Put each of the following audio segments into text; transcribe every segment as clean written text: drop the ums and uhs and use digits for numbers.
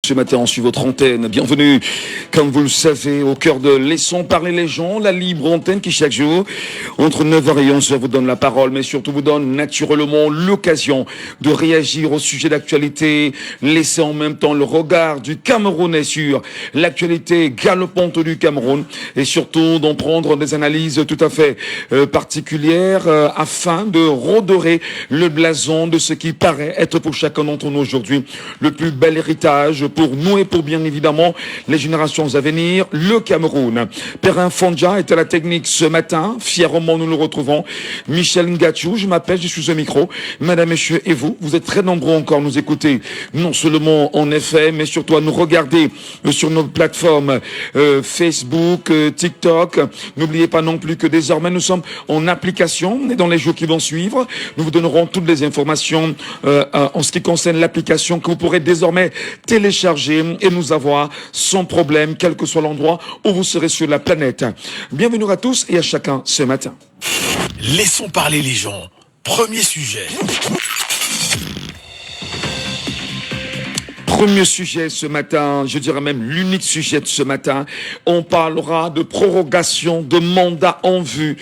Ce matin, on suit votre antenne. Bienvenue, comme vous le savez, au cœur de Laissons parler les gens, la libre antenne qui chaque jour, entre 9h et 11h, vous donne la parole, mais surtout vous donne naturellement l'occasion de réagir au sujet d'actualité, laisser en même temps le regard du Camerounais sur l'actualité galopante du Cameroun et surtout d'en prendre des analyses tout à fait particulières afin de redorer le blason de ce qui paraît être pour chacun d'entre nous aujourd'hui le plus bel héritage pour nous et pour bien évidemment les générations à venir, le Cameroun. Perrin Fondja est à la technique ce matin. Fièrement, nous le retrouvons. Michel Ngachou, je m'appelle, je suis au micro. Madame, messieurs, et vous êtes très nombreux encore à nous écouter, non seulement en effet, mais surtout à nous regarder sur nos plateformes Facebook, TikTok. N'oubliez pas non plus que désormais, nous sommes en application et dans les jours qui vont suivre, nous vous donnerons toutes les informations en ce qui concerne l'application que vous pourrez désormais télécharger et nous avoir sans problème, quel que soit l'endroit où vous serez sur la planète. Bienvenue à tous et à chacun ce matin. Laissons parler les gens. Premier sujet. Premier sujet ce matin, je dirais même l'unique sujet de ce matin, on parlera de prorogation de mandat en vue.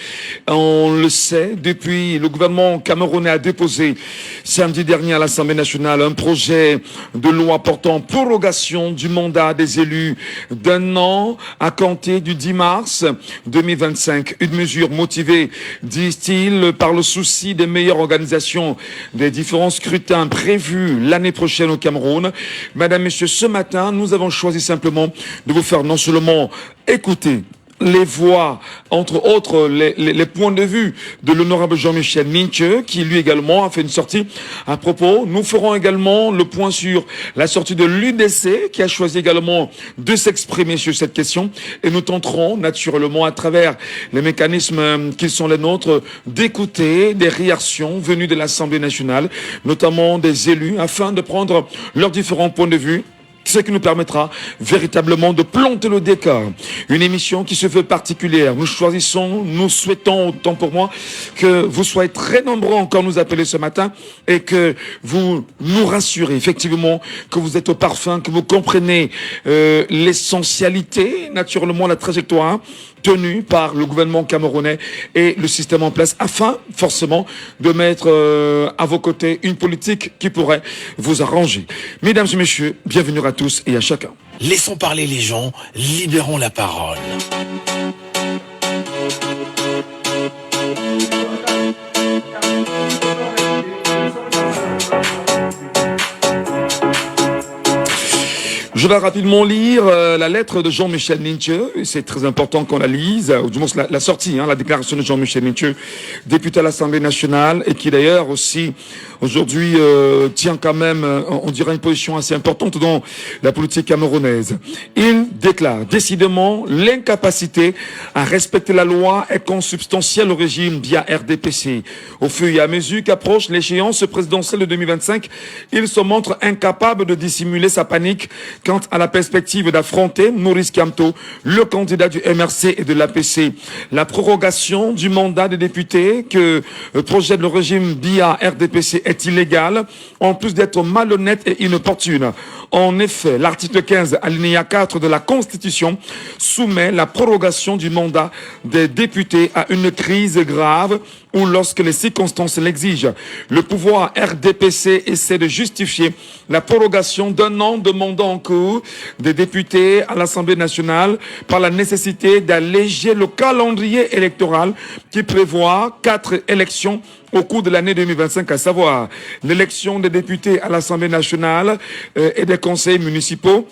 On le sait, depuis le gouvernement camerounais a déposé samedi dernier à l'Assemblée nationale un projet de loi portant prorogation du mandat des élus d'un an à compter du 10 mars 2025. Une mesure motivée, disent-ils, par le souci des meilleures organisations des différents scrutins prévus l'année prochaine au Cameroun. Madame, Messieurs, ce matin, nous avons choisi simplement de vous faire non seulement écouter les voix, entre autres les points de vue de l'honorable Jean-Michel Ninche, qui lui également a fait une sortie à propos. Nous ferons également le point sur la sortie de l'UDC, qui a choisi également de s'exprimer sur cette question. Et nous tenterons naturellement, à travers les mécanismes qui sont les nôtres, d'écouter des réactions venues de l'Assemblée nationale, notamment des élus, afin de prendre leurs différents points de vue, ce qui nous permettra véritablement de planter le décor. Une émission qui se veut particulière. Nous choisissons, nous souhaitons, autant pour moi, que vous soyez très nombreux encore nous appeler ce matin et que vous nous rassurez effectivement que vous êtes au parfum, que vous comprenez l'essentialité, naturellement la trajectoire tenue par le gouvernement camerounais et le système en place afin forcément de mettre à vos côtés une politique qui pourrait vous arranger. Mesdames et messieurs, bienvenue à tous et à chacun. Laissons parler les gens, libérons la parole. Je vais rapidement lire la lettre de Jean-Michel Ninche. C'est très important qu'on la lise, ou du moins la sortie, la déclaration de Jean-Michel Ninche, député à l'Assemblée nationale, et qui d'ailleurs aussi aujourd'hui tient quand même, on dirait, une position assez importante dans la politique camerounaise. Il déclare décidément l'incapacité à respecter la loi est consubstantielle au régime via RDPC. Au fur et à mesure qu'approche l'échéance présidentielle de 2025, il se montre incapable de dissimuler sa panique quant à la perspective d'affronter Maurice Kamto, le candidat du MRC et de l'APC. La prorogation du mandat des députés que projette le régime via RDPC est illégale, en plus d'être malhonnête et inopportune. En effet, l'article 15, alinéa 4 de la Constitution soumet la prorogation du mandat des députés à une crise grave ou lorsque les circonstances l'exigent. Le pouvoir RDPC essaie de justifier la prorogation d'un an de mandat en cours des députés à l'Assemblée nationale par la nécessité d'alléger le calendrier électoral qui prévoit 4 élections au cours de l'année 2025, à savoir l'élection des députés à l'Assemblée nationale et des conseils municipaux,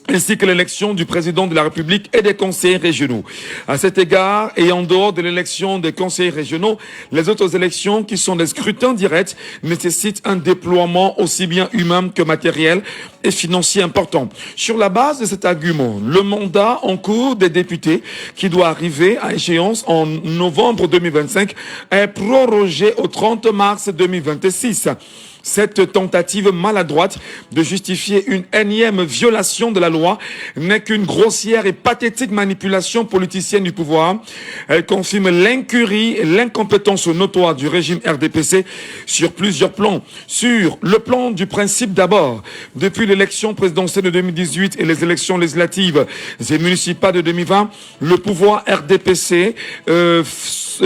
ainsi que l'élection du président de la République et des conseillers régionaux. À cet égard, et en dehors de l'élection des conseillers régionaux, les autres élections qui sont des scrutins directs nécessitent un déploiement aussi bien humain que matériel et financier important. Sur la base de cet argument, le mandat en cours des députés, qui doit arriver à échéance en novembre 2025, est prorogé au 30 mars 2026. Cette tentative maladroite de justifier une énième violation de la loi n'est qu'une grossière et pathétique manipulation politicienne du pouvoir. Elle confirme l'incurie et l'incompétence notoire du régime RDPC sur plusieurs plans. Sur le plan du principe d'abord, depuis l'élection présidentielle de 2018 et les élections législatives et municipales de 2020, le pouvoir RDPC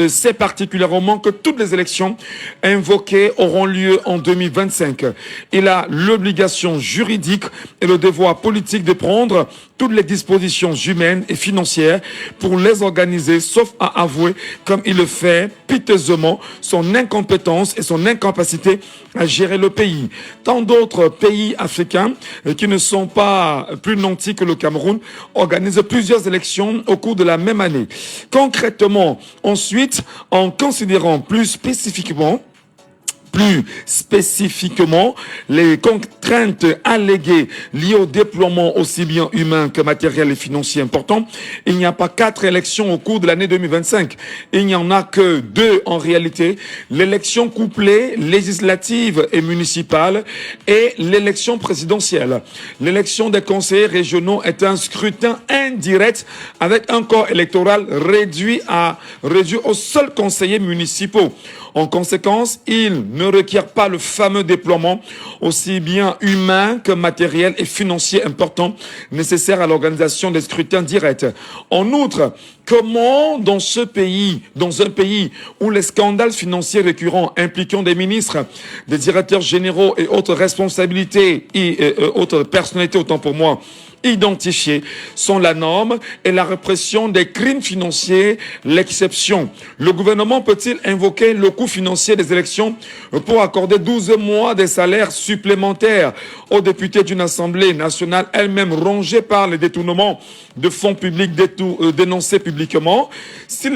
sait particulièrement que toutes les élections invoquées auront lieu en 2025. Il a l'obligation juridique et le devoir politique de prendre toutes les dispositions humaines et financières pour les organiser, sauf à avouer, comme il le fait piteusement, son incompétence et son incapacité à gérer le pays. Tant d'autres pays africains qui ne sont pas plus nantis que le Cameroun organisent plusieurs élections au cours de la même année. Concrètement, ensuite, en considérant plus spécifiquement les contraintes alléguées liées au déploiement aussi bien humain que matériel et financier important, il n'y a pas 4 élections au cours de l'année 2025. Il n'y en a que 2 en réalité. L'élection couplée législative et municipale et l'élection présidentielle. L'élection des conseillers régionaux est un scrutin indirect avec un corps électoral réduit aux seuls conseillers municipaux. En conséquence, il ne requiert pas le fameux déploiement aussi bien humain que matériel et financier important nécessaire à l'organisation des scrutins directs. En outre, comment dans un pays où les scandales financiers récurrents impliquant des ministres, des directeurs généraux et autres responsabilités et autres personnalités, autant pour moi, identifiés sont la norme et la répression des crimes financiers l'exception. Le gouvernement peut-il invoquer le coût financier des élections pour accorder 12 mois de salaires supplémentaires aux députés d'une Assemblée nationale elle-même rongée par les détournements de fonds publics dénoncés publiquement? Si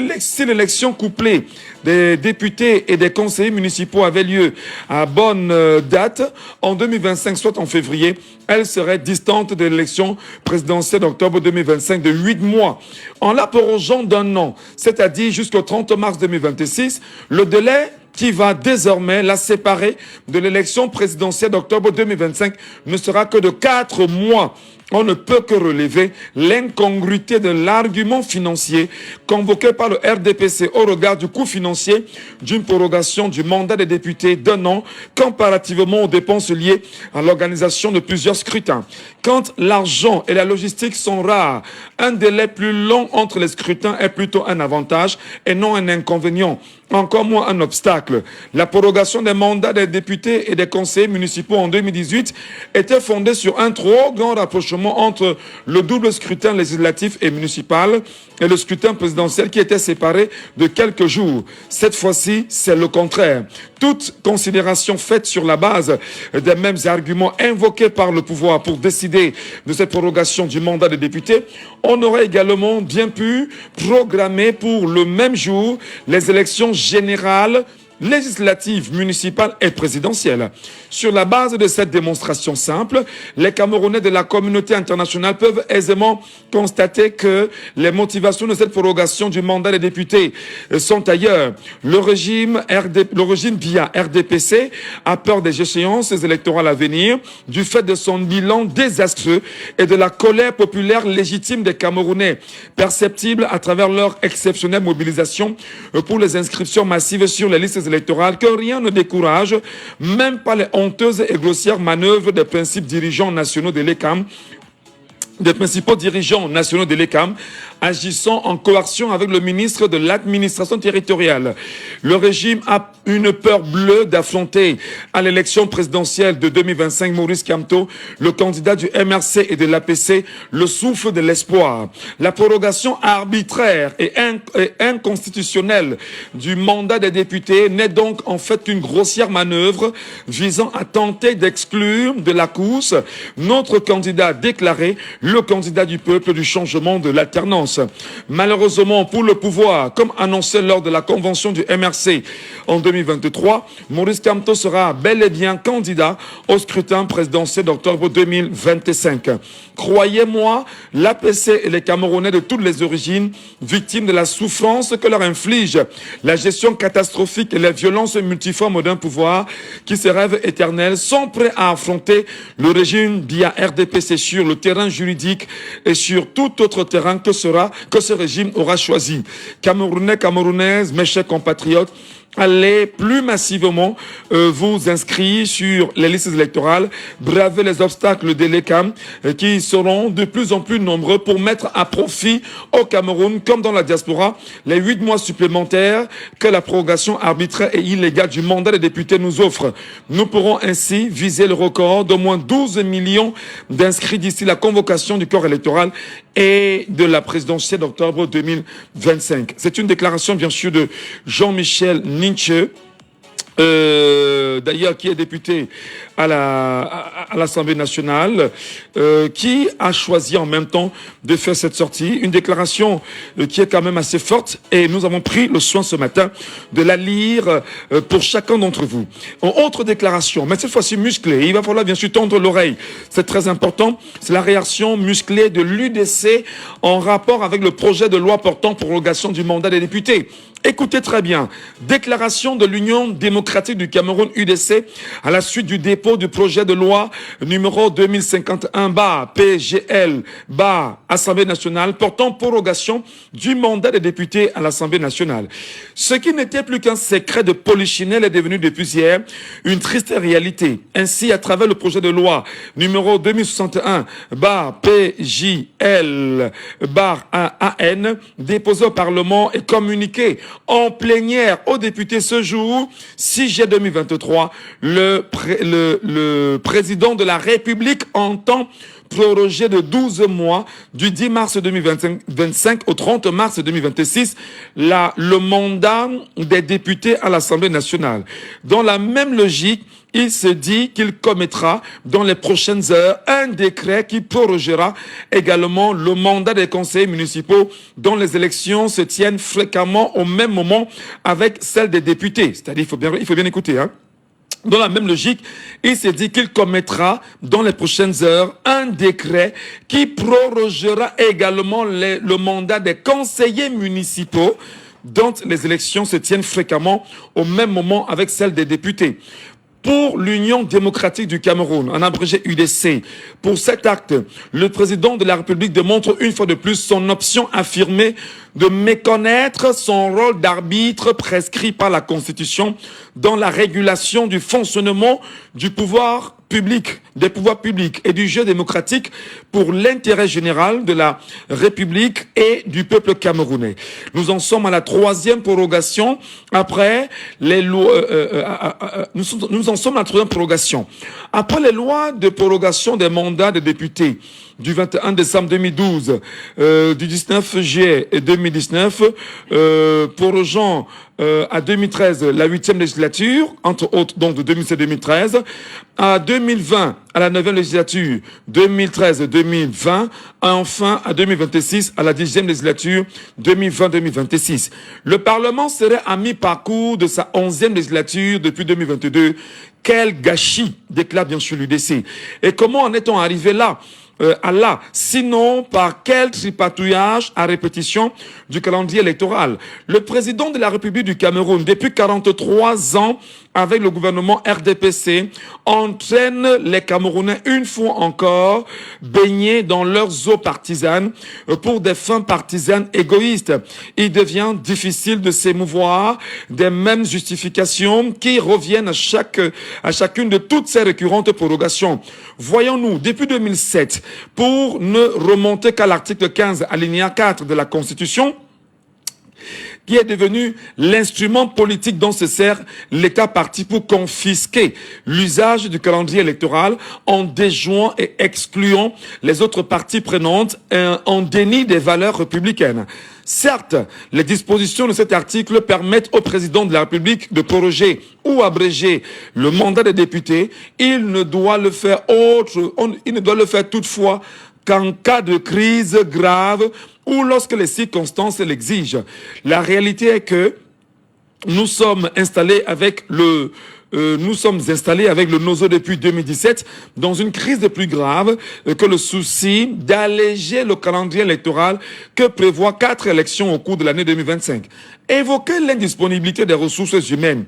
l'élection couplée des députés et des conseillers municipaux avait lieu à bonne date en 2025, soit en février, elle serait distante de l'élection présidentielle d'octobre 2025 de 8 mois. En la prorogeant d'un an, c'est-à-dire jusqu'au 30 mars 2026, le délai qui va désormais la séparer de l'élection présidentielle d'octobre 2025 ne sera que de 4 mois. On ne peut que relever l'incongruité de l'argument financier convoqué par le RDPC au regard du coût financier d'une prorogation du mandat des députés d'un an comparativement aux dépenses liées à l'organisation de plusieurs scrutins. Quand l'argent et la logistique sont rares, un délai plus long entre les scrutins est plutôt un avantage et non un inconvénient, encore moins un obstacle. La prorogation des mandats des députés et des conseillers municipaux en 2018 était fondée sur un trop grand rapprochement entre le double scrutin législatif et municipal et le scrutin présidentiel qui était séparé de quelques jours. Cette fois-ci, c'est le contraire. Toute considération faite sur la base des mêmes arguments invoqués par le pouvoir pour décider de cette prorogation du mandat des députés, on aurait également bien pu programmer pour le même jour les élections générales, législatives, municipales et présidentielles. Sur la base de cette démonstration simple, les Camerounais de la communauté internationale peuvent aisément constater que les motivations de cette prorogation du mandat des députés sont ailleurs. Le régime via RDPC a peur des échéances électorales à venir du fait de son bilan désastreux et de la colère populaire légitime des Camerounais, perceptible à travers leur exceptionnelle mobilisation pour les inscriptions massives sur les listes électorales que rien ne décourage, même pas les honteuses et grossières manœuvres des principaux dirigeants nationaux de l'ECAM, agissant en coercion avec le ministre de l'administration territoriale. Le régime a une peur bleue d'affronter à l'élection présidentielle de 2025 Maurice Kamto, le candidat du MRC et de l'APC, le souffle de l'espoir. La prorogation arbitraire et inconstitutionnelle du mandat des députés n'est donc en fait qu'une grossière manœuvre visant à tenter d'exclure de la course notre candidat déclaré, le candidat du peuple du changement de l'alternance. chance. Malheureusement pour le pouvoir, comme annoncé lors de la convention du MRC en 2023, Maurice Kamto sera bel et bien candidat au scrutin présidentiel d'octobre 2025. Croyez-moi, l'APC et les Camerounais de toutes les origines, victimes de la souffrance que leur inflige la gestion catastrophique et les violences multiformes d'un pouvoir qui se rêve éternel, sont prêts à affronter le régime via RDPC sur le terrain juridique et sur tout autre terrain que ce régime aura choisi. Camerounais, Camerounaises, mes chers compatriotes, allez plus massivement vous inscrire sur les listes électorales, braver les obstacles de l'ECAM qui seront de plus en plus nombreux pour mettre à profit au Cameroun, comme dans la diaspora, les 8 mois supplémentaires que la prorogation arbitraire et illégale du mandat des députés nous offre. Nous pourrons ainsi viser le record d'au moins 12 millions d'inscrits d'ici la convocation du corps électoral et de la présidentielle d'octobre 2025. C'est une déclaration bien sûr de Jean-Michel Ninche, d'ailleurs qui est député à l'Assemblée nationale, qui a choisi en même temps de faire cette sortie, une déclaration qui est quand même assez forte, et nous avons pris le soin ce matin de la lire pour chacun d'entre vous. Autre déclaration, mais cette fois-ci musclée, il va falloir bien sûr tendre l'oreille, c'est très important, c'est la réaction musclée de l'UDC en rapport avec le projet de loi portant prorogation du mandat des députés. Écoutez très bien, déclaration de l'Union démocratique du Cameroun UDC à la suite du dépôt du projet de loi numéro 2051-PGL-Assemblée nationale portant prorogation du mandat des députés à l'Assemblée nationale. Ce qui n'était plus qu'un secret de polichinelle est devenu depuis hier une triste réalité. Ainsi, à travers le projet de loi numéro 2061-PJL-AN déposé au Parlement et communiqué en plénière aux députés ce jour, 6 juillet 2023, le président de la République entend proroger de 12 mois, du 10 mars 2025 au 30 mars 2026, le mandat des députés à l'Assemblée nationale. Dans la même logique, il se dit qu'il commettra dans les prochaines heures un décret qui prorogera également le mandat des conseillers municipaux dont les élections se tiennent fréquemment au même moment avec celle des députés. C'est-à-dire, il faut bien écouter, hein. Dans la même logique, il s'est dit qu'il commettra dans les prochaines heures un décret qui prorogera également le mandat des conseillers municipaux dont les élections se tiennent fréquemment au même moment avec celles des députés. Pour l'Union démocratique du Cameroun, en abrégé UDC, pour cet acte, le président de la République démontre une fois de plus son option affirmée de méconnaître son rôle d'arbitre prescrit par la Constitution dans la régulation du fonctionnement du pouvoir public, des pouvoirs publics et du jeu démocratique pour l'intérêt général de la République et du peuple camerounais. Nous en sommes à la 3e prorogation après les lois. Nous en sommes à la 3e prorogation après les lois de prorogation des mandats des députés du 21 décembre 2012, du 19 juillet 2019, prorogeant à 2013 la 8e législature, entre autres donc de 2007-2013, à 2020 à la 9e législature 2013-2020, et enfin à 2026 à la 10e législature 2020-2026. Le Parlement serait à mi-parcours de sa 11e législature depuis 2022. Quel gâchis, déclare bien sûr l'UDC. Et comment en est-on arrivé là? Sinon par quel tripatouillage à répétition du calendrier électoral. Le président de la République du Cameroun, depuis 43 ans, avec le gouvernement RDPC, entraîne les Camerounais une fois encore baignés dans leurs eaux partisanes pour des fins partisanes égoïstes. Il devient difficile de s'émouvoir des mêmes justifications qui reviennent à chacune de toutes ces récurrentes prorogations. Voyons-nous, depuis 2007, pour ne remonter qu'à l'article 15, alinéa 4 de la Constitution, qui est devenu l'instrument politique dont se sert l'État parti pour confisquer l'usage du calendrier électoral en déjouant et excluant les autres parties prenantes en déni des valeurs républicaines. Certes, les dispositions de cet article permettent au président de la République de proroger ou abréger le mandat des députés. Il ne doit le faire toutefois qu'en cas de crise grave ou lorsque les circonstances l'exigent. La réalité est que nous sommes installés avec le NOSO depuis 2017 dans une crise de plus grave que le souci d'alléger le calendrier électoral que prévoit 4 élections au cours de l'année 2025. Évoquer l'indisponibilité des ressources humaines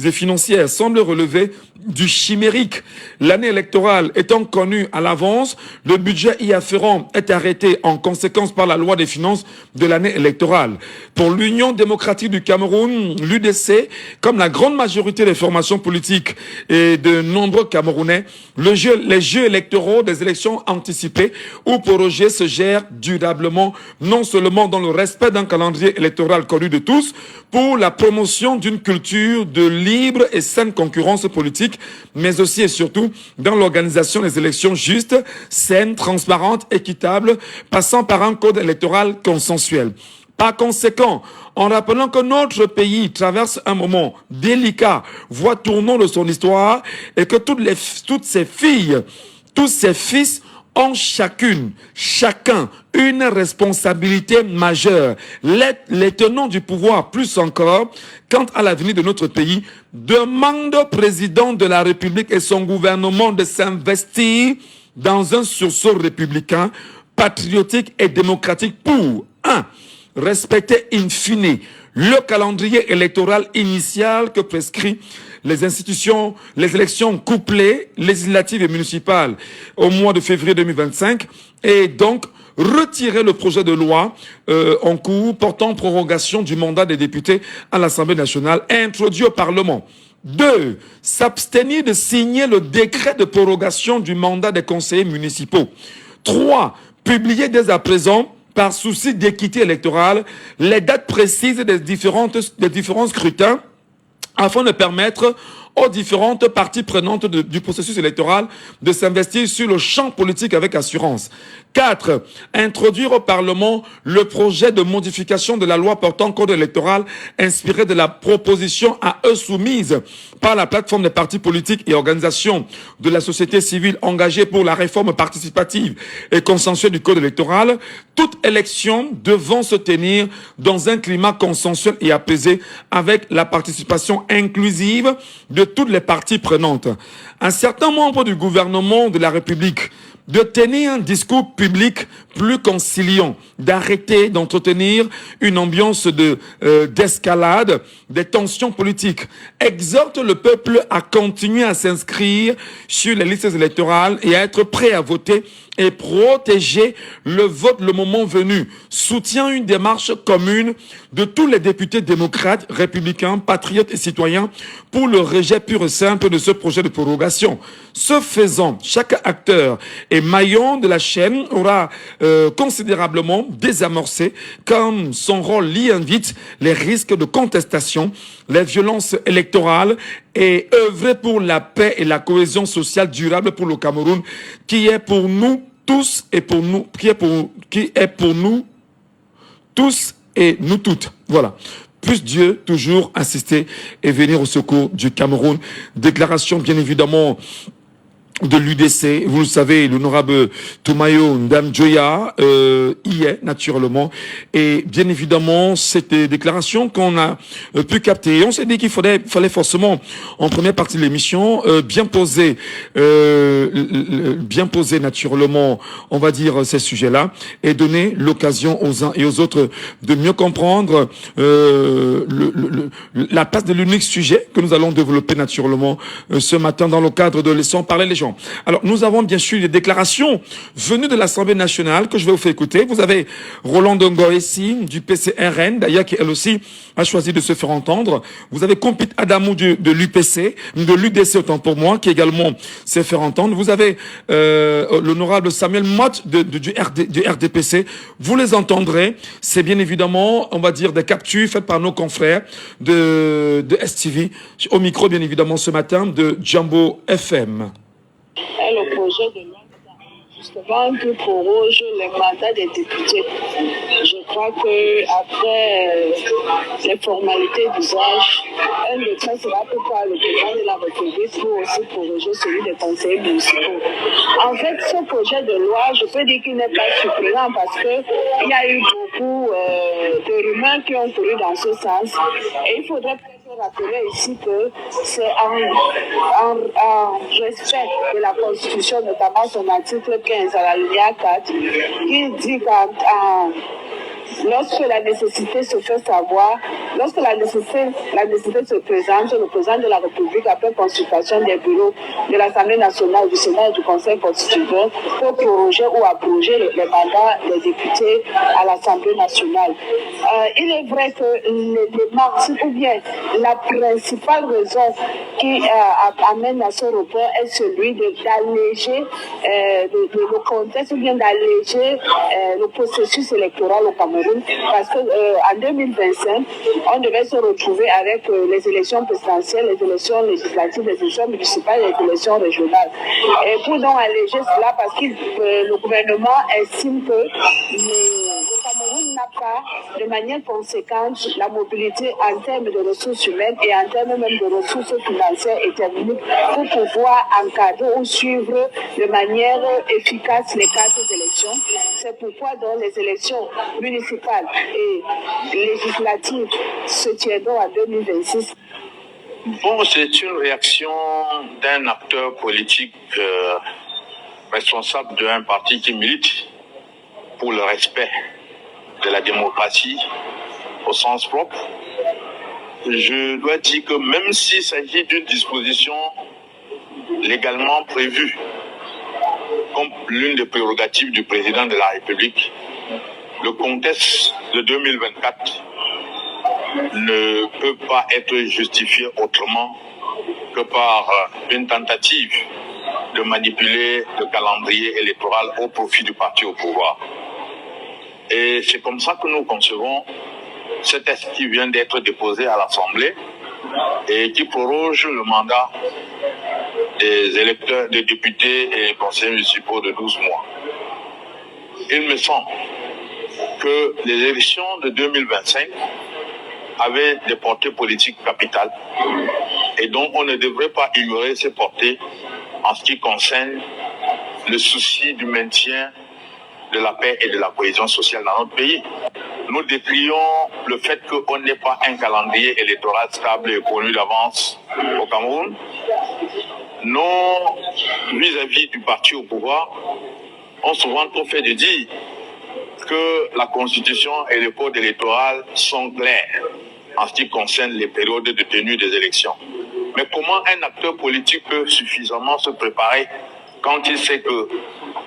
et financières semble relever du chimérique. L'année électorale étant connue à l'avance, le budget y afférent est arrêté en conséquence par la loi des finances de l'année électorale. Pour l'Union démocratique du Cameroun, l'UDC, comme la grande majorité des formations politiques et de nombreux Camerounais, les jeux électoraux des élections anticipées ou prorogées se gèrent durablement, non seulement dans le respect d'un calendrier électoral connu de tous, pour la promotion d'une culture de libre et saine concurrence politique, mais aussi et surtout dans l'organisation des élections justes, saines, transparentes, équitables, passant par un code électoral consensuel. Par conséquent, en rappelant que notre pays traverse un moment délicat, voie tournant de son histoire, et que toutes ses filles, tous ses fils ont chacun une responsabilité majeure. Les tenants du pouvoir, plus encore, quant à l'avenir de notre pays, demandent au président de la République et son gouvernement de s'investir dans un sursaut républicain, patriotique et démocratique pour 1. Respecter in fine le calendrier électoral initial que prescrit les institutions, les élections couplées, législatives et municipales au mois de février 2025 et donc retirer le projet de loi en cours portant prorogation du mandat des députés à l'Assemblée nationale introduit au Parlement. 2. S'abstenir de signer le décret de prorogation du mandat des conseillers municipaux. 3. Publier dès à présent par souci d'équité électorale, les dates précises des différents scrutins afin de permettre aux différentes parties prenantes du processus électoral de s'investir sur le champ politique avec assurance. 4. Introduire au Parlement le projet de modification de la loi portant code électoral inspiré de la proposition à eux soumise par la plateforme des partis politiques et organisations de la société civile engagée pour la réforme participative et consensuelle du code électoral, toute élection devant se tenir dans un climat consensuel et apaisé avec la participation inclusive de toutes les parties prenantes. Un certain membre du gouvernement de la République de tenir un discours public plus conciliant, d'arrêter d'entretenir une ambiance d'escalade des tensions politiques, exhorte le peuple à continuer à s'inscrire sur les listes électorales et à être prêt à voter et protéger le vote le moment venu, soutient une démarche commune de tous les députés démocrates, républicains, patriotes et citoyens pour le rejet pur et simple de ce projet de prorogation. Ce faisant, chaque acteur et maillon de la chaîne aura considérablement désamorcé, comme son rôle l'y invite, les risques de contestation, les violences électorales et œuvrer pour la paix et la cohésion sociale durable pour le Cameroun, qui est pour nous tous et pour nous, qui est pour nous tous et nous toutes. Voilà. Puisse Dieu toujours assister et venir au secours du Cameroun. Déclaration bien évidemment de l'UDC, vous le savez, l'honorable Toumayo Ndamjoya y est naturellement, et bien évidemment cette déclaration qu'on a pu capter. Et on s'est dit qu'il fallait forcément en première partie de l'émission bien poser naturellement, on va dire, ces sujets-là, et donner l'occasion aux uns et aux autres de mieux comprendre la place de l'unique sujet que nous allons développer naturellement ce matin dans le cadre de Laissons parler les gens. Alors, nous avons bien sûr des déclarations venues de l'Assemblée nationale que je vais vous faire écouter. Vous avez Roland Ngoessi du PCRN, d'ailleurs, qui elle aussi a choisi de se faire entendre. Vous avez Compit Adamou de l'UPC, de l'UDC autant pour moi, qui également s'est fait entendre. Vous avez l'honorable Samuel Mott du RDPC. Vous les entendrez. C'est bien évidemment, on va dire, des captures faites par nos confrères de STV. Au micro, bien évidemment, ce matin, de Jumbo FM. Le projet de loi justement qui proroge les mandats des députés. Je crois qu'après les formalités d'usage, un décret sera pris par le président de la République pour aussi proroger celui des conseillers municipaux. En fait, ce projet de loi, je peux dire qu'il n'est pas surprenant parce qu'il y a eu beaucoup de rumeurs qui ont couru dans ce sens. Et il faudrait rappeler ici que c'est en respect de la Constitution, notamment son article 15 à l'alinéa 4, qui dit lorsque la nécessité se fait savoir, lorsque la nécessité se présente, le président de la République, après consultation des bureaux de l'Assemblée nationale, du Sénat et du Conseil constitutionnel, peut proroger ou abroger les mandats des députés à l'Assemblée nationale. Il est vrai que les marques, ou bien la principale raison qui amène à ce report est celui d'alléger le contexte, ou bien d'alléger le processus électoral au Cameroun. Parce qu'en 2025, on devait se retrouver avec les élections présidentielles, les élections législatives, les élections municipales et les élections régionales. Et pour donc alléger cela, parce que le gouvernement estime que le Cameroun n'a pas de manière conséquente la mobilité en termes de ressources humaines et en termes même de ressources financières et techniques pour pouvoir encadrer ou suivre de manière efficace les cadres d'élections. C'est pourquoi dans les élections municipales et législatives se tiendront en 2026. Bon, c'est une réaction d'un acteur politique responsable d'un parti qui milite pour le respect de la démocratie au sens propre. Je dois dire que même s'il s'agit d'une disposition légalement prévue comme l'une des prérogatives du président de la République, le contexte de 2024 ne peut pas être justifié autrement que par une tentative de manipuler le calendrier électoral au profit du parti au pouvoir. Et c'est comme ça que nous concevons ce texte qui vient d'être déposé à l'Assemblée et qui proroge le mandat des électeurs, des députés et conseillers municipaux de 12 mois. Il me semble que les élections de 2025 avaient des portées politiques capitales et donc on ne devrait pas ignorer ces portées en ce qui concerne le souci du maintien de la paix et de la cohésion sociale dans notre pays. Nous décrions le fait qu'on n'ait pas un calendrier électoral stable et connu d'avance au Cameroun. Nos vis-à-vis du parti au pouvoir ont souvent trop fait de dire que la Constitution et le code électoral sont clairs en ce qui concerne les périodes de tenue des élections. Mais comment un acteur politique peut suffisamment se préparer quand il sait que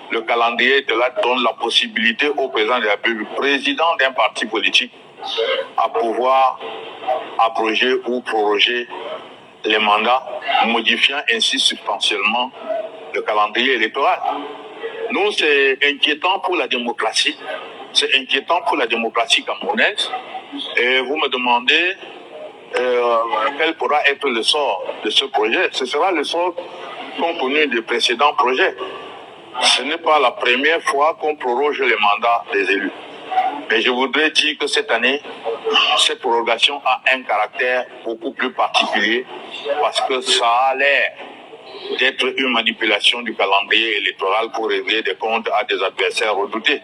le calendrier de là donne la possibilité au président de la République, président d'un parti politique, à pouvoir abroger ou proroger les mandats, modifiant ainsi substantiellement le calendrier électoral. Nous, c'est inquiétant pour la démocratie. C'est inquiétant pour la démocratie camerounaise. Et vous me demandez quel pourra être le sort de ce projet. Ce sera le sort compte tenu des précédents projets. Ce n'est pas la première fois qu'on proroge les mandats des élus. Mais je voudrais dire que cette année, cette prorogation a un caractère beaucoup plus particulier parce que ça a l'air d'être une manipulation du calendrier électoral pour régler des comptes à des adversaires redoutés.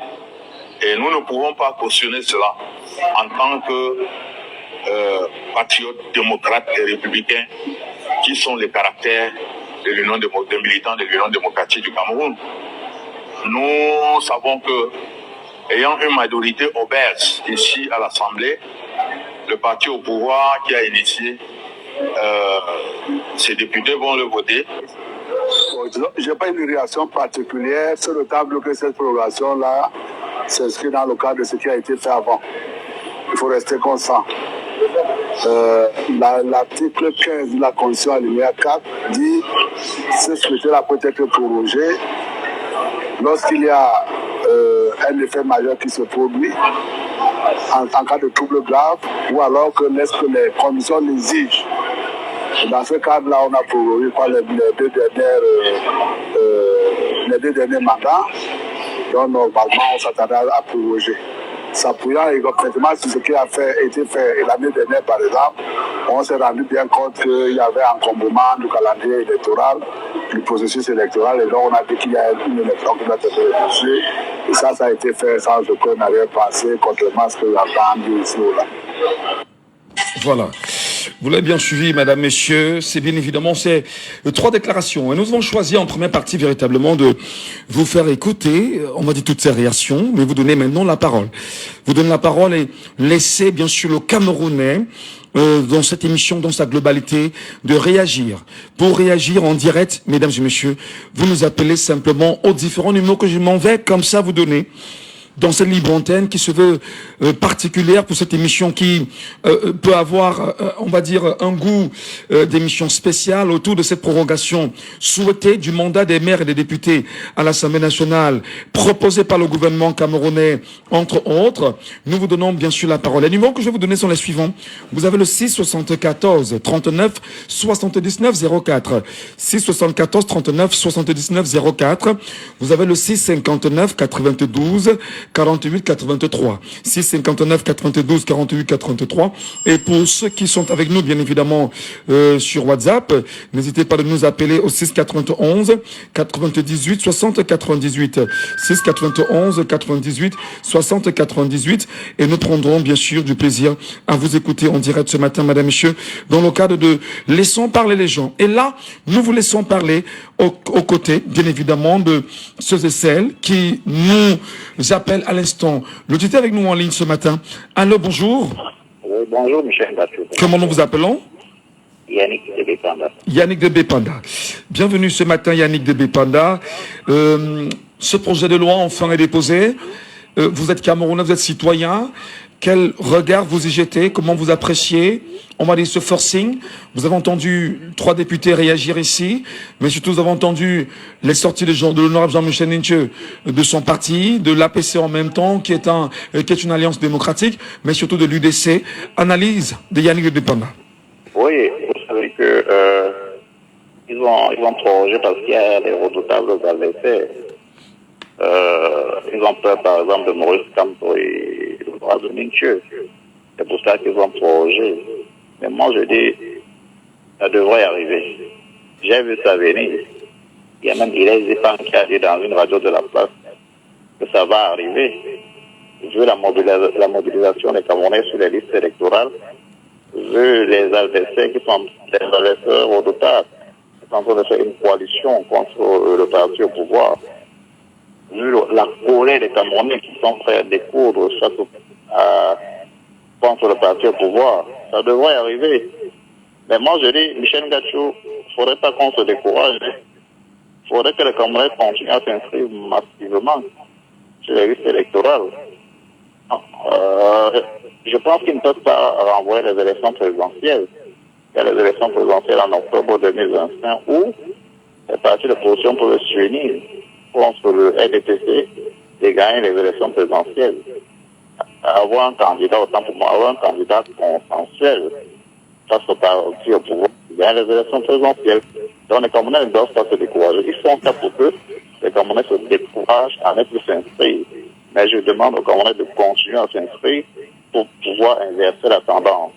Et nous ne pouvons pas cautionner cela en tant que patriotes, démocrates et républicains qui sont les caractères de l'Union des militants de l'Union démocratique du Cameroun. Nous savons que, ayant une majorité obèse ici à l'Assemblée, le parti au pouvoir qui a initié ces députés vont le voter. Je n'ai pas une réaction particulière. C'est notable que cette prorogation-là s'inscrit dans le cadre de ce qui a été fait avant. Il faut rester constant. L'article 15 de la Constitution alinéa 4 dit que ce scrutin-là peut être prorogé lorsqu'il y a un effet majeur qui se produit en cas de trouble grave ou alors que les conditions l'exigent. Dans ce cadre-là, on a prorogé par les deux dernières les 2 derniers mandats. Donc, normalement, on s'attendait à proroger. S'appuyant complètement sur ce qui a été fait. Et l'année dernière, par exemple, on s'est rendu bien compte qu'il y avait un encombrement du calendrier électoral, du processus électoral. Et donc, on a dit qu'il y a une élection qui doit être réfléchie. Et ça a été fait sans aucun arrière-pensée, contrairement à ce que j'entends dire ici ou là. Voilà. Vous l'avez bien suivi, mesdames, messieurs. C'est bien évidemment, c'est 3 déclarations. Et nous avons choisi en première partie véritablement de vous faire écouter, on va dire toutes ces réactions, mais vous donner maintenant la parole. Vous donnez la parole et laissez bien sûr le Camerounais dans cette émission, dans sa globalité, de réagir. Pour réagir en direct, mesdames et messieurs, vous nous appelez simplement aux différents numéros que je m'en vais comme ça vous donner. Dans cette libre antenne qui se veut particulière pour cette émission qui peut avoir, on va dire, un goût d'émission spéciale autour de cette prorogation souhaitée du mandat des maires et des députés à l'Assemblée nationale, proposée par le gouvernement camerounais, entre autres. Nous vous donnons bien sûr la parole. Les numéros que je vais vous donner sont les suivants. Vous avez le 6 74 39 79 04. 6 74 39 79 04. Vous avez le 6 59 92 48 83, 6 59 92 48 83. Et pour ceux qui sont avec nous, bien évidemment, sur WhatsApp, n'hésitez pas de nous appeler au 6 91 98 60 98, 6 91 98 60 98. Et nous prendrons bien sûr du plaisir à vous écouter en direct ce matin, madame, messieurs, dans le cadre de Laissons parler les gens. Et là, nous vous laissons parler aux côtés, bien évidemment, de ceux et celles qui nous appellent à l'instant. L'auditeur avec nous en ligne ce matin. Allô, bonjour. Bonjour, Michel Gatou. Comment nous vous appelons? Yannick de Bépanda. Yannick de Bépanda. Bienvenue ce matin, Yannick de Bépanda. Ce projet de loi, enfin, est déposé. Vous êtes Camerounais, vous êtes citoyen. Quel regard vous y jetez? Comment vous appréciez, on va dire, ce forcing? Vous avez entendu 3 députés réagir ici, mais surtout vous avez entendu les sorties de l'honorable Jean-Michel Ninche de son parti, de l'APC en même temps, qui est une alliance démocratique, mais surtout de l'UDC. Analyse de Yannick de Bépanda. Oui, vous savez que ils vont proroger parce qu'il y a des redoutables adversaires. Ils ont peur, par exemple, de Maurice Kamto et de l'honorable Ninche. C'est pour ça qu'ils vont proroger. Mais moi, je dis, ça devrait arriver. J'ai vu ça venir. Il y a même Ilaise Zépan qui a dit dans une radio de la place que ça va arriver. Vu la mobilisation des Camerounais sur les listes électorales, vu les adversaires qui sont des adversaires redoutables, qui sont en train de faire une coalition contre le parti au pouvoir, vu la colère des Camerounais qui sont prêts à découdre contre le parti au pouvoir, ça devrait arriver. Mais moi je dis, Michel Gatou, il ne faudrait pas qu'on se décourage. Il faudrait que les Camerounais continuent à s'inscrire massivement sur les listes électorales. Je pense qu'ils ne peuvent pas renvoyer les élections présidentielles. Il y a les élections présidentielles en octobre 2025 où les partis de position peuvent s'unir contre le RDPC et gagner les élections présidentielles. Avoir un candidat, autant pour moi, avoir un candidat consensuel face au parti au pouvoir, gagner les élections présidentielles. Donc les Camerounais ne doivent pas se décourager. Ils font ça pour que les Camerounais se découragent à ne plus s'inscrire. Mais je demande aux Camerounais de continuer à s'inscrire pour pouvoir inverser la tendance.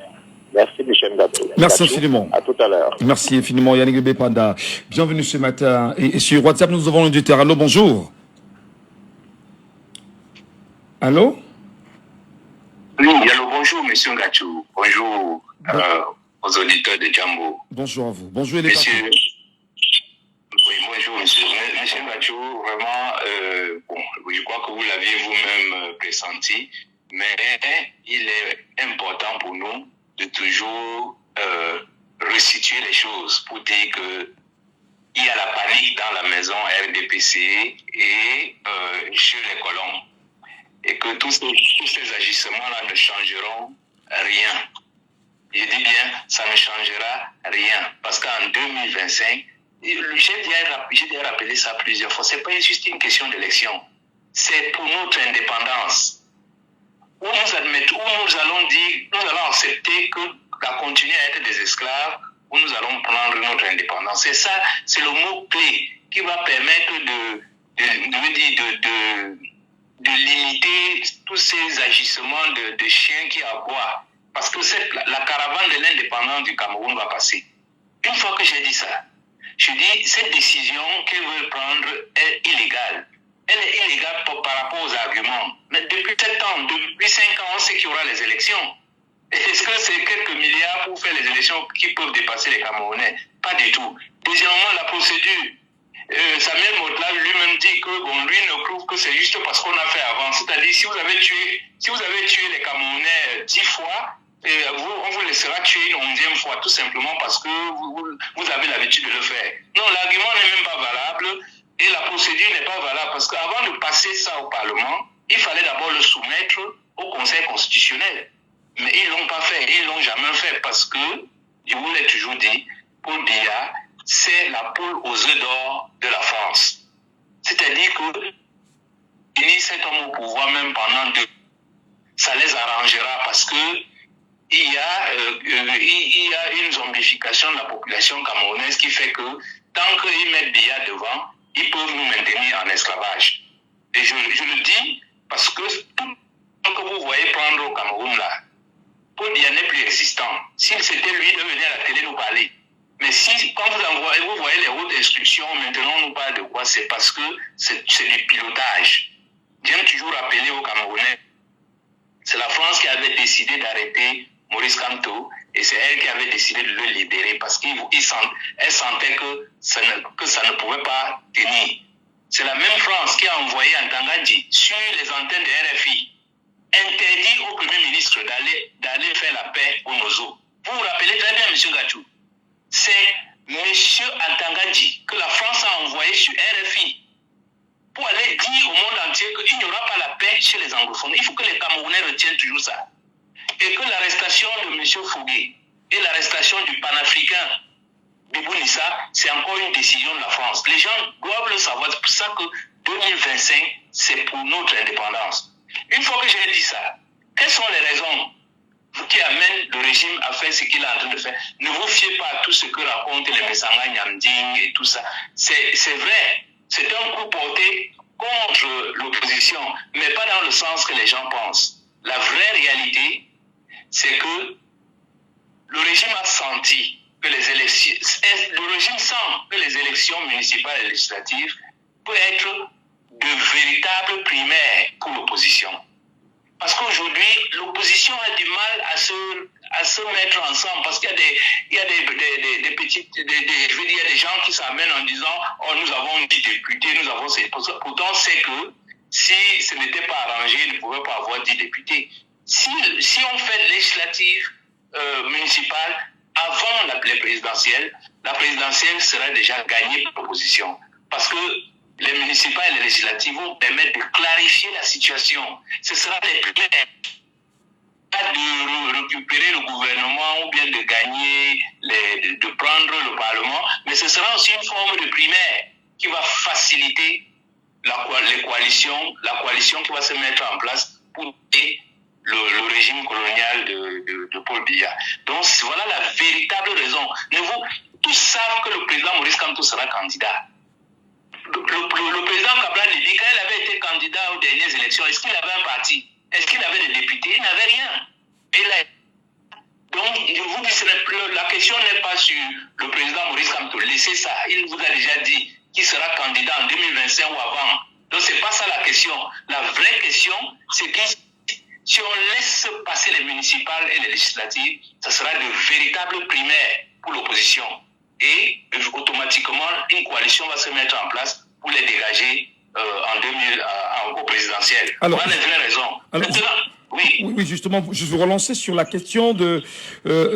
Merci Michel Gatou. Merci infiniment. À tout à l'heure. Merci infiniment Yannick de Bépanda. Bienvenue ce matin. Et sur WhatsApp, nous avons l'auditeur. Allô, bonjour. Allô? Oui, allô, bonjour Monsieur Gatou. Bonjour aux auditeurs de Jambo. Bonjour à vous. Bonjour les Monsieur. Oui, bonjour Monsieur. Monsieur Gatou, vraiment, bon, je crois que vous l'aviez vous-même pressenti, mais il est important pour nous de toujours resituer les choses pour dire que il y a la panique dans la maison RDPC et chez les colons. Et que tous ces agissements-là ne changeront rien. Je dis bien, ça ne changera rien. Parce qu'en 2025, j'ai déjà rappelé ça plusieurs fois, ce n'est pas juste une question d'élection. C'est pour notre indépendance. Où nous admettons, où nous allons dire, nous allons accepter à continuer à être des esclaves, où nous allons prendre notre indépendance. C'est ça, c'est le mot-clé qui va permettre de limiter tous ces agissements de chiens qui aboient. Parce que la caravane de l'indépendance du Cameroun va passer. Une fois que j'ai dit ça, je dis cette décision qu'ils veulent prendre est illégale. Elle est illégale par rapport aux arguments. Mais depuis 7 ans, depuis 5 ans, on sait qu'il y aura les élections. Est-ce que c'est quelques milliards pour faire les élections qui peuvent dépasser les Camerounais? Pas du tout. Deuxièmement, la procédure. Samuel Motla lui-même dit que lui ne trouve que c'est juste parce qu'on a fait avant. C'est-à-dire, si vous avez tué les Camerounais 10 fois, on vous laissera tuer une 11e fois, tout simplement parce que vous avez l'habitude de le faire. Non, l'argument n'est même pas valable et la procédure n'est pas valable parce qu'avant de passer ça au Parlement, il fallait d'abord le soumettre au Conseil constitutionnel. Mais ils ne l'ont pas fait, ils ne l'ont jamais fait parce que, je vous l'ai toujours dit, Paul Biya, c'est la poule aux œufs d'or de la France. C'est-à-dire que, tenir cet homme au pouvoir même pendant 2 ans, ça les arrangera parce que il y a une zombification de la population camerounaise qui fait que tant qu'ils mettent Biya devant, ils peuvent nous maintenir en esclavage. Et je le dis parce que tout ce que vous voyez prendre au Cameroun là, Paul Biya n'est plus existant. S'il c'était lui de venir à la télé nous parler. Mais si, quand vous voyez les hautes instructions, maintenant on nous parle de quoi? C'est parce que c'est du pilotage. J'aime toujours rappeler aux Camerounais, c'est la France qui avait décidé d'arrêter Maurice Kamto et c'est elle qui avait décidé de le libérer parce qu'elle sentait que ça ne pouvait pas tenir. C'est la même France qui a envoyé Ntangandji sur les antennes de RFI, interdit au Premier ministre d'aller faire la paix au Nozo. Vous vous rappelez très bien, M. Gachou, c'est M. Ntangandji que la France a envoyé sur RFI pour aller dire au monde entier qu'il n'y aura pas la paix chez les anglophones. Il faut que les Camerounais retiennent toujours ça. Et que l'arrestation de M. Fougué et l'arrestation du panafricain Bibou Nissa, c'est encore une décision de la France. Les gens doivent le savoir. C'est pour ça que 2025, c'est pour notre indépendance. Une fois que j'ai dit ça, quelles sont les raisons qui amènent le régime à faire ce qu'il est en train de faire? Ne vous fiez pas à tout ce que racontent les Messanga Nyamding et tout ça. C'est vrai. C'est un coup porté contre l'opposition, mais pas dans le sens que les gens pensent. La vraie réalité, c'est que le régime a senti que les élections, le régime sent que les élections municipales et législatives peuvent être de véritables primaires pour l'opposition. Parce qu'aujourd'hui, l'opposition a du mal à se mettre ensemble parce qu'il y a des petites, je veux dire, des gens qui s'amènent en disant « Oh, nous avons 10 députés, nous avons ces... » Pourtant, c'est que si ce n'était pas arrangé, ils ne pouvaient pas avoir 10 députés. Si on fait législative municipale avant les présidentielles, la présidentielle serait déjà gagnée par l'opposition. Parce que les municipales et les législatives vont permettre de clarifier la situation. Ce sera les primaires. Pas de récupérer le gouvernement ou bien de gagner, de prendre le Parlement, mais ce sera aussi une forme de primaire qui va faciliter les coalitions, la coalition qui va se mettre en place pour aider le régime colonial de Paul Biya. Donc voilà la véritable raison. Tous savent que le président Maurice Kamto sera candidat. Le président Cabral Libi, quand il avait été candidat aux dernières élections, est-ce qu'il avait un parti? Est-ce qu'il avait des députés? Il n'avait rien. Donc, je vous dis, la question n'est pas sur le président Maurice Kamto. Laissez ça. Il vous a déjà dit qu'il sera candidat en 2025 ou avant. Donc, ce n'est pas ça la question. La vraie question, c'est que si on laisse passer les municipales et les législatives, ce sera de véritables primaires pour l'opposition. Et automatiquement, une coalition va se mettre en place pour les dégager au présidentiel. Alors, voilà les vraies raisons. Maintenant, oui, justement, je veux relancer sur la question de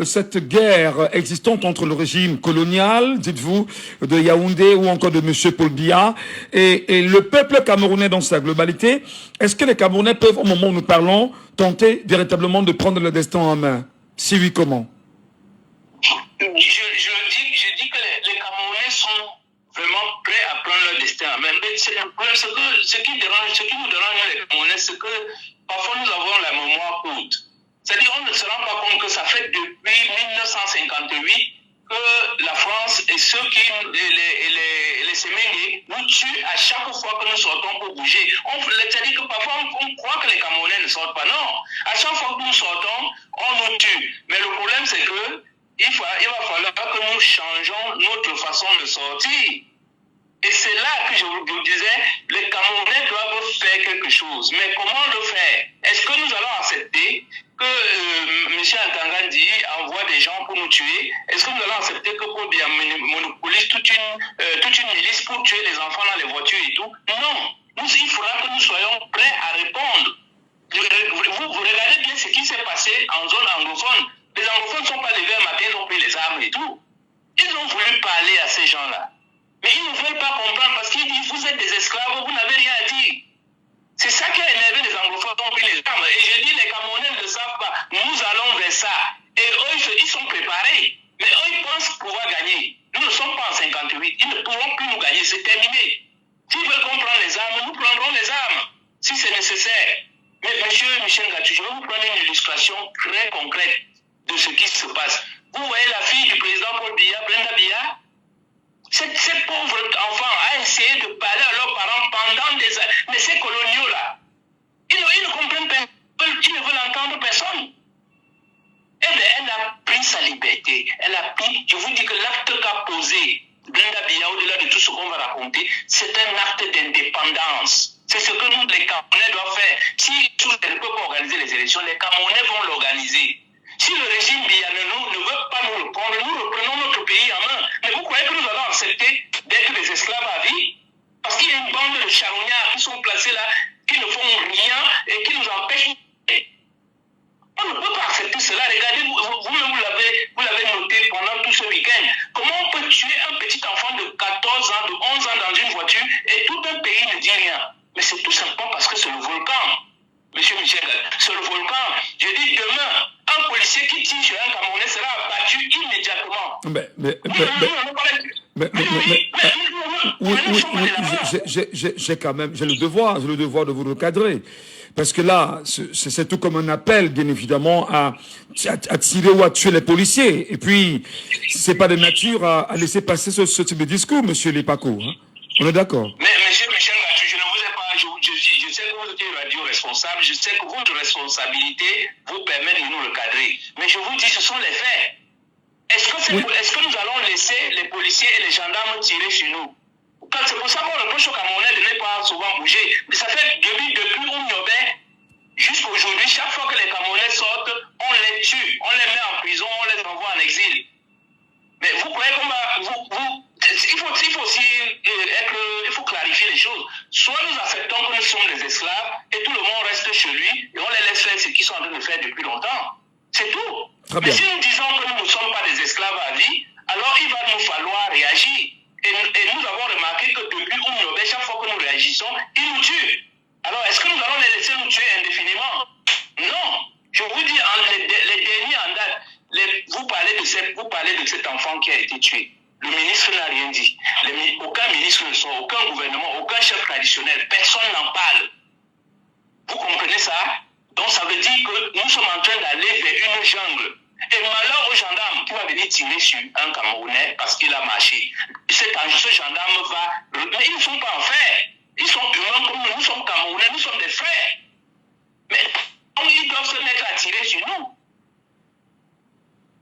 cette guerre existante entre le régime colonial, dites-vous, de Yaoundé ou encore de M. Paul Biya et le peuple camerounais dans sa globalité. Est-ce que les Camerounais peuvent, au moment où nous parlons, tenter véritablement de prendre le destin en main? Si oui, comment? Je dis que les Camerounais sont vraiment prêts à prendre leur destin en main. Mais ce qui nous dérange les Camerounais, c'est que parfois nous avons la mémoire courte. C'est-à-dire qu'on ne se rend pas compte que ça fait depuis 1958 que la France et ceux qui, les Séménés, nous tuent à chaque fois que nous sortons pour bouger. C'est-à-dire que parfois on croit que les Camerounais ne sortent pas. Non, à chaque fois que nous sortons, on nous tue. Mais le problème c'est que il va falloir que nous changeons notre façon de sortir. Et c'est là que je vous disais, les Camerounais doivent faire quelque chose. Mais comment le faire? Est-ce que nous allons accepter que M. Antangandi envoie des gens pour nous tuer? Est-ce que nous allons accepter que Paul Biya monopolise toute une milice pour tuer les enfants dans les voitures et tout? Non. Il faudra que nous soyons prêts à répondre. Vous regardez bien ce qui s'est passé en zone anglophone. Les anglophones ne sont pas levés un matin, ils ont pris les armes et tout. Ils ont voulu parler à ces gens-là. Mais ils ne veulent pas comprendre parce qu'ils disent vous êtes des esclaves, vous n'avez rien à dire. C'est ça qui a énervé les anglophones qui ont pris les armes. Et je dis les Camerounais ne le savent pas. Nous allons vers ça. Et eux, ils sont préparés. Mais eux, ils pensent pouvoir gagner. Nous ne sommes pas en 58. Ils ne pourront plus nous gagner. C'est terminé. S'ils veulent qu'on prenne les armes, nous prendrons les armes. Si c'est nécessaire. Mais monsieur Michel Gatou, je vais vous prendre une illustration très concrète de ce qui se passe. Vous voyez la fille du président Paul Biya, Brenda Biya. Ces pauvres enfants a essayé de parler à leurs parents pendant des années. Mais ces coloniaux-là, ils ne comprennent pas, ils ne veulent entendre personne. Eh bien, elle a pris sa liberté. Elle a pris, je vous dis que l'acte qu'a posé Brenda Biya, au-delà de tout ce qu'on va raconter, c'est un acte d'indépendance. C'est ce que nous, les Camerounais, doivent faire. Si tous ne peuvent pas organiser les élections, les Camerounais vont l'organiser. Si le régime Biya ne veut pas nous reprendre, nous reprenons notre pays en main. Mais vous croyez que nous allons accepter d'être des esclaves à vie? Parce qu'il y a une bande de charognards qui sont placés là, qui ne font rien et qui nous empêchent. On ne peut pas accepter cela. Regardez, vous l'avez noté pendant tout ce week-end. Comment on peut tuer un petit enfant de 14 ans, de 11 ans dans une voiture et tout un pays ne dit rien? Mais c'est tout simplement parce que c'est le volcan. Monsieur Michel, c'est le volcan. Je dis demain, un policier qui tire sur un Camerounais sera abattu immédiatement. J'ai le devoir de vous recadrer. Parce que là, c'est tout comme un appel, bien évidemment, à tirer ou à tuer les policiers. Et puis, c'est pas de nature à laisser passer ce type de discours, monsieur Lepako. Hein. On est d'accord. Mais monsieur Michel Gatou, je ne vous ai pas, je sais que vous êtes une radio responsable, je sais que votre responsabilité vous permet de nous recadrer. Mais je vous dis, ce sont les faits. Est-ce que nous allons laisser les policiers et les gendarmes tirer sur nous? C'est pour ça qu'on reproche aux Camerounais de ne pas souvent bouger. Mais ça fait depuis Oumniobé jusqu'à aujourd'hui, chaque fois que les Camerounais sortent, on les tue, on les met en prison, on les envoie en exil. Mais vous croyez qu'on va... Il faut aussi il faut clarifier les choses. Soit nous acceptons que nous sommes des esclaves et tout le monde reste chez lui et on les laisse faire ce qu'ils sont en train de faire depuis longtemps. C'est tout. Mais si nous disons que nous ne sommes pas des esclaves à vie, alors il va nous falloir réagir. Et nous avons remarqué que depuis Oumniobé, chaque fois que nous réagissons, ils nous tuent. Alors est-ce que nous allons les laisser nous tuer indéfiniment? Non. Je vous dis, les derniers en date, vous parlez de cet enfant qui a été tué. Le ministre n'a rien dit. Aucun ministre ne sort, aucun gouvernement, aucun chef traditionnel, personne n'en parle. Vous comprenez ça? Donc ça veut dire que nous sommes en train d'aller vers une jungle. Et malheur au gendarme qui va venir tirer sur un Camerounais parce qu'il a marché. Ce gendarme va... Mais ils ne sont pas en fer. Ils sont humains comme nous. Nous sommes Camerounais, nous sommes des frères. Mais ils doivent se mettre à tirer sur nous.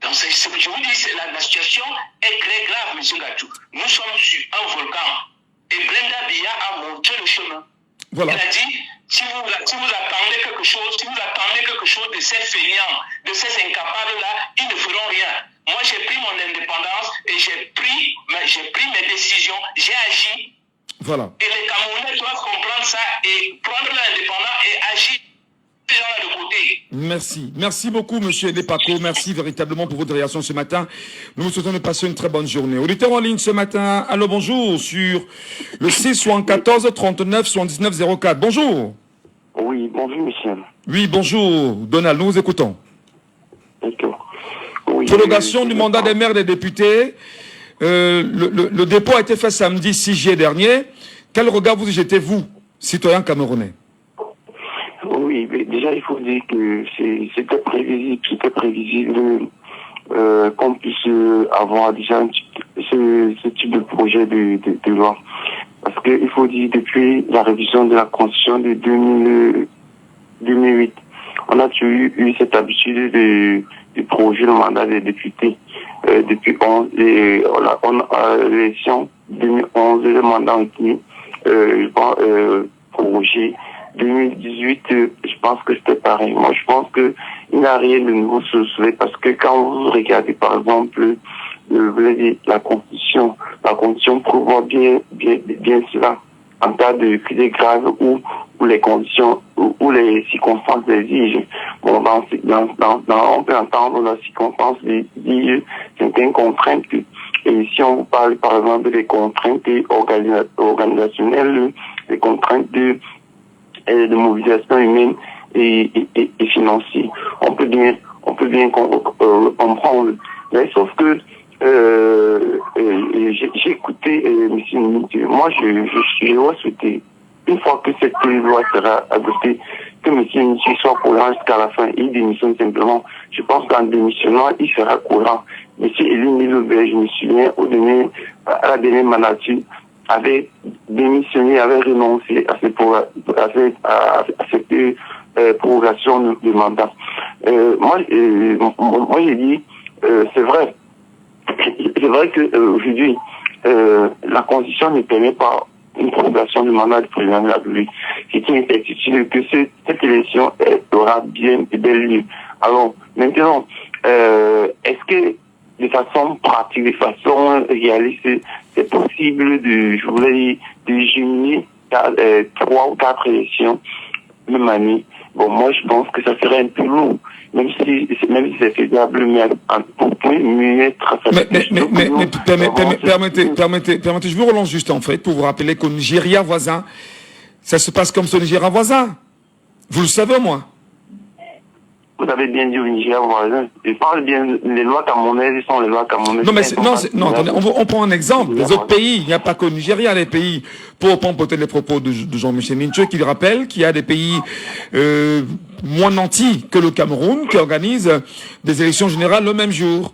Donc je vous dis, la situation est très grave, M. Gatou. Nous sommes sur un volcan. Et Brenda Biya a montré le chemin. Voilà. Elle a dit, si vous attendez quelque chose de ces feignants, de ces incapables-là, ils ne feront rien. Moi, j'ai pris mon indépendance et j'ai pris mes décisions, j'ai agi. Voilà. Et les Camerounais doivent comprendre ça et prendre l'indépendance et agir. De côté. Merci beaucoup, monsieur Lepako. Merci véritablement pour votre réaction ce matin. Nous vous souhaitons de passer une très bonne journée. Auditeur en ligne ce matin, allô, bonjour, sur le 674 39 79 04. Bonjour. Oui, bonjour, monsieur. Oui, bonjour, Donald, nous vous écoutons. D'accord. Oui, prolongation du mandat des maires et des députés. Le dépôt a été fait samedi 6 juillet dernier. Quel regard vous y jetez, vous, citoyen camerounais? Oui, mais déjà, il faut dire que c'était prévisible. qu'on puisse avoir déjà ce type de projet de loi. Parce qu'il faut dire, depuis la révision de la Constitution de 2008, on a toujours eu cette habitude de projet le mandat des députés. Depuis l'élection 2011, le mandat a été prorogé. 2018, je pense que c'était pareil. Moi, je pense que il n'y a rien de nouveau sur le soleil parce que quand vous regardez, par exemple, la Constitution prévoit bien cela en cas de crise grave ou les conditions ou les circonstances l'exigent. Bon, on peut entendre la circonstance dire certaines contraintes. Et si on parle, par exemple, des contraintes organisationnelles, des contraintes de mobilisation humaine et financière, on peut bien comprendre. Mais sauf que j'ai écouté M. Nithieu. Moi, je dois souhaiter, une fois que cette loi sera adoptée, que M. Nithieu soit courant jusqu'à la fin. Il démissionne simplement. Je pense qu'en démissionnant, il sera courant. M. Elie Loubert, je me souviens, à la dernière mandature, avait démissionné, avait renoncé à cette prorogation de mandat. Moi, j'ai dit, c'est vrai que aujourd'hui, la Constitution ne permet pas une prorogation du mandat du président de la République. C'est une certitude que cette élection aura bien et bel lieu. Alors, maintenant, est-ce que de façon pratique, de façon réaliste, c'est possible de jumeler 3 ou 4 élections même année? Bon, moi, je pense que ça serait un peu lourd, même si c'est faisable, mais pour mieux être... Permettez, je vous relance juste en fait, pour vous rappeler qu'au Nigeria voisin, ça se passe comme ce Nigeria voisin. Vous le savez, moi. Vous avez bien dit au Nigeria voisin. Je parle bien, les lois camerounaises sont les lois camerounaises. Non, attendez, on prend un exemple. Les autres pays, il n'y a pas qu'au Nigeria, les pays, pour reprendre peut-être les propos de Jean-Michel Nithieu, qui rappelle qu'il y a des pays moins nantis que le Cameroun qui organisent des élections générales le même jour.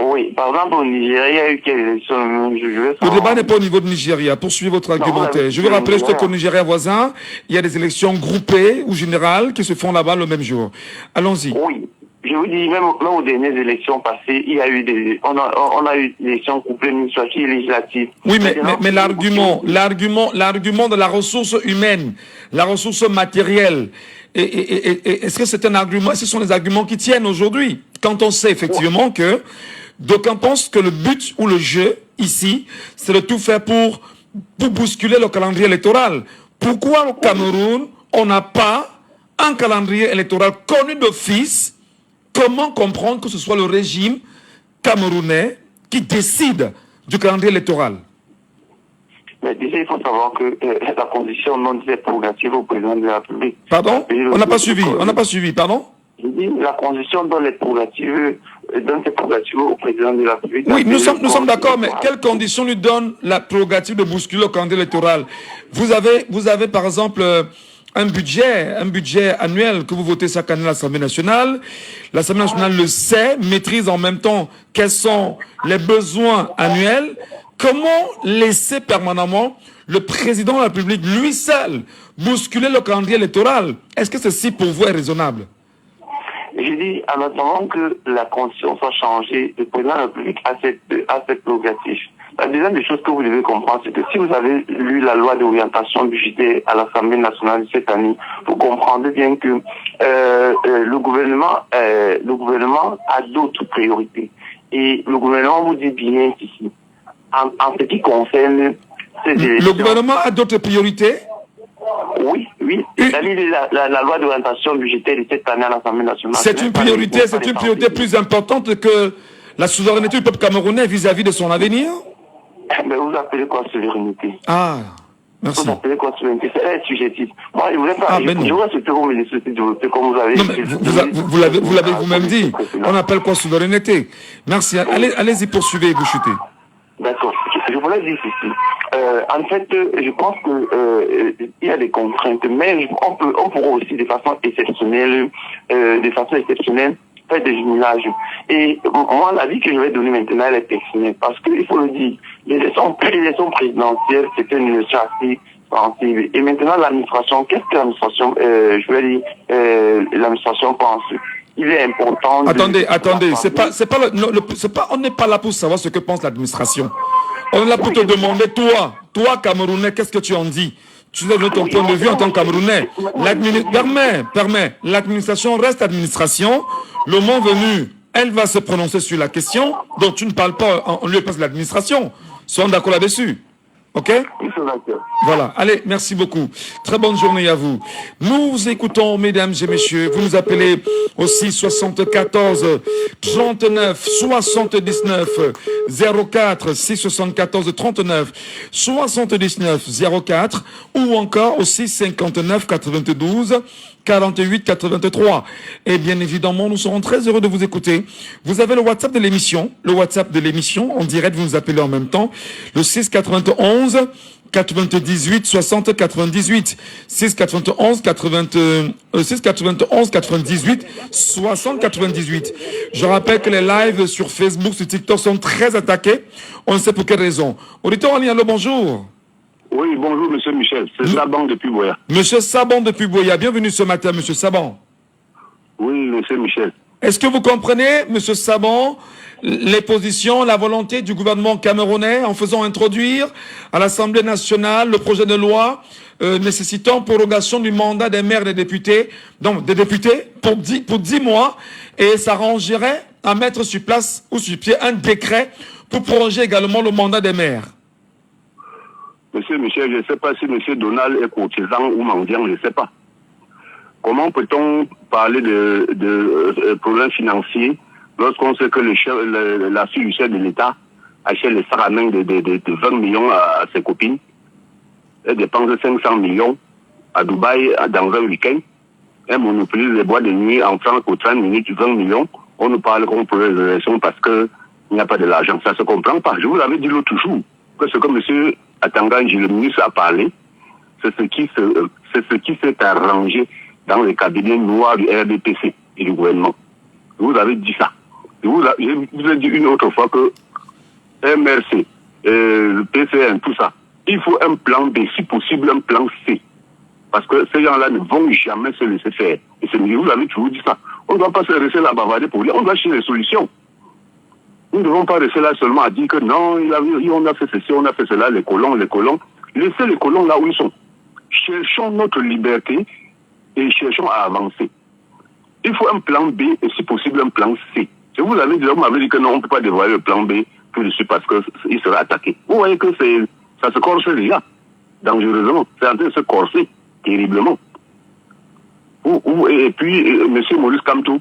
Oui, par exemple, au Nigeria, il y a eu quelles élections le même jour? Le débat n'est pas au niveau de Nigeria. Poursuivez votre argumentaire. Je vais rappeler juste qu'au Nigeria voisin, il y a des élections groupées ou générales qui se font là-bas le même jour. Allons-y. Oui. Je vous dis, même aux dernières élections passées, il y a eu on a eu des élections groupées administratives et législatives. Oui, mais l'argument de la ressource humaine, la ressource matérielle, est-ce que c'est un argument, ce sont des arguments qui tiennent aujourd'hui? Quand on sait effectivement que d'aucuns pensent que le but ou le jeu, ici, c'est de tout faire pour bousculer le calendrier électoral. Pourquoi au Cameroun, on n'a pas un calendrier électoral connu d'office? Comment comprendre que ce soit le régime camerounais qui décide du calendrier électoral? Mais déjà, il faut savoir que la condition non disait prérogative au président de la République. Pardon? On n'a pas suivi, pardon? Je dis, la condition donne ses prérogatives au président de la République. Oui, nous sommes d'accord, mais quelles conditions lui donnent la prérogative de bousculer le calendrier électoral? Vous avez par exemple un budget annuel que vous votez chaque année à l'Assemblée nationale. L'Assemblée nationale le sait, maîtrise en même temps quels sont les besoins annuels. Comment laisser permanemment le président de la République, lui seul, bousculer le calendrier électoral? Est-ce que ceci pour vous est raisonnable? Je dis, en attendant que la Constitution soit changée, le président de la République a cette prérogative. La deuxième des choses que vous devez comprendre, c'est que si vous avez lu la loi d'orientation budgétaire à l'Assemblée nationale de cette année, vous comprendrez bien que le gouvernement a d'autres priorités. Et le gouvernement vous dit bien ici, en ce qui concerne ces élections... Le gouvernement a d'autres priorités? Oui. La loi d'orientation budgétaire de cette année à l'Assemblée nationale. C'est une priorité plus importante que la souveraineté du peuple camerounais vis-à-vis de son avenir? Mais vous appelez quoi souveraineté? Ah, merci. Vous appelez quoi souveraineté? C'est subjectif. Moi, je voulais pas. Je voudrais souhaiter vous me laisser développer comme vous avez. Non, mais vous l'avez vous-même dit. On appelle quoi souveraineté? Merci. Allez-y, poursuivez et vous chutez. D'accord. Je voulais dire ceci. En fait, je pense que il y a des contraintes, mais on pourra aussi de façon exceptionnelle, faire des jumelages. Et moi, l'avis que je vais donner maintenant, elle est personnelle. Parce qu'il faut le dire, l'élection présidentielle, c'était une élection assez sensible. Et maintenant, l'administration, qu'est-ce que l'administration, l'administration pense? Il est important. Attendez, on n'est pas là pour savoir ce que pense l'administration. On est là pour te demander, toi, Camerounais, qu'est-ce que tu en dis? Tu donnes ton point de vue en tant que Camerounais. L'administration reste administration. Le moment venu, elle va se prononcer sur la question. Donc tu ne parles pas en lieu et place de l'administration. Soyons d'accord là-dessus. Ok? Voilà. Allez, merci beaucoup. Très bonne journée à vous. Nous vous écoutons, mesdames et messieurs. Vous nous appelez aussi 74 39 79 04 674 39 79 04 ou encore aussi 59 92 48 83. Et bien évidemment, nous serons très heureux de vous écouter. Vous avez le WhatsApp de l'émission. Le WhatsApp de l'émission, en direct, vous nous appelez en même temps. Le 691 98 60 98. 691 98 60 98. Je rappelle que les lives sur Facebook, sur TikTok sont très attaqués. On ne sait pour quelle raison. Auditeur en ligne, allô, bonjour. Oui, bonjour, monsieur Michel. C'est Saban depuis Boya. Monsieur Saban depuis Boya. Bienvenue ce matin, monsieur Saban. Oui, monsieur Michel. Est-ce que vous comprenez, monsieur Saban, les positions, la volonté du gouvernement camerounais en faisant introduire à l'Assemblée nationale le projet de loi nécessitant prorogation du mandat des maires et des députés, donc des députés pour 10 mois, et ça rangerait à mettre sur place ou sur pied un décret pour proroger également le mandat des maires? Monsieur Michel, je ne sais pas si monsieur Donald est courtisan ou mendiant, je ne sais pas. Comment peut-on parler de problèmes financiers lorsqu'on sait que la fille du chef de l'État achète les sacs à main de 20 millions à ses copines, elle dépense 500 millions à Dubaï dans un week-end, elle monopolise les boîtes de nuit en France pour 30 minutes, 20 millions, on nous parle qu'on peut les élections parce qu'il n'y a pas de l'argent. Ça ne se comprend pas. Je vous l'avais dit l'autre jour, que ce que monsieur Atanganji, le ministre, a parlé, c'est ce qui s'est arrangé dans les cabinets noirs du RDPC et du gouvernement. Je vous avais dit ça. Je vous ai dit une autre fois que MRC, le PCN, tout ça, il faut un plan B, si possible un plan C. Parce que ces gens-là ne vont jamais se laisser faire. Et je vous avais toujours dit ça. On ne doit pas se rester là bavarder pour dire, on doit chercher des solutions. Nous ne devons pas rester là seulement à dire que non, on a fait ceci, on a fait cela, les colons. Laissez les colons là où ils sont. Cherchons notre liberté et cherchons à avancer. Il faut un plan B et si possible un plan C. Je vous avais dit, on m'avait dit que non, on ne peut pas dévoiler le plan B tout de suite parce qu'il sera attaqué. Vous voyez que ça se corse déjà, dangereusement. C'est en train de se corser terriblement. Et puis, M. Maurice Kamto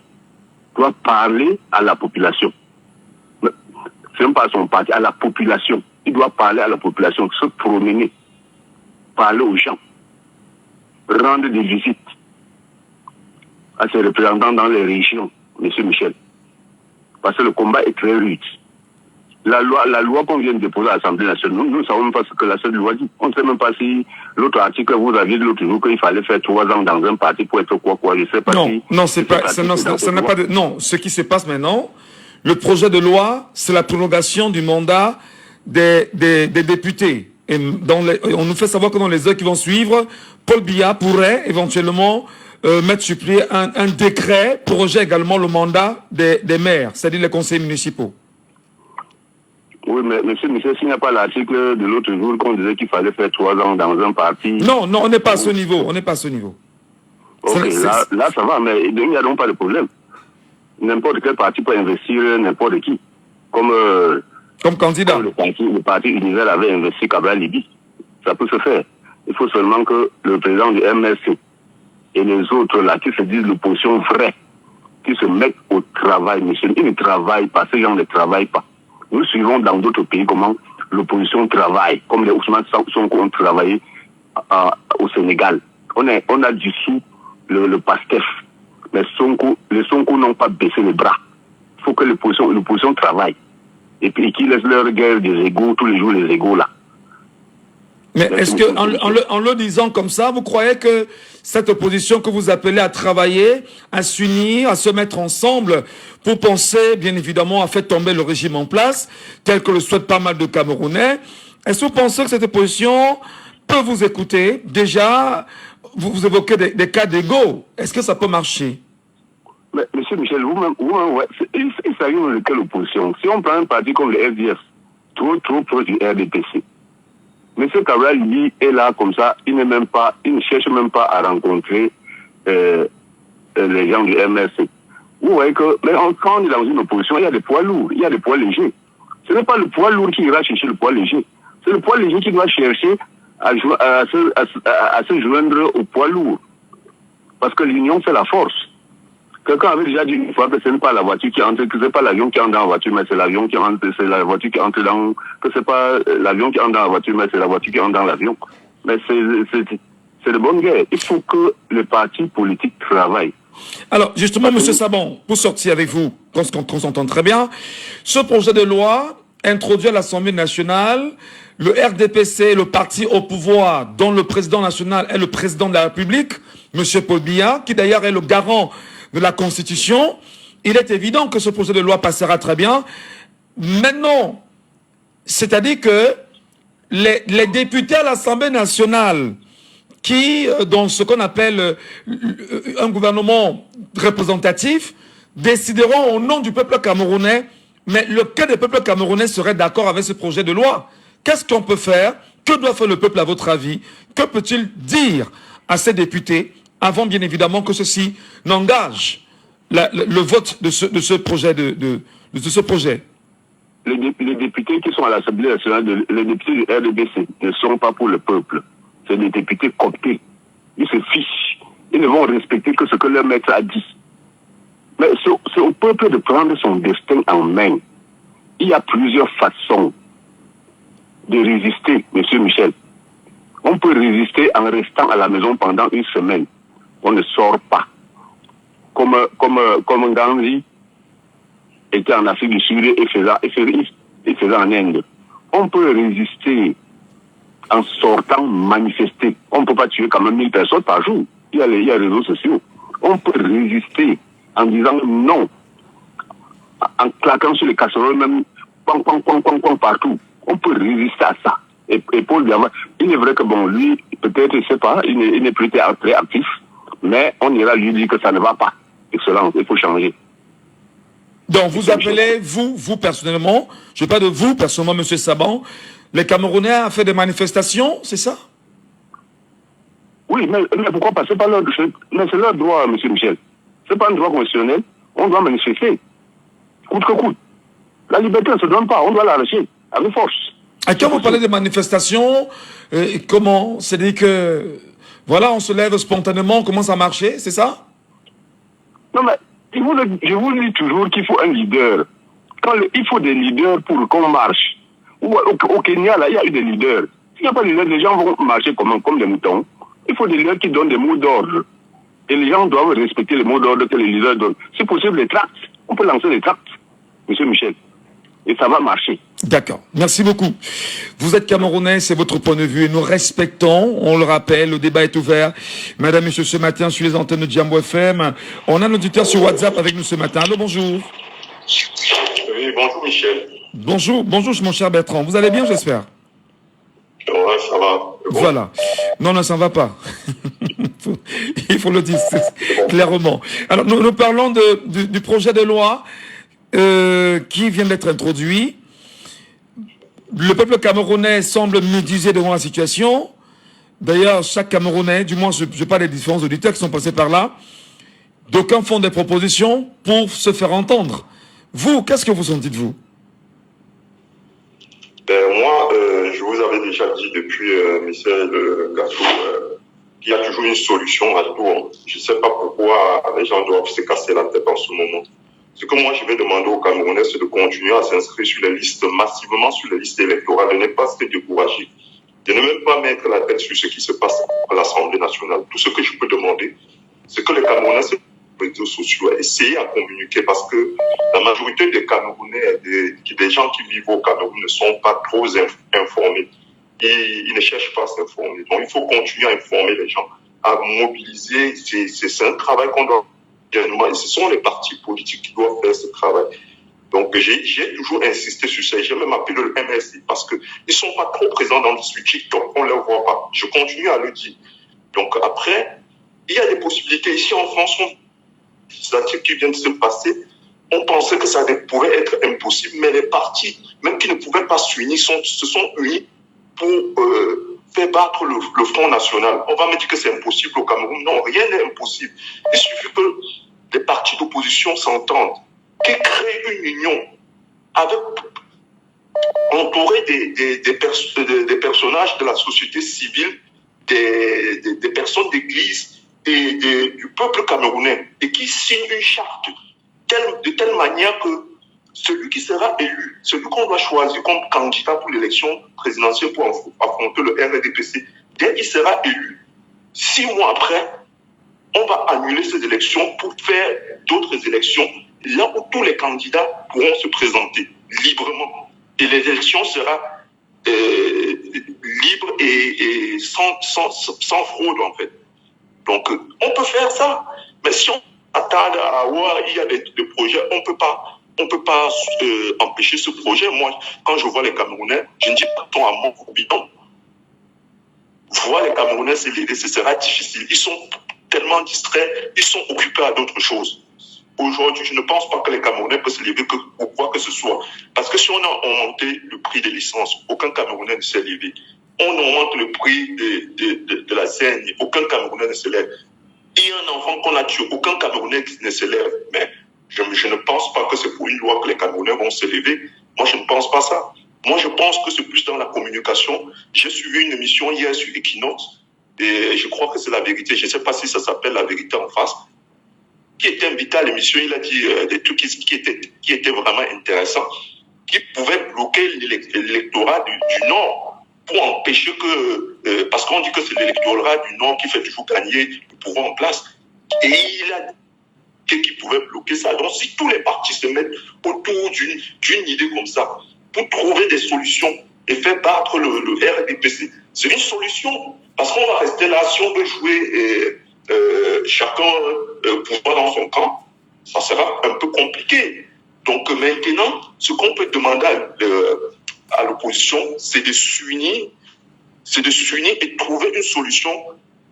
doit parler à la population. C'est même pas à son parti, à la population. Il doit parler à la population, se promener, parler aux gens, rendre des visites à ses représentants dans les régions, M. Michel. Parce que le combat est très rude. La loi qu'on vient de déposer à l'Assemblée nationale, nous ne savons même pas ce que la seule loi dit. On ne sait même pas si l'autre article, vous aviez dit l'autre jour qu'il fallait faire 3 ans dans un parti pour être quoi. Je ne sais pas si... Non, ça n'a pas de... Non, ce qui se passe maintenant, le projet de loi, c'est la prolongation du mandat des députés. Et on nous fait savoir que dans les heures qui vont suivre, Paul Biya pourrait éventuellement mettre sur pied un décret pour proroger également le mandat des maires, c'est-à-dire les conseils municipaux. Oui, mais monsieur Michel, s'il n'y a pas l'article de l'autre jour qu'on disait qu'il fallait faire 3 ans dans un parti... Non, on n'est pas à ce niveau, Ok, là, ça va, mais il n'y a donc pas de problème. N'importe quel parti peut investir n'importe qui. Comme candidat. Comme le parti Univers avait investi Kabla Libi. Ça peut se faire. Il faut seulement que le président du MRC et les autres là, qui se disent l'opposition vraie, qui se mettent au travail. Monsieur, ils ne travaillent pas, ces gens ne travaillent pas. Nous suivons dans d'autres pays comment l'opposition travaille, comme les Ousmane Sonko ont travaillé au Sénégal. On a dissous le PASTEF. Mais les Sonko n'ont pas baissé les bras. Il faut que l'opposition travaille. Et puis qu'ils laissent leur guerre des égos, tous les jours les égos là. Mais Merci, est-ce que, monsieur. en le disant comme ça, vous croyez que cette opposition que vous appelez à travailler, à s'unir, à se mettre ensemble pour penser, bien évidemment, à faire tomber le régime en place, tel que le souhaitent pas mal de Camerounais, est-ce que vous pensez que cette opposition peut vous écouter? Déjà, vous évoquez des cas d'ego. Est-ce que ça peut marcher? Mais, monsieur Michel, vous-même, ouais, il s'agit de quelle opposition? Si on prend un parti comme le FDF, trop proche du RDPC, M. Cabral, lui, est là comme ça, il ne cherche même pas à rencontrer les gens du MRC. Vous voyez que, mais quand on est dans une opposition, il y a des poids lourds, il y a des poids légers. Ce n'est pas le poids lourd qui ira chercher le poids léger. C'est le poids léger qui doit chercher à se joindre au poids lourd. Parce que l'union, c'est la force. Quelqu'un avait déjà dit une fois que ce n'est pas la voiture qui entre, que ce n'est pas l'avion qui entre dans la voiture, mais c'est l'avion qui entre, c'est la voiture qui entre dans, que c'est pas l'avion qui entre dans la voiture, mais c'est la voiture qui entre dans l'avion. Mais c'est de bonne guerre. Il faut que les partis politiques travaillent. Alors, justement, M. Sabon, pour sortir avec vous, qu'on s'entend très bien, ce projet de loi introduit à l'Assemblée nationale le RDPC, le parti au pouvoir, dont le président national est le président de la République, M. Paul Biya, qui d'ailleurs est le garant de la Constitution. Il est évident que ce projet de loi passera très bien. Maintenant, c'est-à-dire que les députés à l'Assemblée nationale qui, dans ce qu'on appelle un gouvernement représentatif, décideront au nom du peuple camerounais, mais lequel des peuples camerounais serait d'accord avec ce projet de loi? Qu'est-ce qu'on peut faire? Que doit faire le peuple à votre avis? Que peut-il dire à ces députés avant, bien évidemment, que ceci n'engage le vote de ce projet de ce projet? Les députés qui sont à l'Assemblée nationale, les députés du RDBC ne sont pas pour le peuple. C'est des députés cooptés. Ils se fichent. Ils ne vont respecter que ce que leur maître a dit. Mais c'est au peuple de prendre son destin en main. Il y a plusieurs façons de résister, M. Michel. On peut résister en restant à la maison pendant une semaine. On ne sort pas. Comme Gandhi était en Afrique du Sud et faisait en Inde. On peut résister en sortant manifester. On ne peut pas tuer quand même 1000 personnes par jour. Il y a les réseaux sociaux. On peut résister en disant non, en claquant sur les casseroles, même partout. On peut résister à ça. Et Paul Biya, il est vrai que bon, lui, peut-être, je ne sais pas, il n'est plus très actif, mais on ira lui dire que ça ne va pas. Excellent, il faut changer. Donc, vous appelez, vous personnellement, je ne parle de vous personnellement, M. Sabon, les Camerounais à faire des manifestations, c'est ça? Oui, mais pourquoi pas? C'est pas leur, mais c'est leur droit, M. Michel. C'est pas un droit constitutionnel. On doit manifester. Coûte que coûte. La liberté ne se donne pas. On doit l'arracher avec force. Quand vous parlez de manifestations, comment? C'est-à-dire que, voilà, on se lève spontanément, on commence à marcher, c'est ça? Non, mais je vous dis toujours qu'il faut un leader. Il faut des leaders pour qu'on marche. Au Kenya, là, il y a eu des leaders. S'il n'y a pas de leaders, les gens vont marcher comme des moutons. Il faut des leaders qui donnent des mots d'ordre. Et les gens doivent respecter les mots d'ordre que les leaders donnent. Si possible, les tracts. On peut lancer les tracts, M. Michel. Et ça va marcher. D'accord. Merci beaucoup. Vous êtes Camerounais, c'est votre point de vue et nous respectons, on le rappelle, le débat est ouvert. Madame, Monsieur, ce matin, sur les antennes de Djambo FM, on a un auditeur sur WhatsApp avec nous ce matin. Allô, bonjour. Oui, bonjour Michel. Bonjour, mon cher Bertrand. Vous allez bien, j'espère? Ouais, ça va. Bon. Voilà. Non, ça ne va pas. Il faut le dire clairement. Alors, nous parlons du projet de loi qui vient d'être introduit. Le peuple camerounais semble médusé devant la situation. D'ailleurs, chaque Camerounais, du moins je parle des différents auditeurs qui sont passés par là, d'aucuns font des propositions pour se faire entendre. Vous, qu'est-ce que vous en dites-vous? Moi, je vous avais déjà dit depuis Michel Gassou qu'il y a toujours une solution à tout. Je ne sais pas pourquoi les gens doivent se casser la tête en ce moment. Ce que moi je vais demander aux Camerounais, c'est de continuer à s'inscrire sur les listes, massivement sur les listes électorales, de ne pas se décourager, de ne même pas mettre la tête sur ce qui se passe à l'Assemblée nationale. Tout ce que je peux demander, c'est que les Camerounais sur les réseaux sociaux essayent à communiquer, parce que la majorité des Camerounais, des gens qui vivent au Cameroun ne sont pas trop informés. ils ne cherchent pas à s'informer. Donc, il faut continuer à informer les gens, à mobiliser. C'est un travail qu'on doit faire. Ce sont les partis politiques qui doivent faire ce travail. Donc, j'ai toujours insisté sur ça. J'ai même appelé le MSI parce qu'ils ne sont pas trop présents dans le switch, donc on ne les voit pas. Je continue à le dire. Donc, après, il y a des possibilités. Ici, en France, les qui viennent de se passer, on pensait que ça pouvait être impossible, mais les partis, même qui ne pouvaient pas s'unir, se sont unis pour faire battre le Front National. On va me dire que c'est impossible au Cameroun. Non, rien n'est impossible. Il suffit que les partis d'opposition s'entendent, qu'ils créent une union avec, entourés des personnages de la société civile, des personnes d'église et du peuple camerounais, et qui signent une charte de telle manière que celui qui sera élu, celui qu'on doit choisir comme candidat pour l'élection présidentielle pour affronter le RDPC, dès qu'il sera élu, 6 mois après, on va annuler ces élections pour faire d'autres élections, là où tous les candidats pourront se présenter librement. Et l'élection sera libre et sans fraude, en fait. Donc, on peut faire ça. Mais si on attend à voir, il y a des projets, on peut pas empêcher ce projet. Moi, quand je vois les Camerounais, je ne dis pas ton amour bidon. Voir les Camerounais s'élever, ce sera difficile. Ils sont tellement distraits, ils sont occupés à d'autres choses. Aujourd'hui, je ne pense pas que les Camerounais peuvent s'élever pour quoi que ce soit. Parce que si on a augmenté le prix des licences, aucun Camerounais ne s'est élevé. On augmente le prix de la scène, aucun Camerounais ne s'élève. Il y a un enfant qu'on a tué, aucun Camerounais ne s'élève. Mais je ne pense pas que c'est pour une loi que les Camerounais vont s'élever. Moi, je ne pense pas ça. Moi, je pense que c'est plus dans la communication. J'ai suivi une émission hier sur Equinox, et je crois que c'est La Vérité. Je ne sais pas si ça s'appelle La Vérité en face. Qui était invité à l'émission, il a dit des trucs qui étaient vraiment intéressants, qui pouvaient bloquer l'électorat du Nord pour empêcher que, parce qu'on dit que c'est l'électorat du Nord qui fait toujours gagner le pouvoir en place. Et il a dit qu'il pouvait bloquer ça. Donc si tous les partis se mettent autour d'une idée comme ça, pour trouver des solutions et faire battre le RDPC, c'est une solution. Parce qu'on va rester là, si on veut jouer chacun pouvoir dans son camp, ça sera un peu compliqué. Donc maintenant, ce qu'on peut demander à l'opposition, c'est de s'unir et trouver une solution,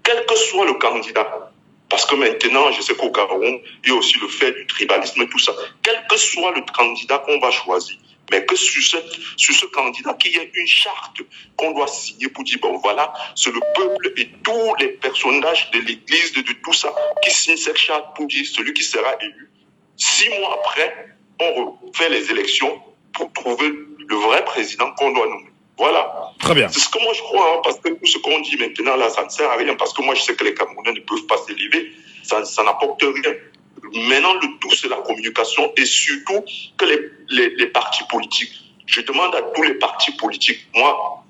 quel que soit le candidat. Parce que maintenant, je sais qu'au Cameroun, il y a aussi le fait du tribalisme et tout ça. Quel que soit le candidat qu'on va choisir, mais que sur ce candidat, qu'il y ait une charte qu'on doit signer pour dire, bon voilà, c'est le peuple et tous les personnages de l'église, de tout ça, qui signent cette charte pour dire celui qui sera élu. 6 mois après, on refait les élections pour trouver le vrai président qu'on doit nommer. Voilà. Très bien. C'est ce que moi je crois, hein, parce que tout ce qu'on dit maintenant là, ça ne sert à rien, parce que moi je sais que les Camerounais ne peuvent pas s'élever, ça n'apporte rien. Maintenant, le tout, c'est la communication et surtout que les partis politiques. Je demande à tous les partis politiques, moi,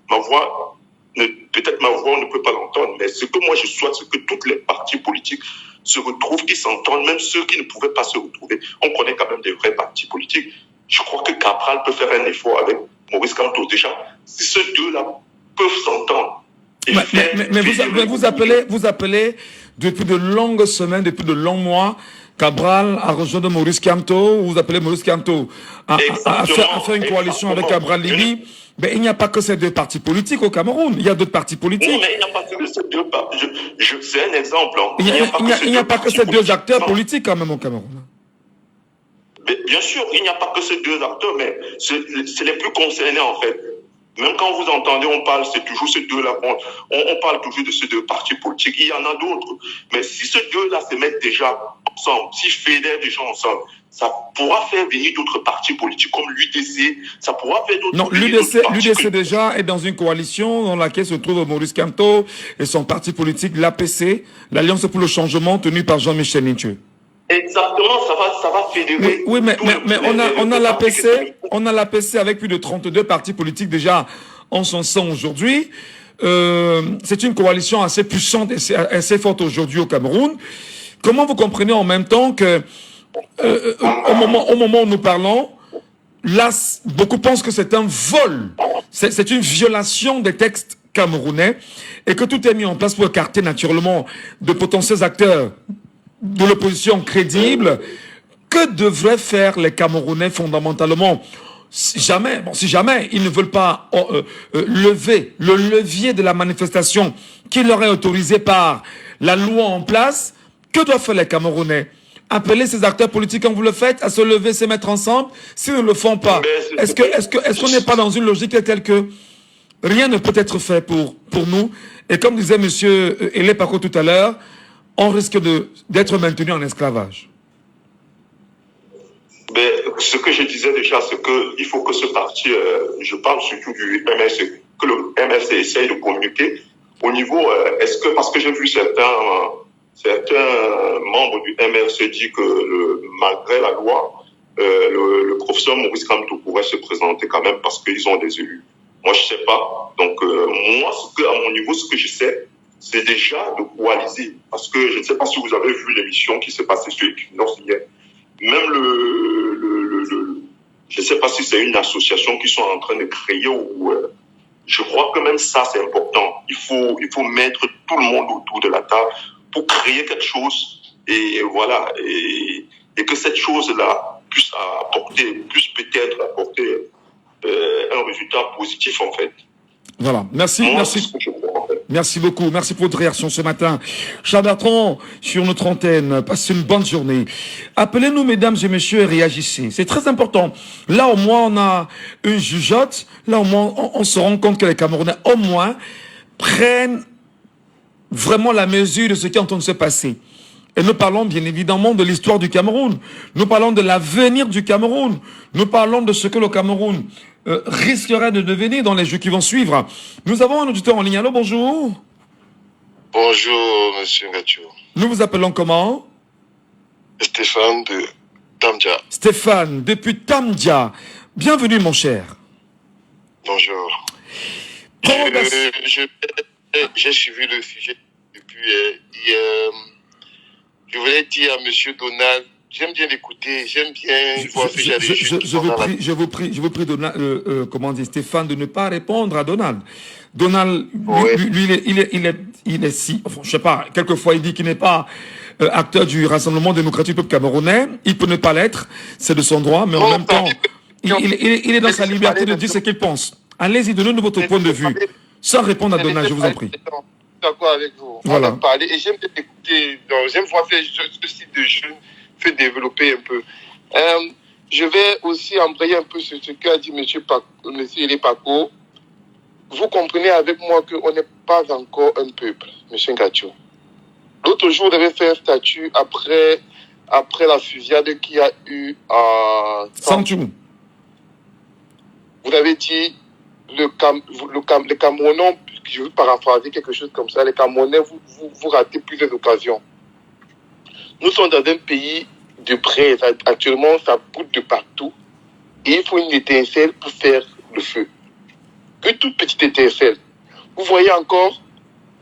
peut-être ma voix, on ne peut pas l'entendre, mais ce que moi je souhaite, c'est que tous les partis politiques se retrouvent, qu'ils s'entendent, même ceux qui ne pouvaient pas se retrouver. On connaît quand même des vrais partis politiques. Je crois que Cabral peut faire un effort avec Maurice Kamto déjà. Si ces deux-là peuvent s'entendre. Mais vous appelez depuis de longues semaines, depuis de longs mois, Cabral a rejoint Maurice Kamto, vous appelez Maurice Kamto à faire une coalition avec Cabral Libye. Mais il n'y a pas que ces deux partis politiques au Cameroun, il y a d'autres partis politiques. Non, mais il n'y a pas que ces deux partis. C'est un exemple. Hein. Il n'y a pas que ces deux acteurs politiques quand même au Cameroun. Mais bien sûr, il n'y a pas que ces deux acteurs, mais c'est les plus concernés en fait. Même quand vous entendez, on parle, c'est toujours ces deux-là. On parle toujours de ces deux partis politiques. Il y en a d'autres. Mais si ces deux-là se mettent déjà ensemble, s'ils fédèrent déjà ensemble, ça pourra faire venir d'autres partis politiques comme l'UDC. Ça pourra faire d'autres. Non, l'UDC déjà est dans une coalition dans laquelle se trouve Maurice Kamto et son parti politique, l'APC, l'Alliance pour le changement, tenue par Jean-Michel Nintueux. Exactement, ça va fédérer. Oui, mais on a l'APC avec plus de 32 partis politiques déjà en son sein aujourd'hui. C'est une coalition assez puissante et assez forte aujourd'hui au Cameroun. Comment vous comprenez en même temps que au moment où nous parlons, là, beaucoup pensent que c'est un vol. C'est une violation des textes camerounais et que tout est mis en place pour écarter naturellement de potentiels acteurs de l'opposition crédible. Que devraient faire les Camerounais fondamentalement? Si jamais ils ne veulent pas lever le levier de la manifestation qui leur est autorisé par la loi en place, que doivent faire les Camerounais? Appeler ces acteurs politiques comme vous le faites à se lever, se mettre ensemble? S'ils ne le font pas, est-ce qu'on n'est pas dans une logique telle que rien ne peut être fait pour nous? Et comme disait monsieur Elé Paco tout à l'heure, on risque d'être maintenu en esclavage. Mais ce que je disais déjà, c'est qu'il faut que ce parti, je parle surtout du MLC, que le MLC essaye de communiquer au niveau, parce que j'ai vu certains membres du MLC dire que malgré la loi, le professeur Maurice Kamto pourrait se présenter quand même parce qu'ils ont des élus. Moi, je sais pas. Donc, moi, à mon niveau, ce que je sais, c'est déjà de coaliser. Parce que je ne sais pas si vous avez vu l'émission qui s'est passée sur Equinox hier. Même je ne sais pas si c'est une association qui sont en train de créer ou je crois que même ça c'est important. Il faut mettre tout le monde autour de la table pour créer quelque chose et voilà et que cette chose-là puisse peut-être apporter un résultat positif en fait. Voilà, merci. Merci beaucoup, merci pour votre réaction ce matin. Charles Bertrand, sur notre antenne, passez une bonne journée. Appelez-nous, mesdames et messieurs, et réagissez. C'est très important. Là, au moins, on a une jugeote. Là, au moins, on se rend compte que les Camerounais, au moins, prennent vraiment la mesure de ce qui est en train de se passer. Et nous parlons bien évidemment de l'histoire du Cameroun. Nous parlons de l'avenir du Cameroun. Nous parlons de ce que le Cameroun risquerait de devenir dans les jours qui vont suivre. Nous avons un auditeur en ligne. Allô, bonjour. Bonjour, monsieur Ngacho. Nous vous appelons comment? Stéphane de Tamdia. Stéphane, depuis Tamdia. Bienvenue, mon cher. Bonjour. J'ai suivi le sujet depuis hier. Je voulais dire à monsieur Donald, j'aime bien l'écouter, j'aime bien voir ce genre de choses. Je vous prie, Donald, Stéphane, de ne pas répondre à Donald. Donald, lui, il est si, enfin, je sais pas, quelquefois il dit qu'il n'est pas acteur du Rassemblement démocratique du peuple camerounais. Il peut ne pas l'être, c'est de son droit, mais en même temps, il est dans sa liberté de dire ce qu'il pense. Allez-y, donnez-nous votre point de vue, sans répondre à Donald, je vous en prie. D'accord avec vous. Voilà. On a parlé et j'aime écouter, j'aime voir ce style de jeu fait développer un peu. Je vais aussi embrayer un peu ce qu'a dit monsieur Elé Paco. Vous comprenez avec moi qu'on n'est pas encore un peuple, monsieur Ngacho. L'autre jour, vous avez fait un statut après la fusillade qu'il y a eu à Sanchou. Vous avez dit les Camerounais, je veux paraphraser quelque chose comme ça, les Camerounais, vous ratez plusieurs occasions. Nous sommes dans un pays de près. Actuellement, ça bout de partout. Et il faut une étincelle pour faire le feu. Une toute petite étincelle. Vous voyez encore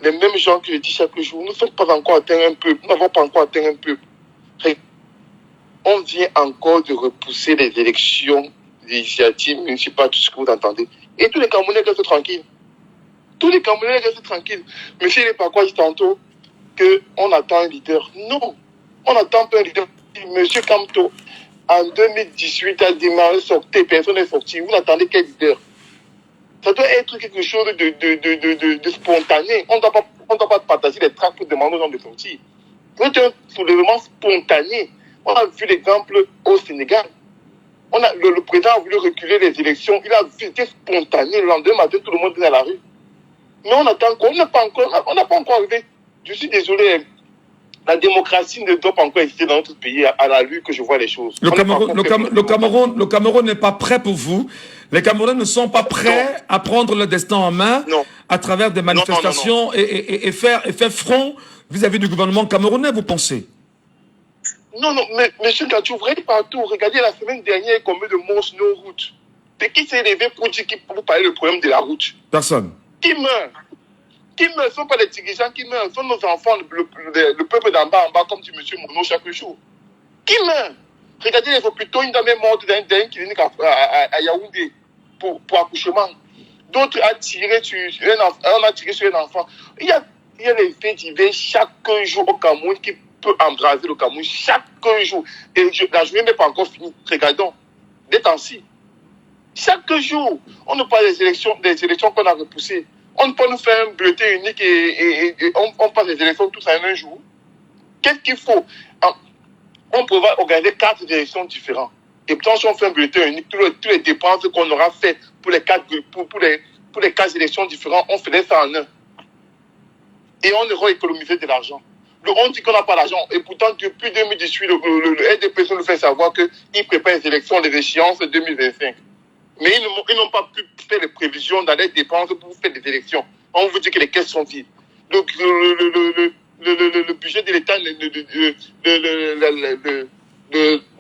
les mêmes gens que je dis chaque jour. Nous ne sommes pas encore atteints un peuple. Nous n'avons pas encore atteint un peuple. On vient encore de repousser les élections législatives, municipales, tout ce que vous entendez. Et tous les Camerounais restent tranquilles. Tous les Camerounais restent tranquilles. Monsieur Elé Paco dit tantôt qu'on attend un leader. Non, on n'attend pas un leader. Monsieur Kamto, en 2018, a démarré, sorti, personne n'est sorti. Vous attendez quel leader? Ça doit être quelque chose de spontané. On ne doit pas partager les tracts pour demander aux gens de sortir. C'est un soulèvement spontané. On a vu l'exemple au Sénégal. Le président a voulu reculer les élections. Il a vu, c'était spontané. Le lendemain matin, tout le monde est à la rue. Mais on attend encore. On n'a pas encore arrivé. Je suis désolé. La démocratie ne doit pas encore exister dans notre pays à la rue que je vois les choses. Le Cameroun n'est pas prêt pour vous. Les Camerounais ne sont pas prêts à prendre le destin en main à travers des manifestations et faire front vis-à-vis du gouvernement camerounais, vous pensez? Non, mais monsieur Ngacho, vous regardez partout. Regardez la semaine dernière combien de morts sur nos routes. C'est qui s'est levé pour dire pour parler du problème de la route? Personne. Qui meurt? Qui meurt? Ce ne sont pas les dirigeants qui meurent, ce sont nos enfants, le peuple d'en bas en bas, comme dit M. Mono chaque jour. Qui meurt? Regardez les hôpitaux, une dame est morte dans une clinique à Yaoundé pour accouchement. D'autres ont tiré sur un enfant. Il y a des faits divers chaque jour au Cameroun qui peut embraser le Cameroun chaque jour. Et la journée n'est pas encore finie. Regardons, des temps-ci. Chaque jour, on nous parle des élections qu'on a repoussées. On ne peut nous faire un bulletin unique et on passe les élections tous en un jour. Qu'est-ce qu'il faut? On peut organiser 4 élections différentes. Et pourtant, si on fait un bulletin unique, toutes les dépenses qu'on aura fait pour les 4 élections différentes, on faisait ça en un. Et on aura économisé de l'argent. On dit qu'on n'a pas d'argent. Et pourtant, depuis 2018, le RDP nous fait savoir qu'il prépare les élections, les échéances 2025. Mais ils n'ont pas pu faire les prévisions dans les dépenses pour faire des élections. On vous dit que les caisses sont vides. Donc, le budget de l'État, le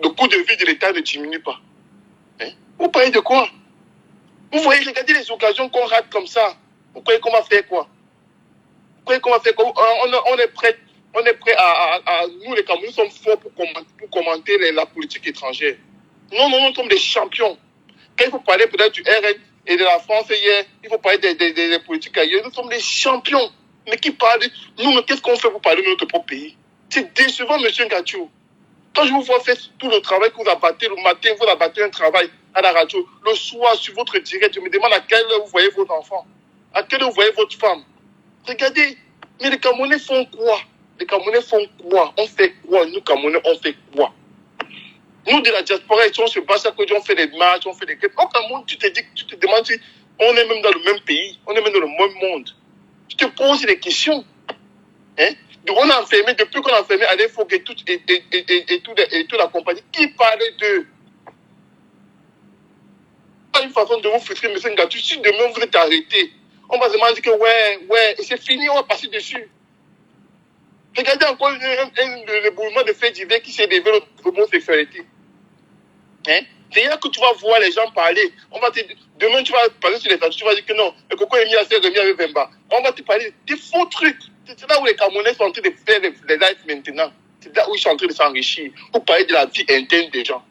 coût de vie de l'État ne diminue pas. Hein? Vous parlez de quoi? Vous voyez, regardez les occasions qu'on rate comme ça. Vous croyez qu'on va faire quoi? Vous croyez qu'on va faire quoi? On est prêt à nous, les Camerounais, sommes forts pour commenter la politique étrangère. Non, nous sommes des champions. Quand il faut parler peut-être du RN et de la France hier, il faut parler des politiques ailleurs. Nous sommes des champions. Mais qui parle? Nous, qu'est-ce qu'on fait pour parler de notre propre pays? C'est décevant, M. Ngachou. Quand je vous vois faire tout le travail que vous abattez le matin, vous abattez un travail à la radio, le soir sur votre direct, je me demande à quelle heure vous voyez votre enfant, à quelle heure vous voyez votre femme. Regardez, mais les Camerounais font quoi? Les Camerounais font quoi? On fait quoi? Nous, Camerounais, on fait quoi? Nous, de la diaspora, on se bat chaque jour, on fait des marches, on fait des grèves. Au Cameroun, tu te demandes si on est même dans le même pays, on est même dans le même monde. Tu te poses des questions. Hein? Donc, on a enfermé, depuis qu'on a enfermé Alain Fogg et toute la compagnie, qui parlait d'eux? Pas une façon de vous frustrer, M. Ngachou. Si demain vous êtes arrêté, on va se demander que ouais, et c'est fini, on va passer dessus. Regardez encore le mouvement de faits divers qui s'est développé l'homosexualité. Hein? C'est là que tu vas voir les gens parler. Demain, tu vas parler sur les statuts, tu vas dire que non, le coco est mis à remis avec Vemba. On va te parler des faux trucs. C'est là où les Camerounais sont en train de faire les lives maintenant. C'est là où ils sont en train de s'enrichir pour parler de la vie interne des gens.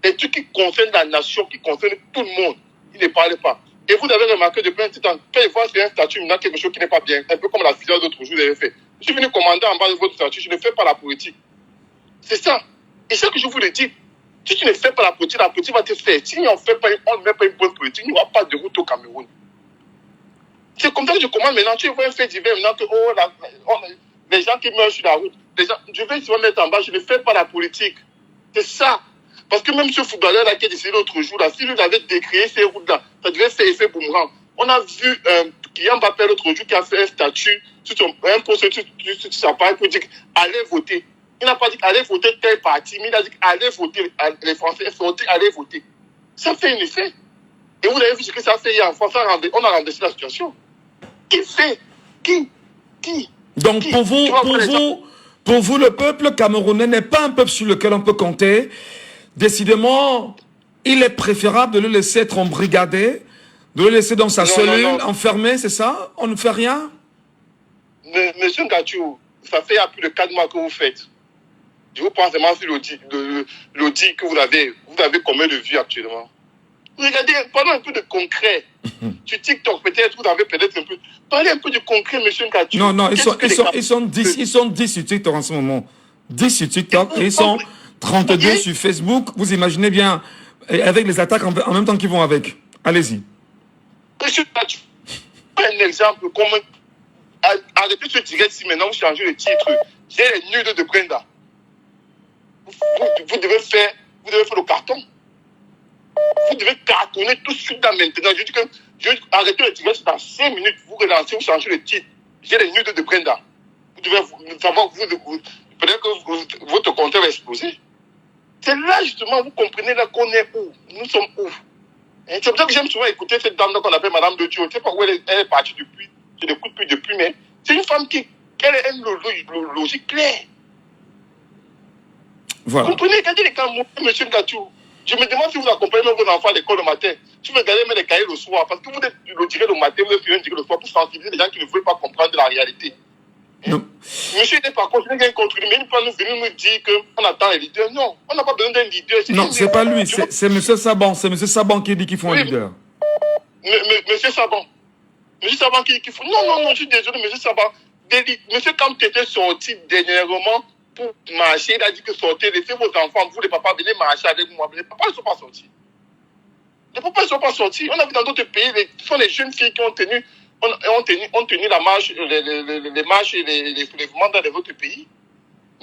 Les trucs qui concernent la nation, qui concernent tout le monde, ils ne parlent pas. Et vous avez remarqué depuis un petit temps, quand ils voient sur un statut, maintenant quelque chose qui n'est pas bien, un peu comme la filiale d'autres jours, vous avez fait. Je suis venu commander en bas de votre statut, je ne fais pas la politique. C'est ça. Et c'est ce que je vous le dis. Si tu ne fais pas la politique va te faire. Si on ne met pas une bonne politique, il n'y aura pas de route au Cameroun. C'est comme ça que je commande maintenant. Tu vois un fait divers maintenant que les gens qui meurent sur la route, je vais se mettre en bas, je ne fais pas la politique. C'est ça. Parce que même ce footballeur-là qui a décidé l'autre jour, là, si lui avait décréé ces routes-là, ça devait faire effet boomerang. On a vu Kylian Mbappé l'autre jour qui a fait un statut, un post sur sa page pour dire allez voter. Il n'a pas dit allez voter tel parti, mais il a dit allez voter, les Français, allez voter. Ça fait un effet. Et vous avez vu ce que ça a fait hier en France, on a renversé la situation. Qui fait? Qui? Donc pour vous, le peuple camerounais n'est pas un peuple sur lequel on peut compter. Décidément, il est préférable de le laisser être embrigadé, de le laisser dans sa cellule, enfermé, c'est ça? On ne fait rien? Monsieur Ngachou, ça fait plus de 4 mois que vous faites. Je vous pense vraiment sur l'audit que vous avez combien de vues actuellement? Regardez, parlons un peu de concret. Sur TikTok, peut-être, vous avez peut-être un peu... Parlez un peu de concret, monsieur Ngachou. Non, ils sont 10 sur TikTok en ce moment. 10 sur TikTok et ils sont 32 sur Facebook. Vous imaginez bien, avec les attaques en même temps qu'ils vont avec. Allez-y. Monsieur Ngachou, un exemple, comment... Arrêtez ce direct si maintenant vous changez le titre. J'ai les nudes de Brenda. Vous devez faire le carton. Vous devez cartonner tout de suite maintenant. Je dis que arrêtez le direct dans 5 minutes. Vous relancez, vous changez le titre. J'ai les nudes de Brenda. Vous devez savoir, peut-être que votre compteur va exploser. C'est là justement, vous comprenez là qu'on est où. Nous sommes où. C'est pour ça que j'aime souvent écouter cette dame qu'on appelle Madame de Dieu. Je ne sais pas où elle est partie depuis. Je n'écoute plus depuis, mais c'est une femme qui a une logique claire. Voilà. Vous comprenez, regardez les Camerounais, monsieur Ngachou. Je me demande si vous accompagnez même vos enfants à l'école le matin. Si vous regardez même les cahiers le soir, parce que vous êtes le tiré le matin, vous êtes le tiré le soir pour sensibiliser les gens qui ne veulent pas comprendre la réalité. Non. Monsieur n'est pas contre, il n'est contre lui, mais il ne peut pas nous venir nous dire qu'on attend les leaders. Non, on n'a pas besoin d'un leader. Non, c'est pas lui, c'est M. Saban. C'est M. Saban qui dit qu'il faut un leader. Monsieur Saban. Monsieur Saban qui faut... Non, je suis désolé, monsieur Saban. Monsieur Kamte était sorti dernièrement pour marcher. Il a dit que sortez, laissez vos enfants, vous les papas, venez marcher avec moi. Les papas ne sont pas sortis. Les papas ne sont pas sortis. On a vu dans d'autres pays, ce sont les jeunes filles qui ont tenu la marche, les marches et les soulèvements dans les autres pays.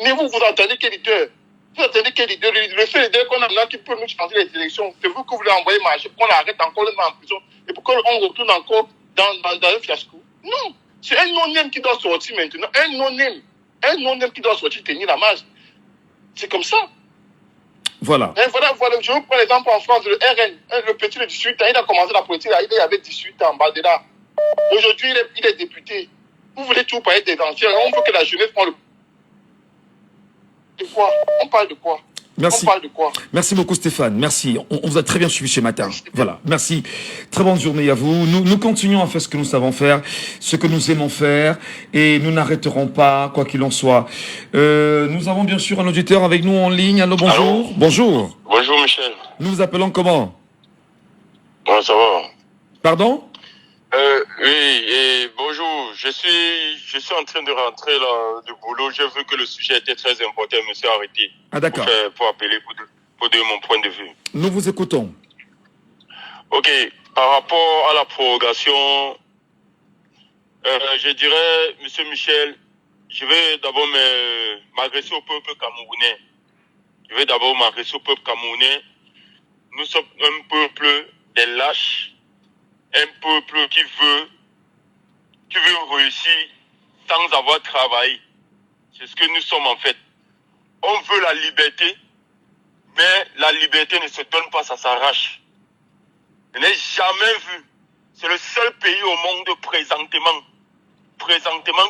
Mais vous attendez quel leader? Vous attendez quel leader? Le seul leader qu'on a là qui peut nous changer les élections, c'est vous que vous voulez envoyer marcher pour qu'on l'arrête encore, le met en prison et pour qu'on retourne encore dans un fiasco. Non, c'est un non-name qui doit sortir maintenant. Un non-name qui doit sortir tenir la marche. C'est comme ça. Voilà. Et voilà. Je vous prends l'exemple en France, le RN, le petit de 18 ans, il a commencé la politique, il avait 18 ans, Baldera. Aujourd'hui, il est député. Vous voulez tout parler des anciens. On veut que la jeunesse prenne le... De quoi? On parle de quoi? Merci. On parle de quoi? Merci beaucoup Stéphane, merci. On vous a très bien suivi chez Matin. Voilà, merci. Très bonne journée à vous. Nous continuons à faire ce que nous savons faire, ce que nous aimons faire, et nous n'arrêterons pas, quoi qu'il en soit. Nous avons bien sûr un auditeur avec nous en ligne. Allô, bonjour. Allô. Bonjour. Bonjour Michel. Nous vous appelons comment? Bon, ça va. Pardon? Oui, et bonjour. Je suis en train de rentrer là du boulot. J'ai vu que le sujet était très important. Je me suis arrêté. Ah d'accord. Pour appeler pour donner mon point de vue. Nous vous écoutons. Ok. Par rapport à la prorogation, je dirais, Monsieur Michel, je vais d'abord m'adresser au peuple camerounais. Je vais d'abord m'adresser au peuple camerounais. Nous sommes un peuple des lâches. Un peuple qui veut réussir sans avoir travaillé. C'est ce que nous sommes en fait. On veut la liberté, mais la liberté ne se donne pas, ça s'arrache. Je n'ai jamais vu. C'est le seul pays au monde présentement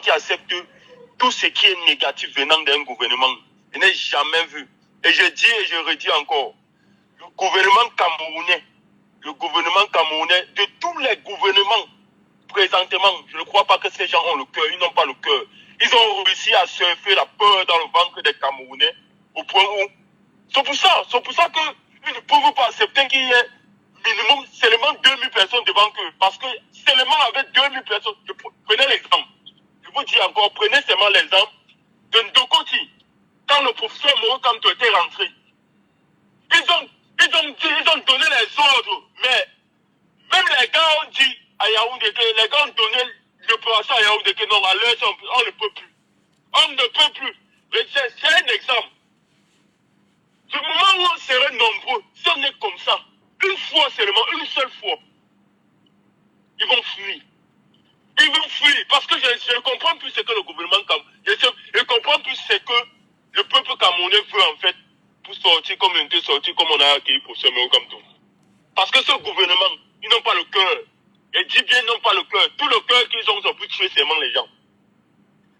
qui accepte tout ce qui est négatif venant d'un gouvernement. Je n'ai jamais vu. Et je dis et je redis encore, le gouvernement camerounais, de tous les gouvernements, présentement, je ne crois pas que ces gens ont le cœur, ils n'ont pas le cœur. Ils ont réussi à surfer la peur dans le ventre des Camerounais, au point où, c'est pour ça qu'ils ne peuvent pas accepter qu'il y ait minimum seulement 2000 personnes devant eux, parce que seulement avec 2000 personnes, prenez l'exemple, je vous dis encore, prenez seulement l'exemple de Ndokoti, quand le professeur Moro Kamto était rentré, ils ont donné les ordres, mais même les gars ont dit à Yaoundé que les gars ont donné l'opération à Yaoundé que non, à l'heure, on ne peut plus. On ne peut plus. Mais c'est un exemple. Du moment où on serait nombreux, si on est comme ça, une fois seulement, une seule fois, ils vont fuir. Ils vont fuir parce que je ne comprends plus ce que le gouvernement je ne comprends plus ce que le peuple camerounais veut en fait pour sortir comme on était sorti, comme on a accueilli pour ce moment comme tout. Parce que ce gouvernement, ils n'ont pas le cœur. Et dis bien, ils n'ont pas le cœur. Tout le cœur qu'ils ont, ils ont pu tuer seulement les gens.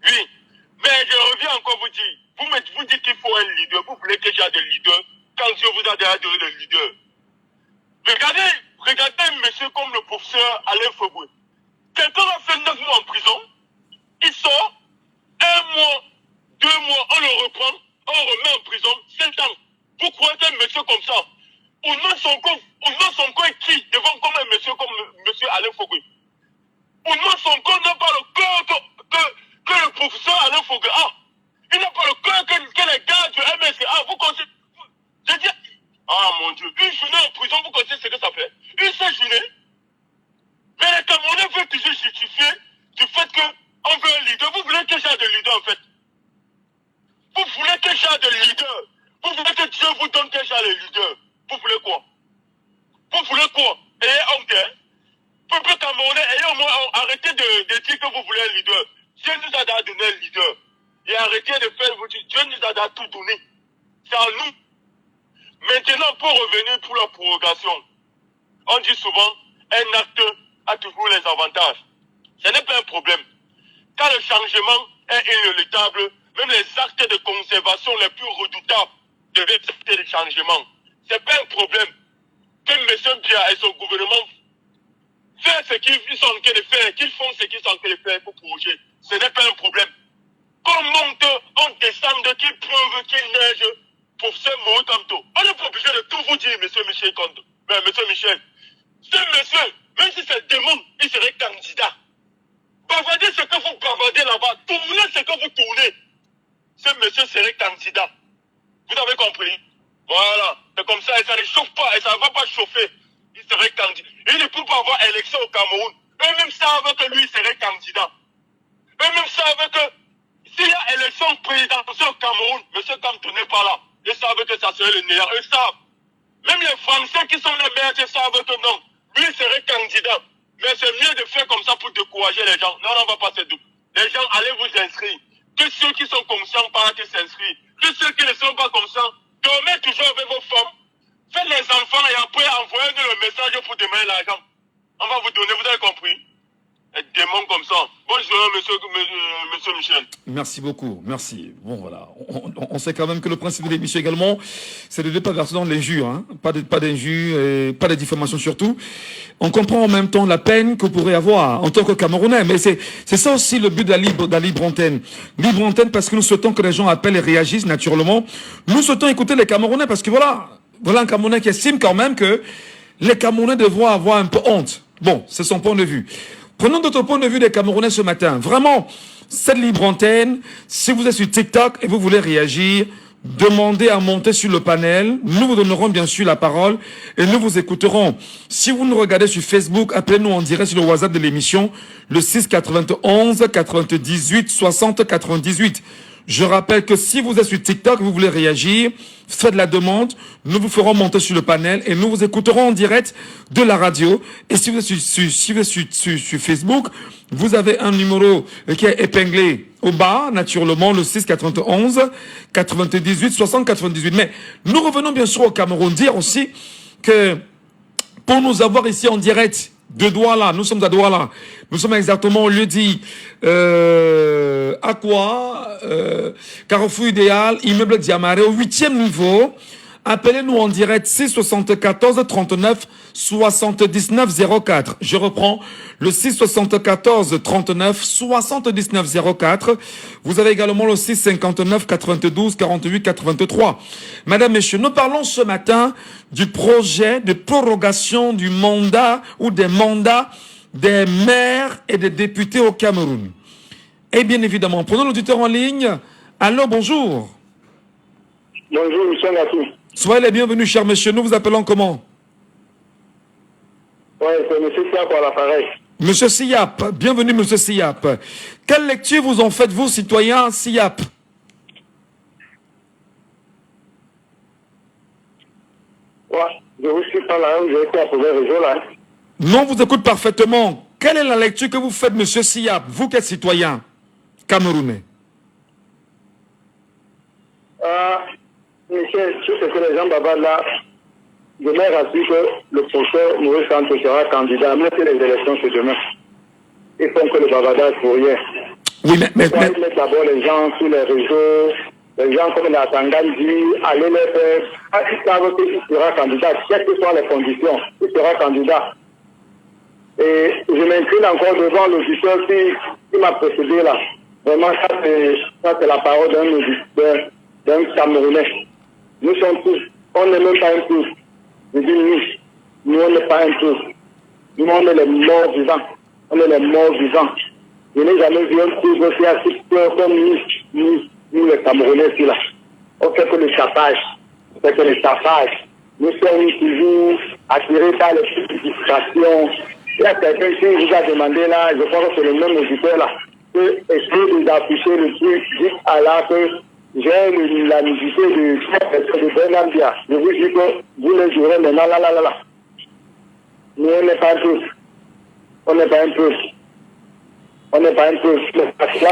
Oui. Mais je reviens encore vous dire. Vous dites qu'il faut un leader. Vous voulez que j'ai des leaders quand Dieu vous a déjà donné des leaders. Regardez un monsieur comme le professeur Alain Fogoué. Quelqu'un a fait 9 mois en prison. Il sort. 1 mois, 2 mois, on le reprend. On le remet en prison. 5 ans. Vous croyez qu'un monsieur comme ça, Ousmane Sonko est qui devant comme un monsieur comme monsieur Alain Fogoué? Ousmane Sonko n'a pas le cœur que le professeur Alain Fogoué a. Il n'a pas le cœur que les gars du MSA. Vous connaissez. Je dis, ah mon Dieu, une journée en prison, vous connaissez ce que ça fait? Une seule journée. Mais les Camerounais veulent toujours justifier du fait qu'on veut un leader. Vous voulez que j'ai des leaders en fait. Vous voulez que j'ai des leaders. Vous voulez que Dieu vous donne que j'ai les leaders. Vous voulez quoi? Vous voulez quoi? Ayez honte, hein? Peuple camerounais, ayez au moins arrêtez de dire que vous voulez un leader. Dieu nous a donné un leader. Et arrêtez de faire vous dire, Dieu nous a tout donné. C'est à nous. Maintenant, pour revenir pour la prorogation, on dit souvent, un acte a toujours les avantages. Ce n'est pas un problème. Quand le changement est inéluctable, même les actes de conservation les plus redoutables devaient accepter le changement. Ce n'est pas un problème que M. Bia et son gouvernement fassent ce qu'ils sont en train de faire, qu'ils font ce qu'ils sont en train de faire pour projet. Ce n'est pas un problème. qu'on monte, on descende, qu'il pleuve, qu'il neige, pour ce mot tantôt. On n'est pas obligé de tout vous dire, monsieur Michel Conte. Mais monsieur Michel, ce monsieur, même si c'est démon, il serait candidat. Bavardez ce que vous bavardez là-bas, tournez ce que vous tournez. Ce monsieur serait candidat. Vous avez compris? Voilà. C'est comme ça, et ça ne chauffe pas, et ça ne va pas chauffer. Il serait candidat. Il ne peut pas avoir élection au Cameroun. Eux-mêmes savent que lui serait candidat. Eux-mêmes savent que s'il y a élection présidentielle au Cameroun, M. Kanto n'est pas là. Ils savent que ça serait le néant. Ils savent. Même les Français qui sont les maîtres, ils savent que non. Lui serait candidat. Mais c'est mieux de faire comme ça pour décourager les gens. Non, on ne va pas se douter. Les gens, allez vous inscrire. Que ceux qui sont conscients partent s'inscrire. Que ceux qui ne sont pas conscients, dormez toujours avec vos femmes. Faites les enfants et après envoyez-nous le message pour demander l'argent. On va vous donner, vous avez compris? Un démon comme ça. Bonjour, monsieur Michel. Merci beaucoup, merci. Bon, voilà. On sait quand même que le principe de l'émission également, c'est de ne pas verser dans l'injure, hein. Pas d'injure et pas de diffamation surtout. On comprend en même temps la peine que vous pourrez avoir en tant que Camerounais. Mais c'est ça aussi le but de la libre antenne. Libre antenne parce que nous souhaitons que les gens appellent et réagissent naturellement. Nous souhaitons écouter les Camerounais parce que voilà un Camerounais qui estime quand même que les Camerounais devront avoir un peu honte. Bon, c'est son point de vue. Prenons notre point de vue des Camerounais ce matin. Vraiment, cette libre antenne, si vous êtes sur TikTok et vous voulez réagir, demandez à monter sur le panel. Nous vous donnerons bien sûr la parole et nous vous écouterons. Si vous nous regardez sur Facebook, appelez-nous en direct sur le WhatsApp de l'émission, le 6 91 98 60 98. Je rappelle que si vous êtes sur TikTok et vous voulez réagir, faites la demande, nous vous ferons monter sur le panel et nous vous écouterons en direct de la radio. Et si vous êtes sur Facebook, vous avez un numéro qui est épinglé au bas, naturellement, le 6 91 98 60 98. Mais nous revenons bien sûr au Cameroun, dire aussi que pour nous avoir ici en direct de Douala, nous sommes à Douala, nous sommes exactement au lieu dit Aqua, Carrefour Idéal, immeuble Diamaré, au 8e niveau. Appelez-nous en direct 674 39 79 04. Je reprends le 674 39 79 04. Vous avez également le 659 92 48 83. Madame, Messieurs, nous parlons ce matin du projet de prorogation du mandat ou des mandats des maires et des députés au Cameroun. Et bien évidemment, prenons l'auditeur en ligne. Allô, bonjour. Bonjour, monsieur Ngatou. Soyez les bienvenus, chers messieurs. Nous vous appelons comment? Oui, c'est monsieur Siap à l'appareil. Monsieur Siap, bienvenue, monsieur Siap. Quelle lecture vous en faites, vous, citoyens Siap? Ouais, je vous suis pas là, j'ai été à trouver le réseau là. Non, vous écoute parfaitement. Quelle est la lecture que vous faites, monsieur Siap, vous qui êtes citoyen camerounais? Monsieur, sur ce que les gens bavardent là, je me rassure que le professeur Maurice Kanto sera candidat, même si les élections se demain. Ils font que le bavardage pour rien. Oui, mais... Ils mettent d'abord les gens sur les réseaux, les gens comme la Tangandi, allez les faire. Ils savent qu'il sera candidat, quelles que soient les conditions, il sera candidat. Et je m'incline encore devant l'auditeur qui m'a précédé là. Vraiment, ça c'est la parole d'un Camerounais. Nous sommes tous, on n'est même pas un tous. Je dis nous on n'est pas un tous. Nous on est les morts vivants. On est les morts vivants. Je n'ai jamais vu un tous aussi assez peur comme nous les Camerounais ici là. On fait que le chapage. On fait que le chapage. Nous sommes toujours attirés par les petites distractions. Il y a quelqu'un qui vous a demandé là, je crois que c'est le même auditeur là, que essayer d'afficher le truc, dites à là que j'ai la nudité de Bernambia. Je vous dis que vous les jouerez maintenant là. Mais on n'est pas un peu. On n'est pas un peu. On n'est pas un peu.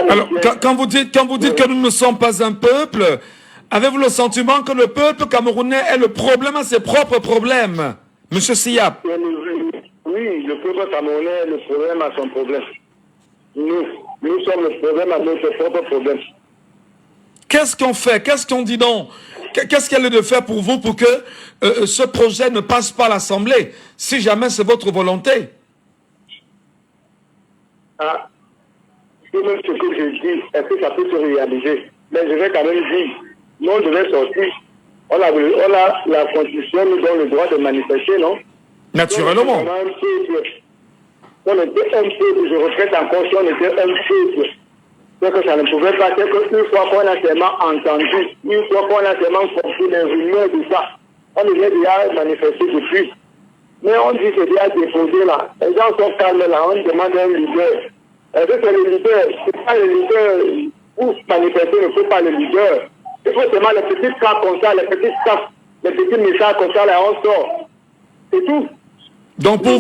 Alors, quand vous dites que nous ne sommes pas un peuple, avez-vous le sentiment que le peuple camerounais est le problème à ses propres problèmes, monsieur Siap? Oui, le peuple camerounais est le problème à son problème. Nous sommes le problème à notre propre problème. Qu'est-ce qu'on fait? Qu'est-ce qu'on dit donc? Qu'est-ce qu'elle est de faire pour vous pour que ce projet ne passe pas à l'Assemblée, si jamais c'est votre volonté? Et même ce que je dis, est-ce que ça peut se réaliser? Mais je vais quand même dire, nous on devait sortir. On a la Constitution nous donne le droit de manifester, non? Naturellement. On était un peuple, je regrette encore si on était un peuple. Donc ça ne pouvait pas être qu'une fois qu'on a seulement entendu, une fois qu'on a seulement compris les rumeurs de ça, on devait déjà manifester depuis. Mais on dit que c'est déjà déposé là. Les gens sont calmes là, on demande un leader. Est-ce que c'est le leader? C'est pas le leader pour manifester, ne faut pas le leader. Il faut seulement les petits cas comme ça, les petits cas, les petits messages comme ça, là, on sort. C'est tout. Donc pour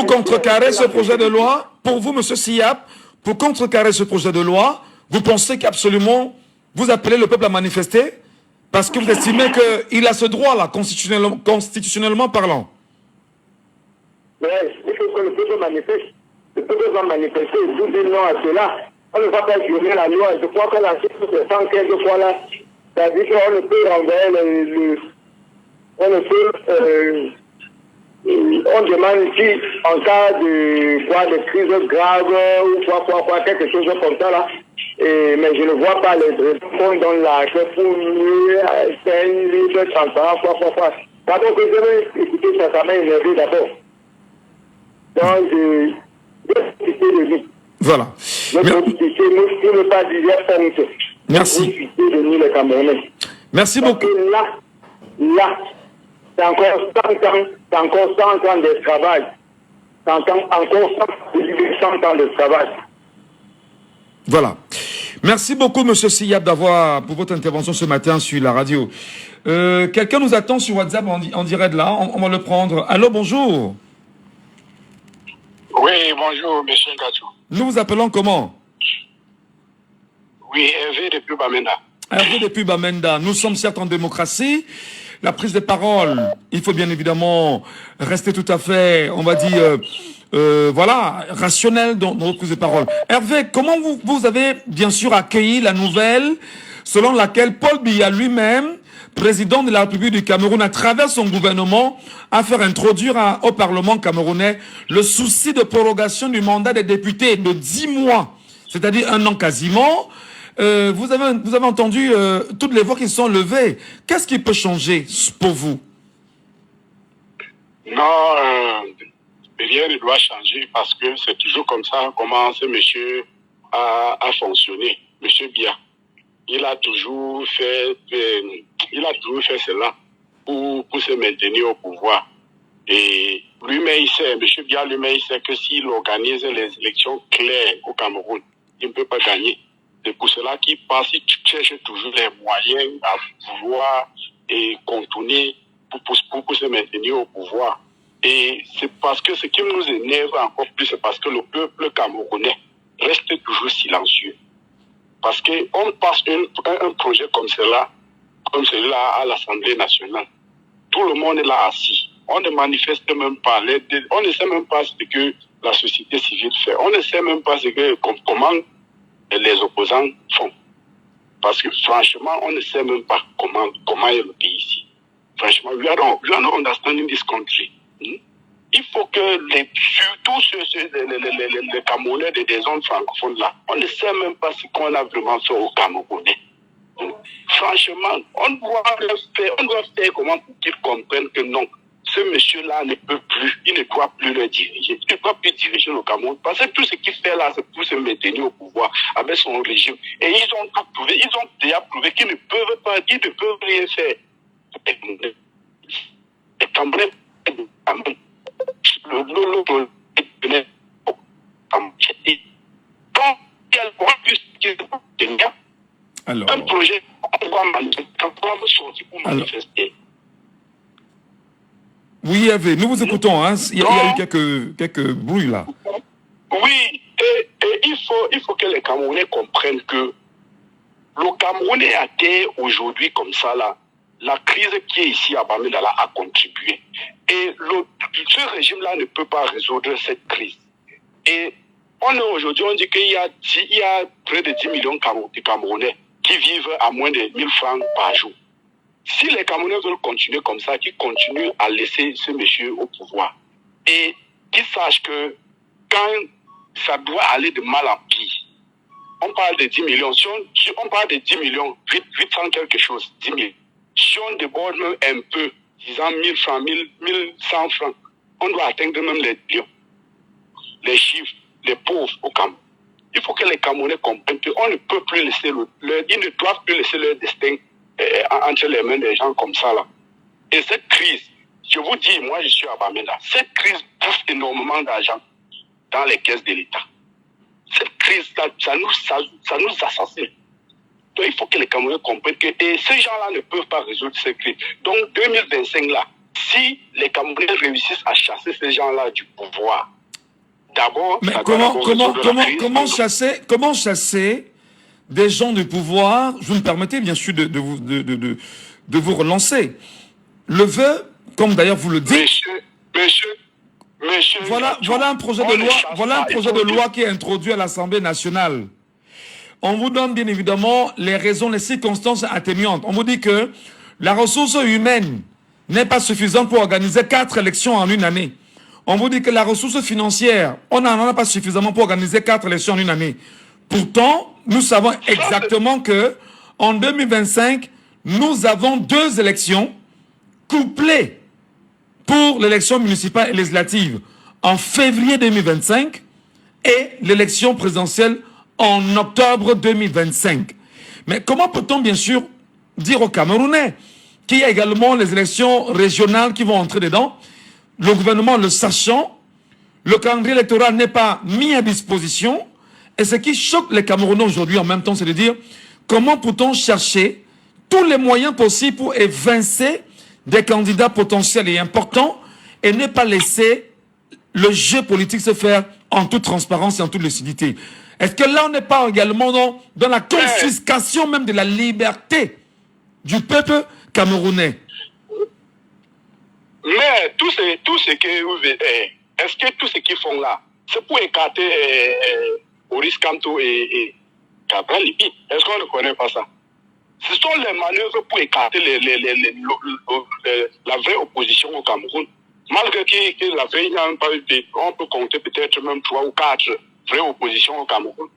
contrecarrer ce projet de loi, pour vous, M. Siap, pour contrecarrer ce projet de loi, vous pensez qu'absolument, vous appelez le peuple à manifester parce que vous estimez qu'il a ce droit-là, constitutionnellement parlant? Mais il faut que le peuple manifeste. Le peuple va manifester, vous dites non à cela. On ne va pas violer la loi. Je crois que la chose de 115 fois là, ça dit qu'on ne peut renvoyer on ne peut, on demande si en cas de crise grave ou quelque chose comme ça là, mais je ne vois pas les fonds dans la pour mieux faire une libre transparence, Pardon que je vais écouter ça, ça m'a énervé d'abord. Donc, je vais citer le livre. Voilà. Ne pas dire honte. Merci. De nous les Camerounais. Merci beaucoup. Là, c'est encore 100 ans de travail. Encore 100 ans de travail. Voilà. Merci beaucoup, M. Siap, pour votre intervention ce matin sur la radio. Quelqu'un nous attend sur WhatsApp en direct là. On va le prendre. Allô, bonjour. Oui, bonjour, M. Gatou. Nous vous appelons comment? Oui, Hervé depuis Bamenda. Hervé depuis Bamenda. Nous sommes certes en démocratie. La prise de parole, il faut bien évidemment rester tout à fait, on va dire, rationnel dans notre prise de parole. Hervé, comment vous avez bien sûr accueilli la nouvelle selon laquelle Paul Biya lui-même, président de la République du Cameroun, à travers son gouvernement, a fait introduire au Parlement camerounais le souci de prorogation du mandat des députés de 10 mois, c'est-à-dire 1 an quasiment. Vous avez entendu toutes les voix qui sont levées. Qu'est-ce qui peut changer pour vous? Non, rien ne doit changer parce que c'est toujours comme ça comment ce monsieur a fonctionné. Monsieur Biya, il a toujours fait cela pour se maintenir au pouvoir. Et lui-même, il sait, monsieur Biya lui-même, il sait que s'il organise les élections claires au Cameroun, il ne peut pas gagner. C'est pour cela qu'il passe, il cherche toujours les moyens à vouloir et contourner pour se maintenir au pouvoir. Et c'est parce que ce qui nous énerve encore plus, c'est parce que le peuple camerounais reste toujours silencieux. Parce qu'on passe un projet comme celui-là à l'Assemblée nationale. Tout le monde est là assis. On ne manifeste même pas. On ne sait même pas ce que la société civile fait. On ne sait même pas comment les opposants font. Parce que franchement, on ne sait même pas comment est le pays ici. Franchement, we are not understanding this country. Il faut que surtout les Camerounais des zones francophones là, on ne sait même pas ce qu'on a vraiment fait aux Camerounais. Franchement, on doit faire comment pour qu'ils comprennent que non, ce monsieur-là ne peut plus, il ne doit plus le diriger. Il ne doit plus diriger le Cameroun. Parce que tout ce qu'il fait là, c'est pour se maintenir au pouvoir avec son régime. Et ils ont tout prouvé, ils ont déjà prouvé qu'ils ne peuvent pas, ils ne peuvent rien faire. Les Camerounais, alors, un projet, on va sortir pour manifester. Oui, Hervé, nous vous écoutons. Hein. Il y a eu quelques bruits là. Oui, et il faut que les Camerounais comprennent que le Cameroun est à terre aujourd'hui comme ça là. La crise qui est ici à Bamenda a contribué. Et ce régime-là ne peut pas résoudre cette crise. Et aujourd'hui, on dit qu'il y a près de 10 millions de Camerounais qui vivent à moins de 1000 francs par jour. Si les Camerounais veulent continuer comme ça, qu'ils continuent à laisser ce monsieur au pouvoir. Et qu'ils sachent que quand ça doit aller de mal en pire. On parle de 10 millions. Si on parle de 10 millions, 800 quelque chose, 10 000. Si on déborde même un peu, disant 1000 francs, 1100 francs, on doit atteindre même les millions. Les chiffres, les pauvres au Cameroun. Il faut que les Camerounais comprennent qu'on ne peut plus laisser ils ne doivent plus laisser leur destin entre les mains des gens comme ça là. Et cette crise, je vous dis, moi je suis à Bamenda, cette crise bouffe énormément d'argent dans les caisses de l'État. Cette crise, ça nous assassine. Donc il faut que les Camerounais comprennent que ces gens-là ne peuvent pas résoudre cette crise. Donc 2025 là, si les Camerounais réussissent à chasser ces gens-là du pouvoir, d'abord... Mais comment chasser des gens du pouvoir? Vous me permettez bien sûr de vous relancer. Le vœu, comme d'ailleurs vous le dites... Monsieur, voilà un projet de loi qui est introduit à l'Assemblée nationale. On vous donne bien évidemment les raisons, les circonstances atténuantes. On vous dit que la ressource humaine n'est pas suffisante pour organiser 4 élections en une année. On vous dit que la ressource financière, on n'en a pas suffisamment pour organiser 4 élections en une année. Pourtant, nous savons exactement que en 2025, nous avons 2 élections couplées pour l'élection municipale et législative en février 2025 et l'élection présidentielle en octobre 2025. Mais comment peut-on bien sûr dire aux Camerounais qu'il y a également les élections régionales qui vont entrer dedans? Le gouvernement le sachant, le calendrier électoral n'est pas mis à disposition. Et ce qui choque les Camerounais aujourd'hui en même temps, c'est de dire comment peut-on chercher tous les moyens possibles pour évincer des candidats potentiels et importants et ne pas laisser le jeu politique se faire en toute transparence et en toute lucidité. Est-ce que là, on n'est pas également dans la confiscation même de la liberté du peuple camerounais? Mais tout ce que vous voyez, est-ce que tout ce qu'ils font là, c'est pour écarter Maurice Kamto et Gabriel Libi? Est-ce qu'on ne connaît pas ça? Ce sont les manœuvres pour écarter la vraie opposition au Cameroun. Malgré que la vraie, on peut compter peut-être même 3 ou 4 vraies oppositions au Cameroun.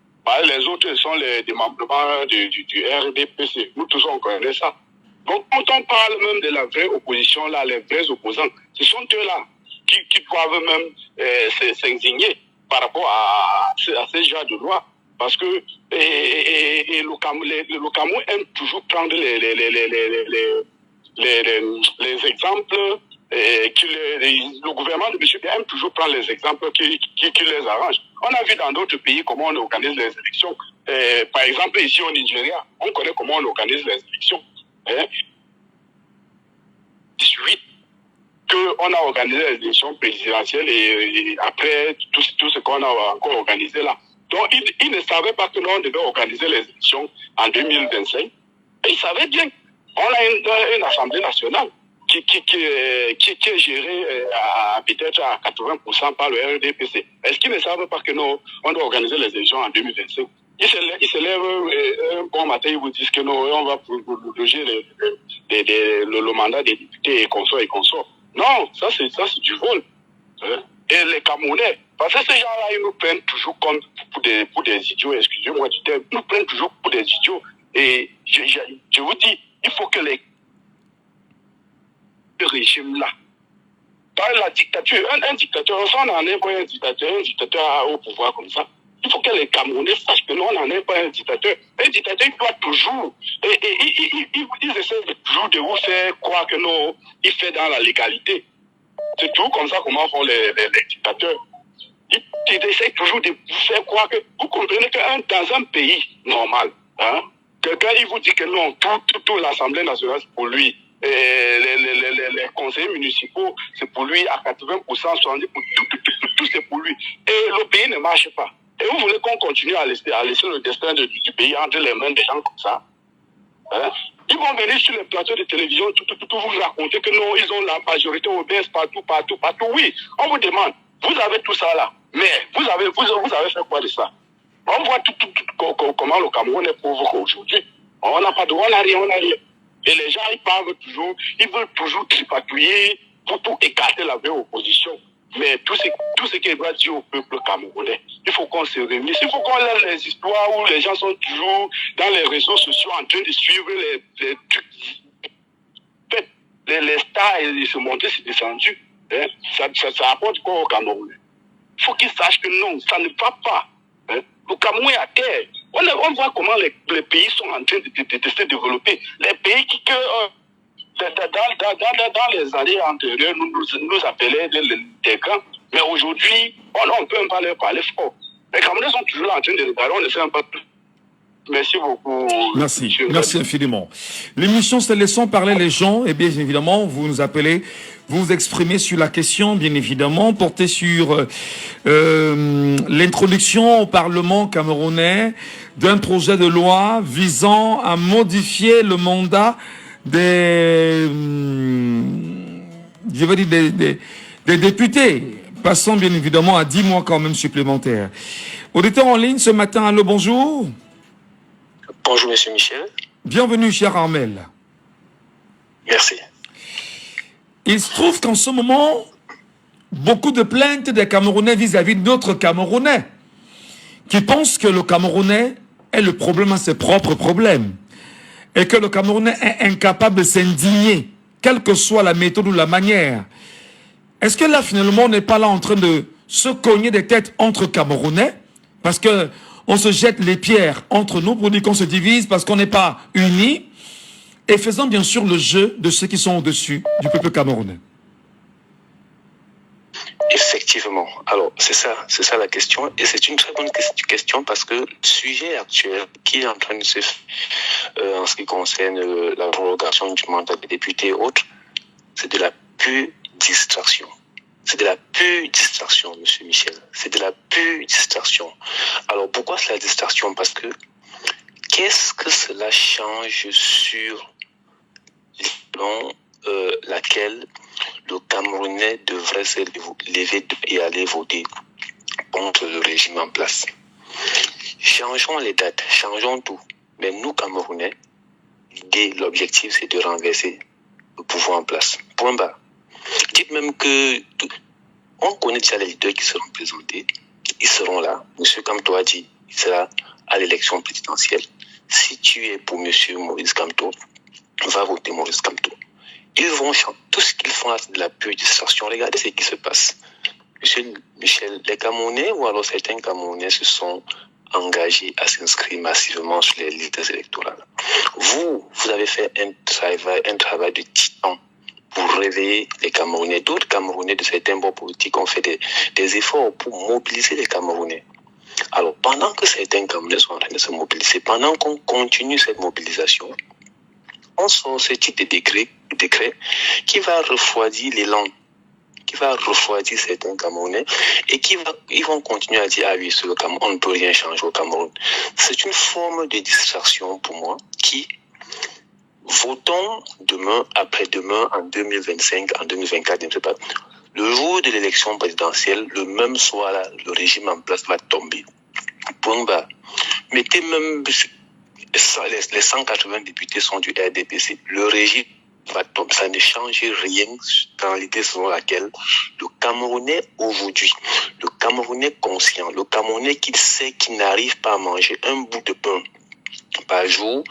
Les autres sont les démembrements du RDPC. Nous tous on connaît ça. Donc quand on parle même de la vraie opposition, là, les vrais opposants, ce sont eux-là qui doivent même s'indigner par rapport à ces genres de lois. Parce que le Cameroun aime toujours prendre les exemples, le gouvernement de M. Biya aime toujours prendre les exemples qui les arrangent. On a vu dans d'autres pays comment on organise les élections. Par exemple, ici au Nigeria, on connaît comment on organise les élections. 18, qu'on a organisé les élections présidentielles et après tout ce qu'on a encore organisé là. Donc, ils ne savaient pas que nous, on devait organiser les élections en 2025. Et ils savaient bien. On a une Assemblée nationale qui est gérée peut-être à 80% par le RDPC. Est-ce qu'ils ne savent pas que nous, on doit organiser les élections en 2025? Ils se lèvent un bon matin, ils vous disent que nous, on va loger le mandat des députés et consorts. Non, ça c'est du vol. Et les Camerounais, parce que ces gens-là, ils nous prennent toujours comme pour des idiots, excusez-moi du terme, ils nous prennent toujours pour des idiots. Et je vous dis, il faut que le régime-là, par la dictature, un dictateur, on n'en est pas un dictateur au pouvoir comme ça. Il faut que les Camerounais sachent que nous, on n'en est pas un dictateur. Un dictateur, il doit toujours, ils essaient toujours de vous faire croire que nous, il fait dans la légalité. C'est toujours comme ça comment font les dictateurs. Ils essaient toujours de vous faire croire que vous comprenez que dans un pays normal, quelqu'un il vous dit que non, toute l'Assemblée nationale c'est pour lui, les conseillers municipaux c'est pour lui à 80%, 70%, tout c'est pour lui. Et le pays ne marche pas. Et vous voulez qu'on continue à laisser le destin du pays entre les mains des gens comme ça? Ils vont venir sur les plateaux de télévision, tout vous raconter que non, ils ont la majorité obèse partout. Oui, on vous demande, vous avez tout ça là, mais vous avez fait quoi de ça? On voit comment le Cameroun est pauvre aujourd'hui. On n'a pas de, on n'a rien. Et les gens, ils veulent toujours tripatouiller pour tout écarter la vraie opposition. Mais tout ce qu'il doit dire au peuple camerounais, il faut qu'on se réunisse, il faut qu'on laisse les histoires où les gens sont toujours dans les réseaux sociaux en train de suivre les trucs, les stars et se montrer c'est descendu. Hein? Ça apporte quoi au Cameroun? Il faut qu'ils sachent que non, ça ne va pas. Hein? Le Cameroun est à terre. On voit comment les pays sont en train de se développer. Les pays qui dans les années antérieures, nous appelaient des grands. Mais aujourd'hui, on ne peut même pas leur parler fort. Les Camerounais sont toujours là en train de regarder, on ne sait même pas plus. Merci beaucoup. Merci, merci infiniment. L'émission c'est Laissons parler les gens. Et bien évidemment, vous nous appelez, vous vous exprimez sur la question, bien évidemment, portée sur l'introduction au Parlement camerounais d'un projet de loi visant à modifier le mandat des députés, passant bien évidemment à 10 mois quand même supplémentaires. Auditeur en ligne ce matin, allô, bonjour. Bonjour, monsieur Michel. Bienvenue, cher Armel. Merci. Il se trouve qu'en ce moment, beaucoup de plaintes des Camerounais vis-à-vis d'autres Camerounais qui pensent que le Camerounais est le problème à ses propres problèmes et que le Camerounais est incapable de s'indigner, quelle que soit la méthode ou la manière. Est-ce que là, finalement, on n'est pas là en train de se cogner des têtes entre Camerounais parce que on se jette les pierres entre nous pour dire qu'on se divise parce qu'on n'est pas unis, et faisant bien sûr le jeu de ceux qui sont au-dessus du peuple camerounais? Effectivement. Alors, c'est ça la question. Et c'est une très bonne question parce que le sujet actuel qui est en train de se faire en ce qui concerne la prolongation du mandat des députés et autres, c'est de la pure distraction. C'est de la pure distraction, monsieur Michel. C'est de la pure distraction. Alors, pourquoi c'est la distraction? Parce que, qu'est-ce que cela change sur laquelle le Camerounais devrait se lever et aller voter contre le régime en place? Changeons les dates, changeons tout. Mais nous, Camerounais, l'objectif, c'est de renverser le pouvoir en place. Point bas. Dites même que on connaît déjà les leaders qui seront présentés. Ils seront là. Monsieur Kamto a dit, il sera à l'élection présidentielle. Si tu es pour monsieur Maurice Kamto, va voter Maurice Kamto. Ils vont chanter. Tout ce qu'ils font, c'est de la pure distraction. Regardez ce qui se passe. Monsieur Michel, les Camerounais ou alors certains Camerounais se sont engagés à s'inscrire massivement sur les listes électorales. Vous avez fait un travail de titan pour réveiller les Camerounais. D'autres Camerounais de certains bords politiques ont fait des efforts pour mobiliser les Camerounais. Alors, pendant que certains Camerounais sont en train de se mobiliser, pendant qu'on continue cette mobilisation, on sort ce type de décret qui va refroidir l'élan, qui va refroidir certains Camerounais et ils vont continuer à dire, ah oui, sur le Cameroun, on ne peut rien changer au Cameroun. C'est une forme de distraction pour moi qui... Votons demain, après-demain, en 2025, en 2024, je ne sais pas. Le jour de l'élection présidentielle, le même soir, là, le régime en place va tomber. Point bas. Mettez même les 180 députés sont du RDPC. Le régime va tomber. Ça ne change rien dans l'idée selon laquelle le Camerounais aujourd'hui, le Camerounais conscient, le Camerounais qui sait qu'il n'arrive pas à manger un bout de pain par jour,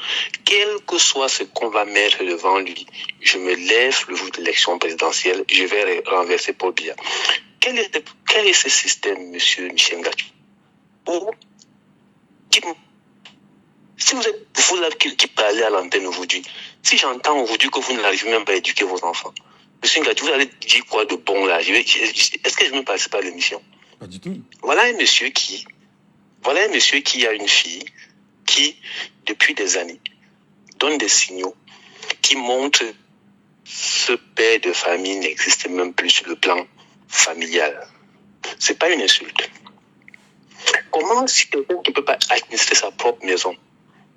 quel que soit ce qu'on va mettre devant lui, je me lève le jour de l'élection présidentielle, je vais renverser Paul Biya. Quel est ce système, monsieur Michel Ngatou? Si vous êtes vous là qui parlez à l'antenne aujourd'hui, si j'entends aujourd'hui que vous n'arrivez même pas à éduquer vos enfants, monsieur Ngatou, vous allez dire quoi de bon là? Est-ce que je ne participe pas à l'émission? Pas du tout. Voilà un monsieur qui a une fille qui, depuis des années, donne des signaux qui montrent que ce père de famille n'existe même plus sur le plan familial. C'est pas une insulte. Comment si quelqu'un qui ne peut pas administrer sa propre maison,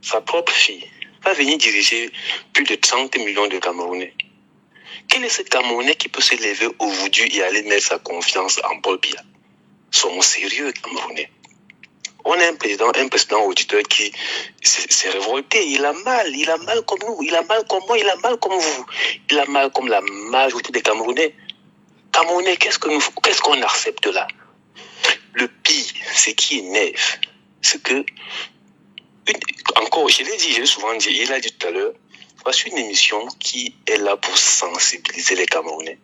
sa propre fille, va venir diriger plus de 30 millions de Camerounais? Quel est ce Camerounais qui peut se lever aujourd'hui et aller mettre sa confiance en Paul Biya? Soyons sérieux, Camerounais. On a un président auditeur qui s'est révolté. Il a mal comme nous, il a mal comme moi, il a mal comme vous. Il a mal comme la majorité des Camerounais. Camerounais, qu'est-ce qu'on accepte là? Le pire, ce qui énerve, c'est que, encore, je l'ai dit, j'ai souvent dit, il a dit tout à l'heure, voici une émission qui est là pour sensibiliser les Camerounais,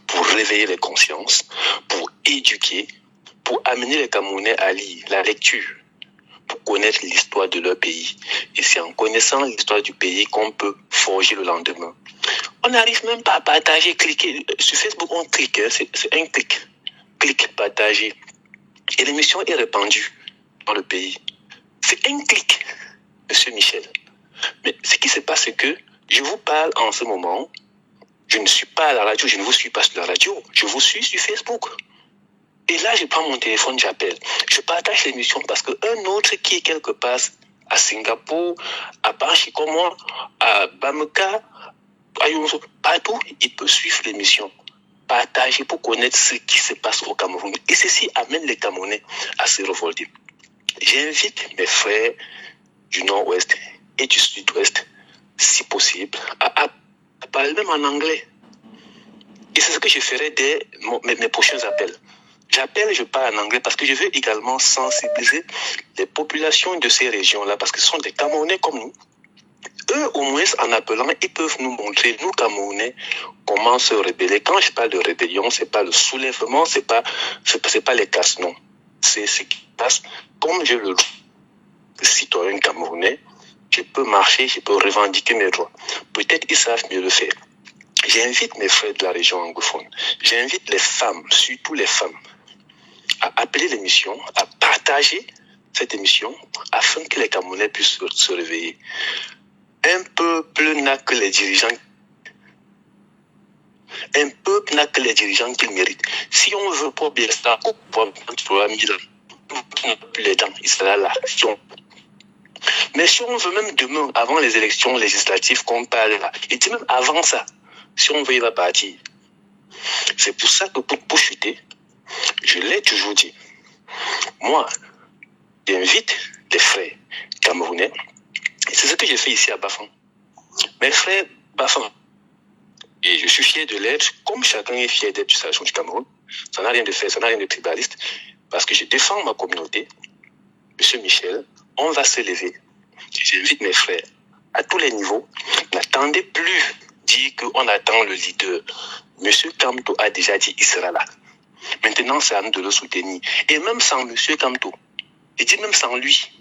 pour réveiller les consciences, pour éduquer, pour amener les Camerounais à lire la lecture, pour connaître l'histoire de leur pays. Et c'est en connaissant l'histoire du pays qu'on peut forger le lendemain. On n'arrive même pas à partager, cliquer. Sur Facebook, on clique, hein, c'est un clic. Clic, partager. Et l'émission est répandue dans le pays. C'est un clic, Monsieur Michel. Mais ce qui se passe, c'est que je vous parle en ce moment. Je ne suis pas à la radio, je ne vous suis pas sur la radio. Je vous suis sur Facebook. Et là, je prends mon téléphone, j'appelle. Je partage l'émission parce qu'un autre qui est quelque part à Singapour, à Panchikomo, à Bamaka, à Yonso, partout, il peut suivre l'émission. Partager pour connaître ce qui se passe au Cameroun. Et ceci amène les Camerounais à se révolter. J'invite mes frères du Nord-Ouest et du Sud-Ouest, si possible, à parler même en anglais. Et c'est ce que je ferai dès mes prochains appels. J'appelle, je parle en anglais parce que je veux également sensibiliser les populations de ces régions-là parce que ce sont des Camerounais comme nous. Eux, au moins, en appelant, ils peuvent nous montrer, nous Camerounais, comment se rebeller. Quand je parle de rébellion, c'est pas le soulèvement, c'est pas les casses, non. C'est ce qui passe. Comme je le citoyen camerounais, je peux marcher, je peux revendiquer mes droits. Peut-être ils savent mieux le faire. J'invite mes frères de la région anglophone, j'invite les femmes, surtout les femmes, à appeler l'émission, à partager cette émission afin que les Camerounais puissent se réveiller. Un peuple n'a que les dirigeants. Un peuple n'a que les dirigeants qu'il mérite. Si on veut pour Bielsa, pour 3000 ans, il n'a plus les dents, il sera là. Mais si on veut même demain, avant les élections législatives qu'on parle là, et dit même avant ça, si on veut, il va partir. C'est pour ça que pour chuter, je l'ai toujours dit. Moi, j'invite les frères camerounais. Et c'est ce que j'ai fait ici à Bafang. Mes frères Bafang. Et je suis fier de l'être, comme chacun est fier d'être du Salon du Cameroun. Ça n'a rien de fait, ça n'a rien de tribaliste. Parce que je défends ma communauté. Monsieur Michel, on va se lever. J'invite mes frères à tous les niveaux. N'attendez plus dire qu'on attend le leader. Monsieur Kamto a déjà dit qu'il sera là. Maintenant, c'est à nous de le soutenir. Et même sans Monsieur Kamto, et dit même sans lui.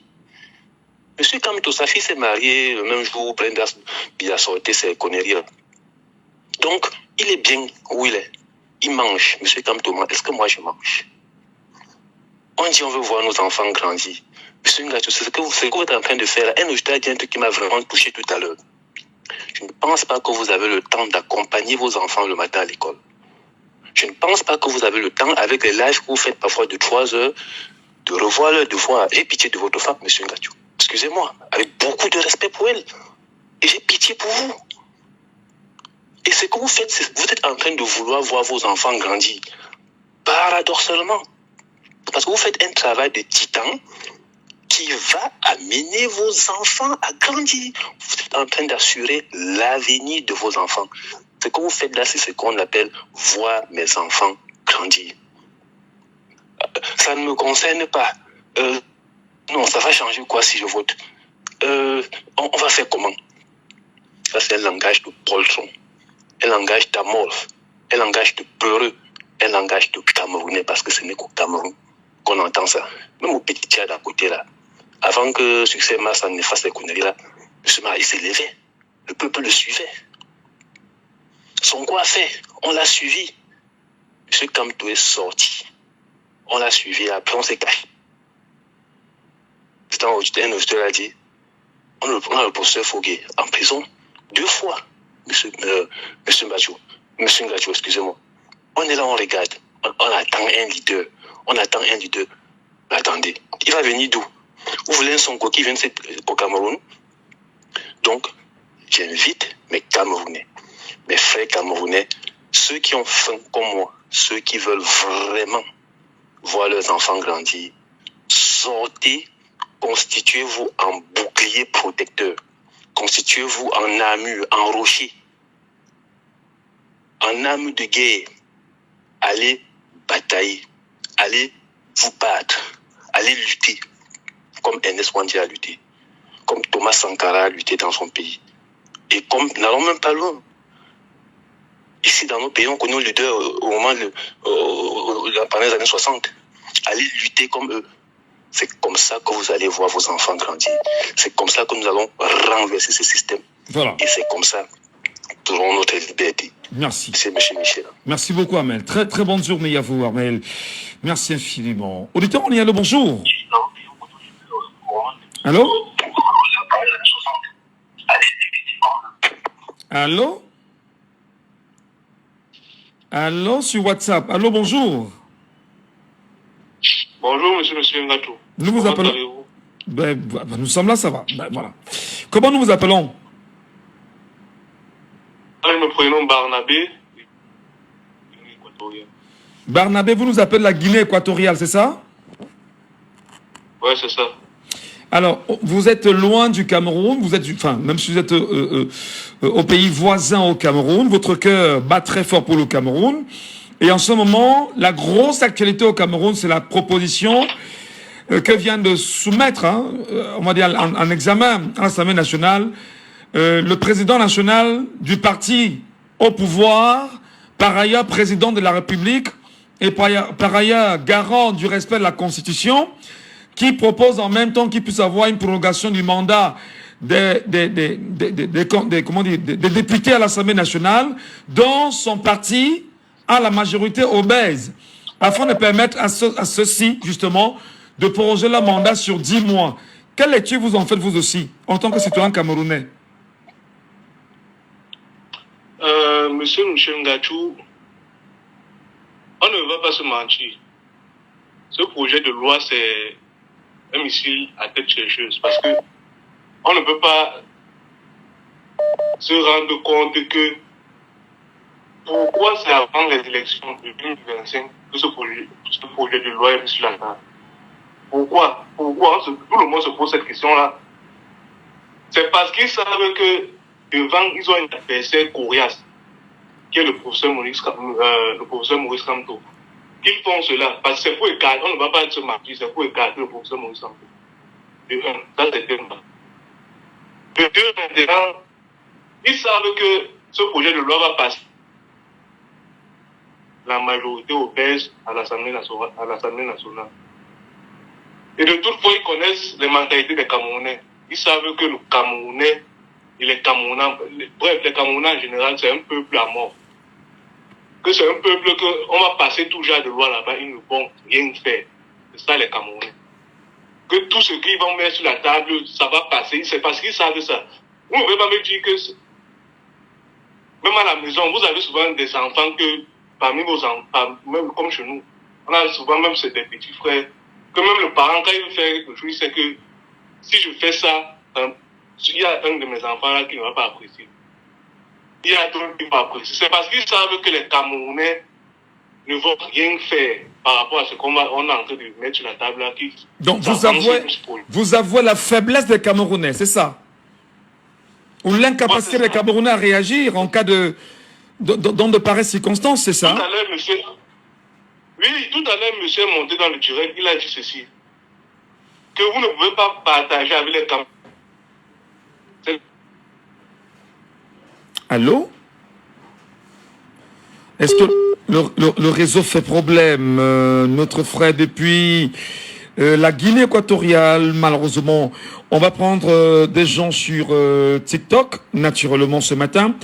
Monsieur Kamto, sa fille s'est mariée le même jour où Brenda a sorti ses conneries. Donc, il est bien où il est. Il mange. Monsieur Kamto, est-ce que moi je mange? On dit on veut voir nos enfants grandir. Monsieur Ngatou, c'est ce que vous êtes en train de faire. Un autre dit un truc qui m'a vraiment touché tout à l'heure. Je ne pense pas que vous avez le temps d'accompagner vos enfants le matin à l'école. Je ne pense pas que vous avez le temps, avec les lives que vous faites parfois de 3 heures, de revoir leurs devoirs. J'ai pitié de votre femme, monsieur Ngatou. Excusez-moi, avec beaucoup de respect pour elle. Et j'ai pitié pour vous. Et ce que vous faites, c'est vous êtes en train de vouloir voir vos enfants grandir. Paradoxalement. Parce que vous faites un travail de titan qui va amener vos enfants à grandir. Vous êtes en train d'assurer l'avenir de vos enfants. Ce que vous faites là, c'est ce qu'on appelle voir mes enfants grandir. Ça ne me concerne pas. Non, ça va changer quoi si je vote? On va faire comment? Ça, c'est un langage de poltron, un langage d'amorphe, un langage de peureux, un langage de Camerounais, parce que ce n'est qu'au Cameroun qu'on entend ça. Même au petit Tchad à côté là. Avant que Succès Massa ne fasse les conneries là, M. Marie s'est levé. Le peuple le suivait. Son quoi a fait? On l'a suivi. M. Kamto est sorti. On l'a suivi. Après, on s'est caché. C'est un auditeur a dit, on a le professeur Foguet en prison 2 fois. Monsieur Ngatou, excusez-moi. On est là, on regarde. On attend un leader. On attend un leader. Attendez. Il va venir d'où? Vous voulez un Sonko qui vient au Cameroun? Donc, j'invite mes Camerounais, mes frères Camerounais, ceux qui ont faim comme moi, ceux qui veulent vraiment voir leurs enfants grandir. Sortez, constituez-vous en bouclier protecteur. Constituez-vous en armure, en rocher, en arme de guerre. allez batailler, allez vous battre, allez lutter, comme Ernest Wandi a lutté, comme Thomas Sankara a lutté dans son pays. Et comme, n'allons même pas loin. Ici, dans nos pays, on connaît nos leaders au moment pendant les années 60. Allez lutter comme eux. C'est comme ça que vous allez voir vos enfants grandir. C'est comme ça que nous allons renverser ce système. Voilà. Et c'est comme ça que nous aurons notre liberté. Merci. C'est M. Michel. Merci beaucoup, Amel. Très, très bonne journée à vous, Amel. Merci infiniment. Auditeur, on y a le bonjour. Allô? Allô? Allô, sur WhatsApp. Allô, bonjour. Bonjour, monsieur Ngatou. Nous vous appelons. Nous sommes là, ça va. Voilà. Comment nous vous appelons? Nous me prénom Barnabé. Barnabé, vous nous appelez la Guinée équatoriale, c'est ça? Ouais, c'est ça. Alors, vous êtes loin du Cameroun, vous êtes, enfin, même si vous êtes au pays voisin au Cameroun, votre cœur bat très fort pour le Cameroun. Et en ce moment, la grosse actualité au Cameroun, c'est la proposition que vient de soumettre, on va dire, en examen à l'Assemblée nationale, le président national du parti au pouvoir, par ailleurs président de la République et par ailleurs garant du respect de la Constitution, qui propose en même temps qu'il puisse avoir une prolongation du mandat des députés à l'Assemblée nationale, dont son parti a la majorité obèse, afin de permettre à ceux-ci, justement, de prolonger leur mandat sur 10 mois. Quelle lecture vous en faites, vous aussi, en tant que citoyen camerounais? Monsieur Michel Ngatou, on ne va pas se mentir. Ce projet de loi, c'est un missile à tête chercheuse, parce que on ne peut pas se rendre compte que pourquoi c'est avant les élections de 2025 que ce projet de loi est mis sur la table. Pourquoi tout le monde se pose cette question-là? C'est parce qu'ils savent que devant, ils ont un adversaire coriace, qui est le professeur Maurice Kamto. Qu'ils font cela, parce que c'est pour écarter, on ne va pas se mentir, c'est pour écarter le professeur Maurice Kamto. De un, ça c'est un. De deux, maintenant, ils savent que ce projet de loi va passer la majorité obèse à l'Assemblée nationale. Et de toute façon, ils connaissent les mentalités des Camerounais. Ils savent que le Camerounais et les Camerounais, bref, les Camerounais en général, c'est un peuple à mort. Que c'est un peuple qu'on va passer tout genre de loi là-bas, ils ne vont rien faire. C'est ça les Camerounais. Que tout ce qu'ils vont mettre sur la table, ça va passer, c'est parce qu'ils savent ça. Vous ne pouvez pas me dire que, même à la maison, vous avez souvent des enfants que, parmi vos enfants, même comme chez nous, on a souvent même des petits frères, que même le parent, quand il fait quelque chose, il sait que si je fais ça, il y a un de mes enfants là qui ne va pas apprécier. Il y a d'autres qui ne vont pas apprécier. C'est parce qu'ils savent que les Camerounais ne vont rien faire par rapport à ce qu'on est en train de mettre sur la table là. Donc vous avouez la faiblesse des Camerounais, c'est ça? Ou l'incapacité des Camerounais à réagir en cas dans de pareilles circonstances, c'est ça? Tout à l'heure, monsieur est monté dans le direct, il a dit ceci. Que vous ne pouvez pas partager avec les Camerounais. Allô? Est-ce que le réseau fait problème? Notre frère depuis la Guinée équatoriale, malheureusement, on va prendre des gens sur TikTok, naturellement ce matin.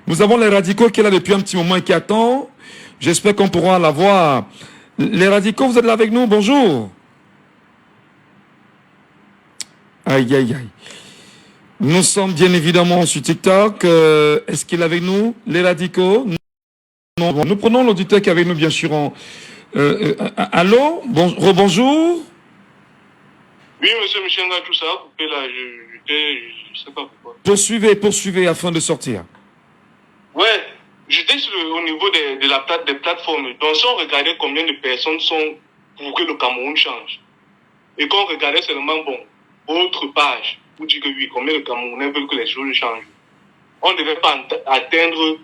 Nous avons les radicaux qui est là depuis un petit moment et qui attend. J'espère qu'on pourra la voir. Les radicaux, vous êtes là avec nous? Bonjour. Aïe, aïe, aïe. Nous sommes bien évidemment sur TikTok. Est-ce qu'il est avec nous, les radicaux? Non. Nous prenons l'auditeur qui est avec nous, bien sûr. Allô? Rebonjour. Oui, monsieur Michel Ngatou, ça a coupé là. Je sais pas pourquoi. Poursuivez afin de sortir. Ouais, j'étais au niveau des plateformes. Donc, si on regardait combien de personnes sont pour que le Cameroun change, et qu'on regardait seulement, autre page, pour dire que oui, combien de Camerounais veulent que les choses changent, on ne devait pas atteindre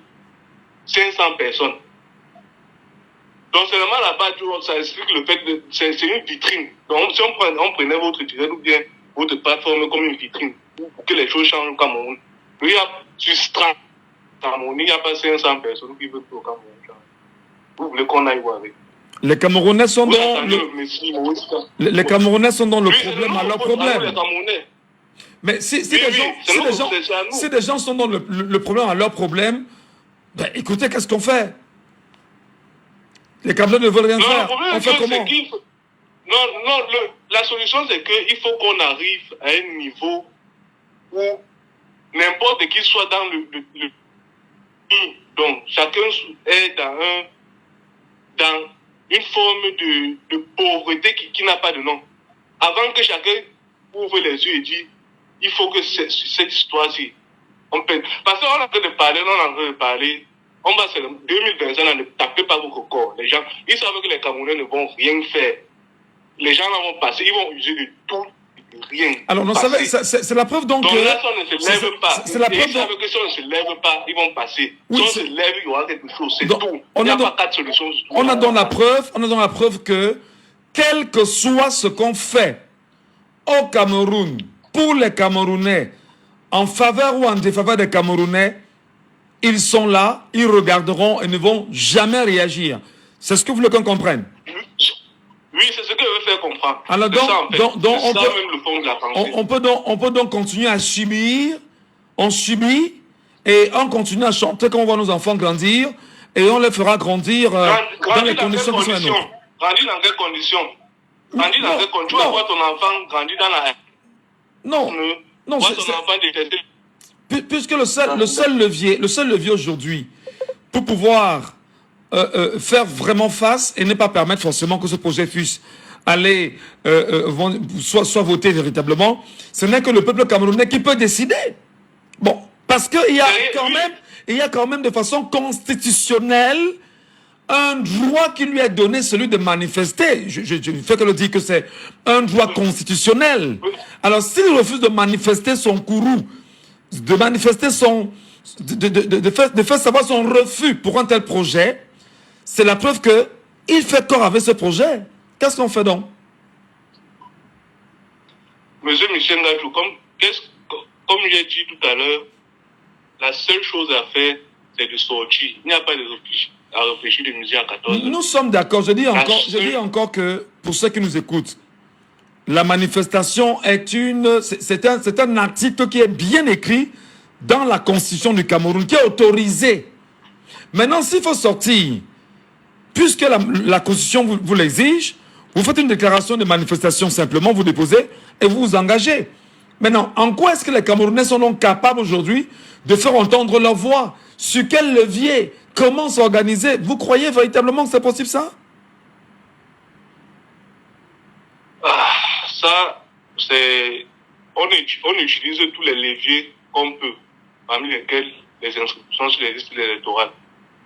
500 personnes. Donc seulement là-bas, ça explique le fait que c'est une vitrine. Donc si on prenait votre tunnel ou bien votre plateforme comme une vitrine, pour que les choses changent au Cameroun. Il y a sur Strand, Cameroun, il n'y a pas 500 personnes qui veulent que le Cameroun change. Vous voulez qu'on aille voir avec? Les Camerounais sont dans les Camerounais sont dans le problème à leur problème. Mais si des gens sont dans le problème à leur problème, ben écoutez, qu'est-ce qu'on fait? Les Camerounais ne veulent rien faire. On fait comment? La solution c'est qu'il faut qu'on arrive à un niveau où n'importe qui soit dans le donc chacun est dans une forme de pauvreté qui n'a pas de nom. Avant que chacun ouvre les yeux et dise, il faut que cette histoire-ci, on peut... Parce qu'on est en train de parler, on va se... 2025, ne tapez pas vos corps. Les gens, ils savent que les Camerounais ne vont rien faire. Les gens vont passer, ils vont user de tout, de rien. Alors, non, c'est la preuve donc... Donc là, si on ne se lève pas, c'est la preuve ils savent que si on ne se lève pas, ils vont passer. Si on se lève, il y aura quelque chose, c'est tout. Il n'y a pas 4 solutions. On a dans la preuve que, quel que soit ce qu'on fait au Cameroun, pour les Camerounais, en faveur ou en défaveur des Camerounais, ils sont là, ils regarderont et ne vont jamais réagir. C'est ce que vous voulez qu'on comprenne? Oui, c'est ce que je veux faire comprendre. Alors on peut donc continuer à subir, on subit, et on continue à chanter quand on voit nos enfants grandir, et on les fera grandir dans les conditions qui sont les nôtres. Grandir dans quelles conditions? Grandir dans quelles conditions? Tu vas voir ton enfant grandir dans la... Non, puisque le seul levier aujourd'hui pour pouvoir faire vraiment face et ne pas permettre forcément que ce projet puisse aller soit voté véritablement, ce n'est que le peuple camerounais qui peut décider. Bon, parce qu'il y a quand même de façon constitutionnelle un droit qui lui est donné, celui de manifester. Je ne fais que le dire que c'est un droit constitutionnel. Alors, s'il refuse de manifester son courroux, de manifester de faire savoir son refus pour un tel projet, c'est la preuve qu'il fait corps avec ce projet. Qu'est-ce qu'on fait donc? Monsieur Michel Gadjou, comme j'ai dit tout à l'heure, la seule chose à faire, c'est de sortir. Il n'y a pas à réfléchir de musée à 14 heures. Nous sommes d'accord. Je dis encore que, pour ceux qui nous écoutent, la manifestation c'est un article qui est bien écrit dans la Constitution du Cameroun, qui est autorisé. Maintenant, s'il faut sortir, puisque la Constitution vous l'exige, vous faites une déclaration de manifestation simplement, vous déposez et vous vous engagez. Maintenant, en quoi est-ce que les Camerounais sont donc capables aujourd'hui de faire entendre leur voix? Sur quel levier? Comment s'organiser? Vous croyez véritablement que c'est possible ça? Ça, c'est... On utilise tous les leviers qu'on peut, parmi lesquels les inscriptions sur les listes électorales.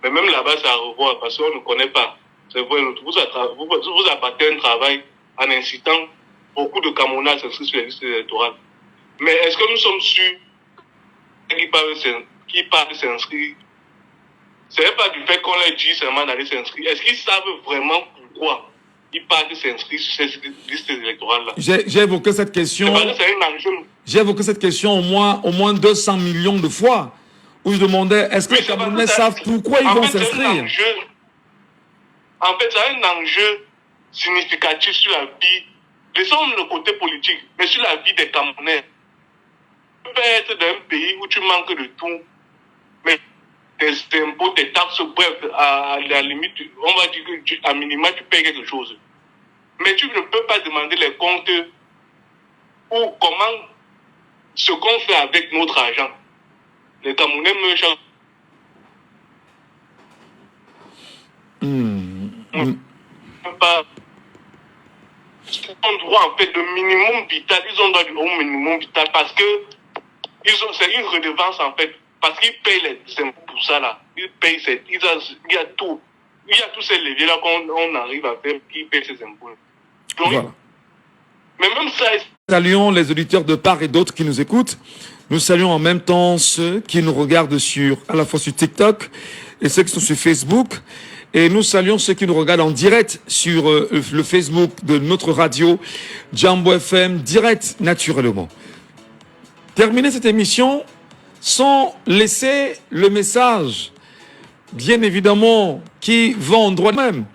Mais même là-bas, c'est à revoir parce qu'on ne connaît pas. C'est vrai, vous abattez un travail en incitant beaucoup de Camerounais à s'inscrire sur les listes électorales. Mais est-ce que nous sommes sûrs qui partent s'inscrire? Ce n'est pas du fait qu'on leur dit seulement d'aller s'inscrire. Est-ce qu'ils savent vraiment pourquoi ils partent s'inscrire sur ces listes électorales-là? J'ai évoqué cette question. C'est un enjeu. J'ai évoqué cette question au moins 200 millions de fois. Où je demandais, est-ce que les Camerounais savent pourquoi ils vont s'inscrire? En fait, c'est un enjeu significatif sur la vie, laissons le côté politique, mais sur la vie des Camerounais. Tu peux être dans un pays où tu manques de tout, mais des impôts, des taxes, bref, à la limite, on va dire qu'à minima, tu payes quelque chose. Mais tu ne peux pas demander les comptes ou comment, ce qu'on fait avec notre argent. Les Camerounais me changent. On doit en fait le minimum vital, ils ont droit au minimum vital parce que c'est une redevance en fait, parce qu'ils payent les impôts pour ça là, ils payent il y a tous ces leviers là qu'on arrive à faire qui payent ces impôts. Donc, voilà. Mais même ça. Saluons les auditeurs de part et d'autre qui nous écoutent. Nous saluons en même temps ceux qui nous regardent à la fois sur TikTok et ceux qui sont sur Facebook. Et nous saluons ceux qui nous regardent en direct sur le Facebook de notre radio, Jambo FM, direct naturellement. Terminer cette émission sans laisser le message, bien évidemment, qui va en droit même.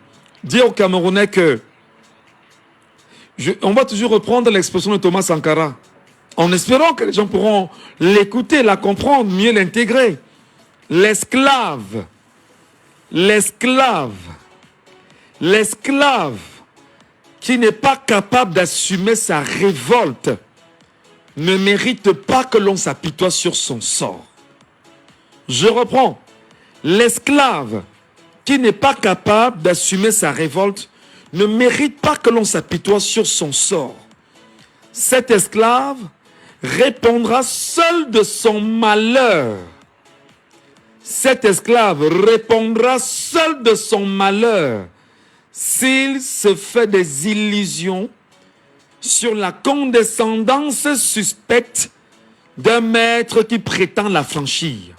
Dire aux Camerounais que on va toujours reprendre l'expression de Thomas Sankara, en espérant que les gens pourront l'écouter, la comprendre, mieux l'intégrer. L'esclave qui n'est pas capable d'assumer sa révolte ne mérite pas que l'on s'apitoie sur son sort. Je reprends. L'esclave qui n'est pas capable d'assumer sa révolte ne mérite pas que l'on s'apitoie sur son sort. Cet esclave répondra seul de son malheur. Cet esclave répondra seul de son malheur s'il se fait des illusions sur la condescendance suspecte d'un maître qui prétend l'affranchir.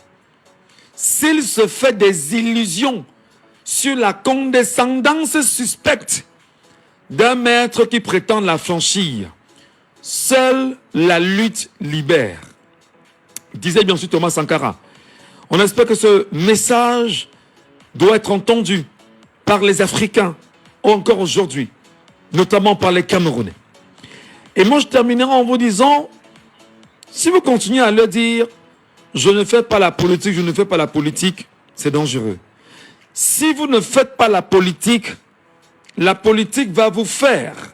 S'il se fait des illusions sur la condescendance suspecte d'un maître qui prétend l'affranchir, seule la lutte libère. Disait bien sûr Thomas Sankara. On espère que ce message doit être entendu par les Africains, encore aujourd'hui, notamment par les Camerounais. Et moi, je terminerai en vous disant, si vous continuez à le dire, je ne fais pas la politique, c'est dangereux. Si vous ne faites pas la politique va vous faire.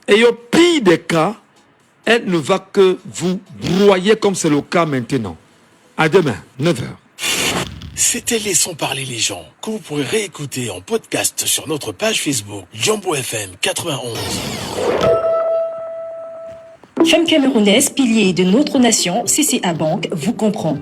Et au pire des cas, elle ne va que vous broyer comme c'est le cas maintenant. À demain, 9h. C'était Laissons parler les gens, que vous pourrez réécouter en podcast sur notre page Facebook Jambo FM 91. Femme camerounaise, pilier de notre nation, CCA Bank vous comprend.